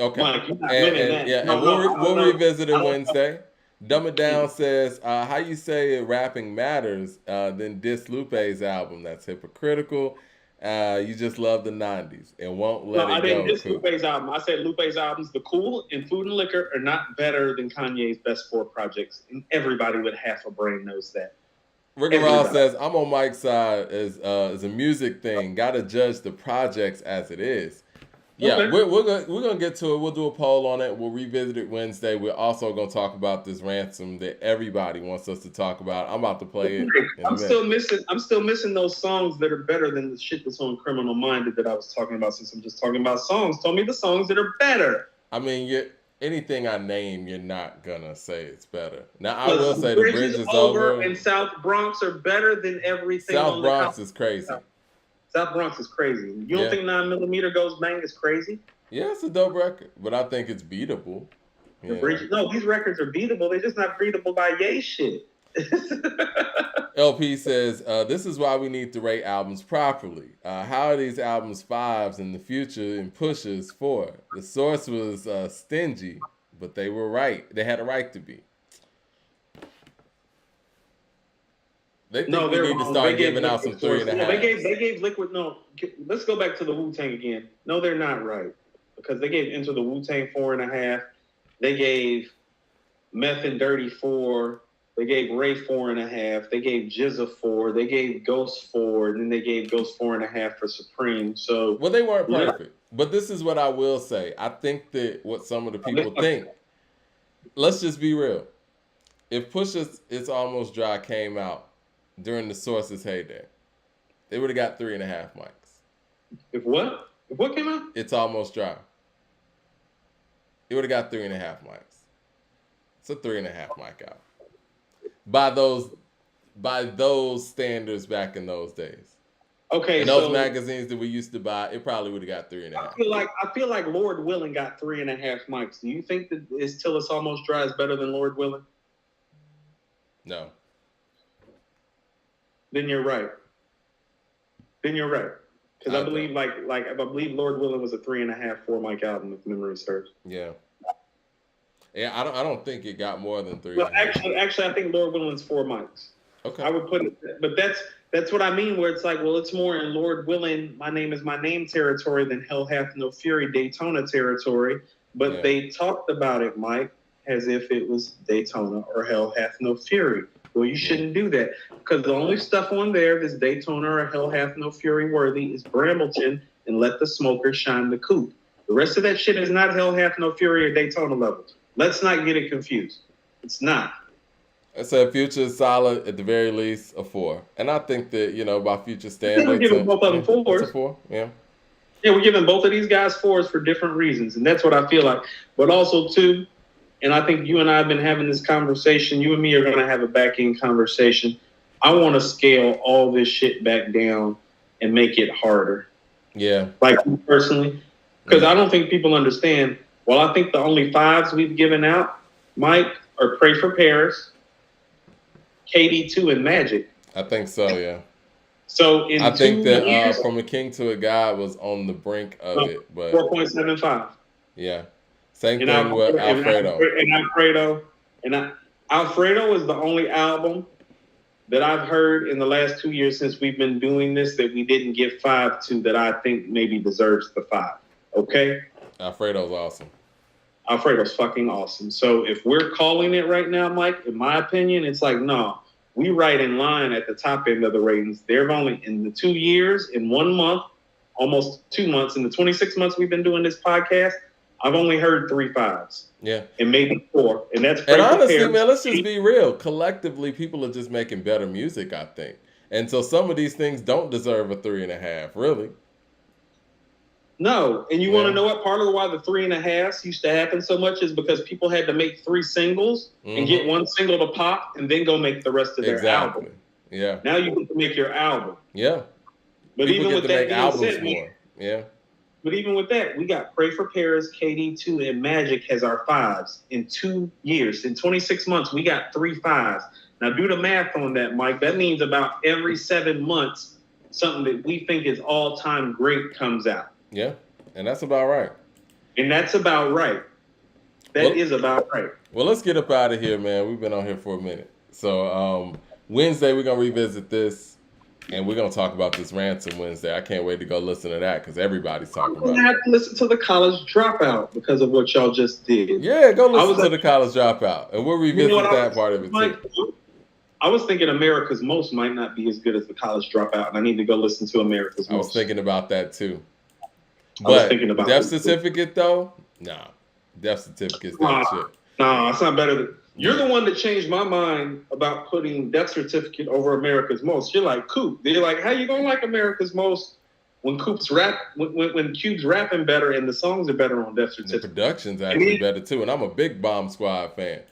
Okay. Mike, you're not winning that. Yeah, we'll revisit it Wednesday. Dumb It Down says, how you say rapping matters, then diss Lupe's album. That's hypocritical. You just love the 90s and won't let it go. I didn't diss Lupe's album. I said Lupe's albums, The Cool and Food and Liquor, are not better than Kanye's best 4 projects. And everybody with half a brain knows that. Rick Ross says, I'm on Mike's side as a music thing. Got to judge the projects as it is. Yeah, okay. we're gonna get to it. We'll do a poll on it. We'll revisit it Wednesday. We're also gonna talk about this ransom that everybody wants us to talk about. I'm about to play it. I'm still missing those songs that are better than the shit that's on Criminal Minded that I was talking about. Since I'm just talking about songs, tell me the songs that are better. I mean, anything I name, you're not gonna say it's better. Now I will say the Bridge is Over and South Bronx are better than everything. South Bronx is crazy. South Bronx is crazy. You don't think 9mm Goes Bang is crazy? Yeah, it's a dope record, but I think it's beatable. No, these records are beatable. They're just not beatable by Ye shit. LP says, this is why we need to rate albums properly. How are these albums 5s in the future and Pusha's 4? The source was stingy, but they were right. They had a right to be. They think we need to start giving out some 3.5. No, they gave Liquid. No, let's go back to the Wu-Tang again. No, they're not right because they gave Enter the Wu-Tang 4.5. They gave Meth and Dirty 4. They gave Ray 4.5. They gave Jizza 4. They gave Ghost 4, and then they gave Ghost 4.5 for Supreme. So well, they weren't perfect. But this is what I will say. I think that what some of the people think. Let's just be real. If Pusha's It's Almost Dry came out during the Source's heyday, they would have got 3.5 mics. If what? If what came out? It's Almost Dry. It would have got 3.5 mics. It's a 3.5 mic out. By those standards back in those days. Okay. And those magazines that we used to buy, it probably would have got 3.5. I feel like Lord Willing got 3.5 mics. Do you think that Till It's Almost Dry is better than Lord Willing? No. Then you're right. Then you're right. Because I believe I believe Lord Willing was a 3.5, 4 mic album if memory serves. Yeah. Yeah, I don't think it got more than 3. Well, actually, I think Lord Willing's 4 mics. Okay. I would put it, but that's what I mean. Where it's like, well, it's more in Lord Willing, My Name Is My Name territory than Hell Hath No Fury Daytona territory. But they talked about it, Mike, as if it was Daytona or Hell Hath No Fury. Well, you shouldn't do that, because the only stuff on there that's Daytona or Hell Hath No Fury worthy is Brambleton and Let the Smoker Shine the Coop. The rest of that shit is not Hell Hath No Fury or Daytona level. Let's not get it confused. It's not. I said Future is solid, at the very least, a 4. And I think that, by Future standards. We're giving both of them 4s. It's a 4, yeah. Yeah, we're giving both of these guys 4s for different reasons. And that's what I feel like. But also, too, and I think you and I have been having this conversation. You and me are going to have a back-end conversation. I want to scale all this shit back down and make it harder. Yeah. Like, personally. Because I don't think people understand. Well, I think the only 5s we've given out, Mike, are Pray for Paris, KD2, and Magic. I think so, yeah. So I think that From a King to a God was on the brink of it. But 4.75. Yeah. Same thing with Alfredo. Alfredo is the only album that I've heard in the last 2 years since we've been doing this that we didn't give 5 to that I think maybe deserves the 5. Okay? Alfredo's awesome. Alfredo's fucking awesome. So if we're calling it right now, Mike, in my opinion, it's like, no, we right in line at the top end of the ratings. They've only, in the 2 years, in 1 month, almost 2 months, in the 26 months we've been doing this podcast, I've only heard 3 5s. Yeah. And maybe 4. And that's And honestly, man, let's just be real. Collectively, people are just making better music, I think. And so some of these things don't deserve a 3.5, really. No. And you want to know what? Part of why the 3.5s used to happen so much is because people had to make 3 singles and get 1 single to pop and then go make the rest of their album. Yeah. Now you get to make your album. Yeah. But people even with that albums said, more. Yeah. But even with that, we got Pray for Paris, KD2, and Magic as our 5s in 2 years. In 26 months, we got 3 5s. Now do the math on that, Mike. That means about every 7 months, something that we think is all-time great comes out. Yeah, and that's about right. And that's about right. That is about right. Well, let's get up out of here, man. We've been on here for a minute. So Wednesday, we're going to revisit this. And we're going to talk about this Ransom Wednesday. I can't wait to go listen to that because everybody's talking about it. I'm going to have to listen to the College Dropout because of what y'all just did. Yeah, go listen to the College Dropout. And we'll revisit that part of it, too. I was thinking America's Most might not be as good as the College Dropout. And I need to go listen to America's Most. I was thinking about that, too. But Death Certificate, though? Nah. Death Certificate's that shit. Nah, it's not better than... You're the one that changed my mind about putting Death Certificate over America's Most. You're like, Coop. They're like, how you gonna like America's Most when Coop's when Cube's rapping better and the songs are better on Death Certificate? The production's actually better too, and I'm a big Bomb Squad fan.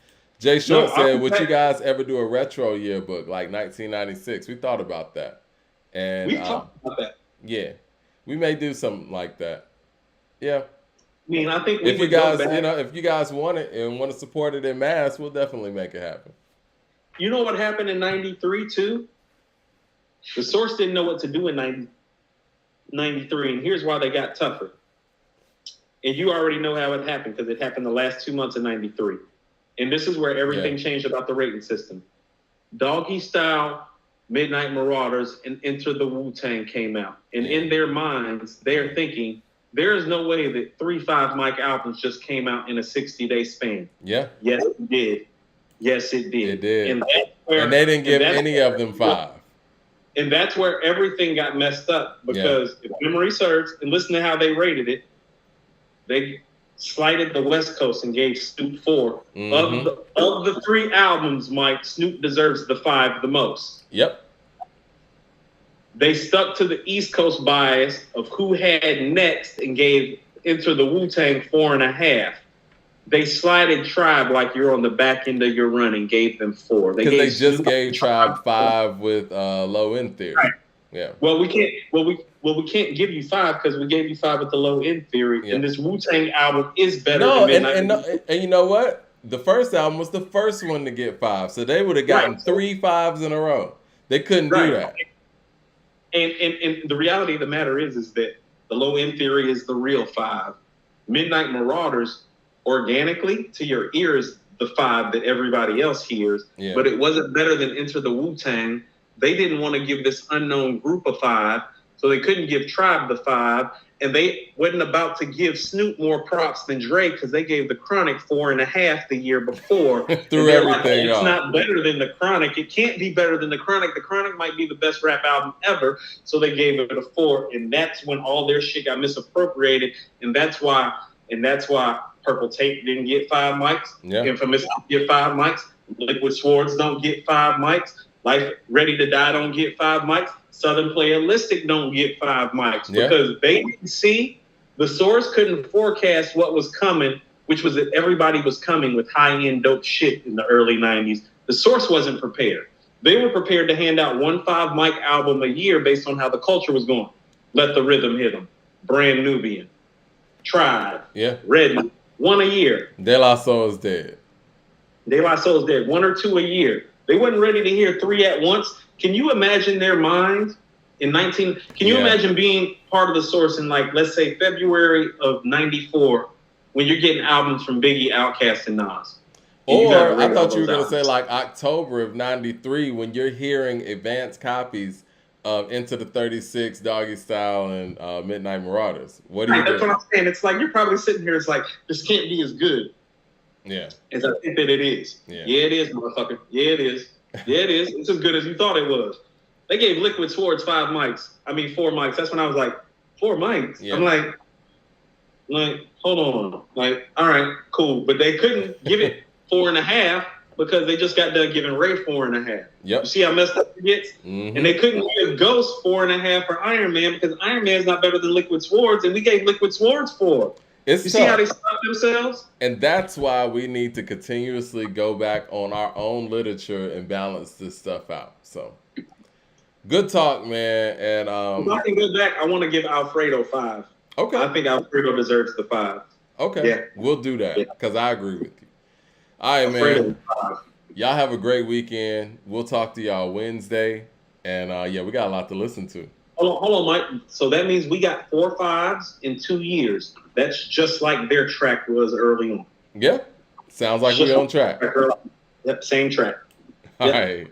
Jay Short said, would you guys ever do a retro yearbook like 1996? We thought about that. And we talked about that. Yeah. We may do something like that. Yeah. I mean, I think if you guys, if you guys want it and want to support it in mass, we'll definitely make it happen. You know what happened in '93 too? The Source didn't know what to do in '93, and here's why they got tougher. And you already know how it happened because it happened the last 2 months of '93, and this is where everything changed about the rating system. Doggy Style, Midnight Marauders, and Enter the Wu-Tang came out, and in their minds, they're thinking, there is no way that 3 5 mic albums just came out in a 60-day span. Yeah. Yes, it did. Yes, it did. It did. And they didn't give any of them 5. And that's where everything got messed up because if memory serves, and listen to how they rated it, they slighted the West Coast and gave Snoop 4. Mm-hmm. Of the 3 albums, Mike, Snoop deserves the 5 the most. Yep. They stuck to the East Coast bias of who had next and gave Enter the Wu-Tang 4.5. They slided Tribe like you're on the back end of your run and gave them 4. Because they just gave Tribe 5 with Low End Theory. Right. Yeah. Well, we can't. We can't give you 5 because we gave you 5 with the Low End Theory, and this Wu-Tang album is better. And you know what? The first album was the first one to get 5, so they would have gotten 3 5s in a row. They couldn't do that. And the reality of the matter is that the low end theory is the real 5. Midnight Marauders, organically to your ears, the 5 that everybody else hears, but it wasn't better than Enter the Wu-Tang. They didn't want to give this unknown group a 5, so they couldn't give Tribe the 5, and they wasn't about to give Snoop more props than Dre because they gave the Chronic 4.5 the year before. Threw everything it's off. not better than the Chronic. It can't be better than the Chronic. The Chronic might be the best rap album ever, so they gave it a 4, and that's when all their shit got misappropriated, and that's why Purple Tape didn't get 5 mics. Infamous don't get 5 mics. Liquid Swords don't get 5 mics. Life Ready to Die don't get 5 mics. Southern Playalistic don't get 5 mics because they didn't see, the source couldn't forecast what was coming, which was that everybody was coming with high-end dope shit in the early 90s. The source wasn't prepared. They were prepared to hand out 1 5-mic album a year based on how the culture was going. Let the Rhythm Hit 'Em, Brand Nubian, Tribe, Ready, 1 a year. De La Soul is dead. De La Soul is dead, 1 or 2 a year. They wasn't ready to hear 3 at once. Can you imagine their minds in 19? Can you imagine being part of the source in, like, let's say February of 94 when you're getting albums from Biggie, Outkast, and Nas? Or I thought you were going to say like October of 93 when you're hearing advanced copies of Into the 36, Doggy Style, and Midnight Marauders. What do you That's what I'm saying. It's like you're probably sitting here, it's like, this can't be as good as I think that it is. Yeah, it is, motherfucker. Yeah, it is. Yeah, it is. It's as good as you thought it was. They gave Liquid Swords 4 mics. That's when I was like, 4 mics? Yeah. I'm like, hold on. Like, all right, cool. But they couldn't give it 4.5 because they just got done giving Ray 4.5. Yep. You see how messed up it gets? Mm-hmm. And they couldn't give Ghost 4.5 for Iron Man because Iron Man's not better than Liquid Swords, and we gave Liquid Swords 4. You see how they stop themselves? And that's why we need to continuously go back on our own literature and balance this stuff out. So, good talk, man. And if I can go back, I want to give Alfredo 5. Okay. I think Alfredo deserves the 5. Okay. Yeah. We'll do that because I agree with you. All right, Alfredo, man. 5. Y'all have a great weekend. We'll talk to y'all Wednesday. And we got a lot to listen to. Hold on, Mike. So that means we got 4 5s in 2 years. That's just like their track was early on. Yeah. Sounds like we're on track. Yep, same track. All right.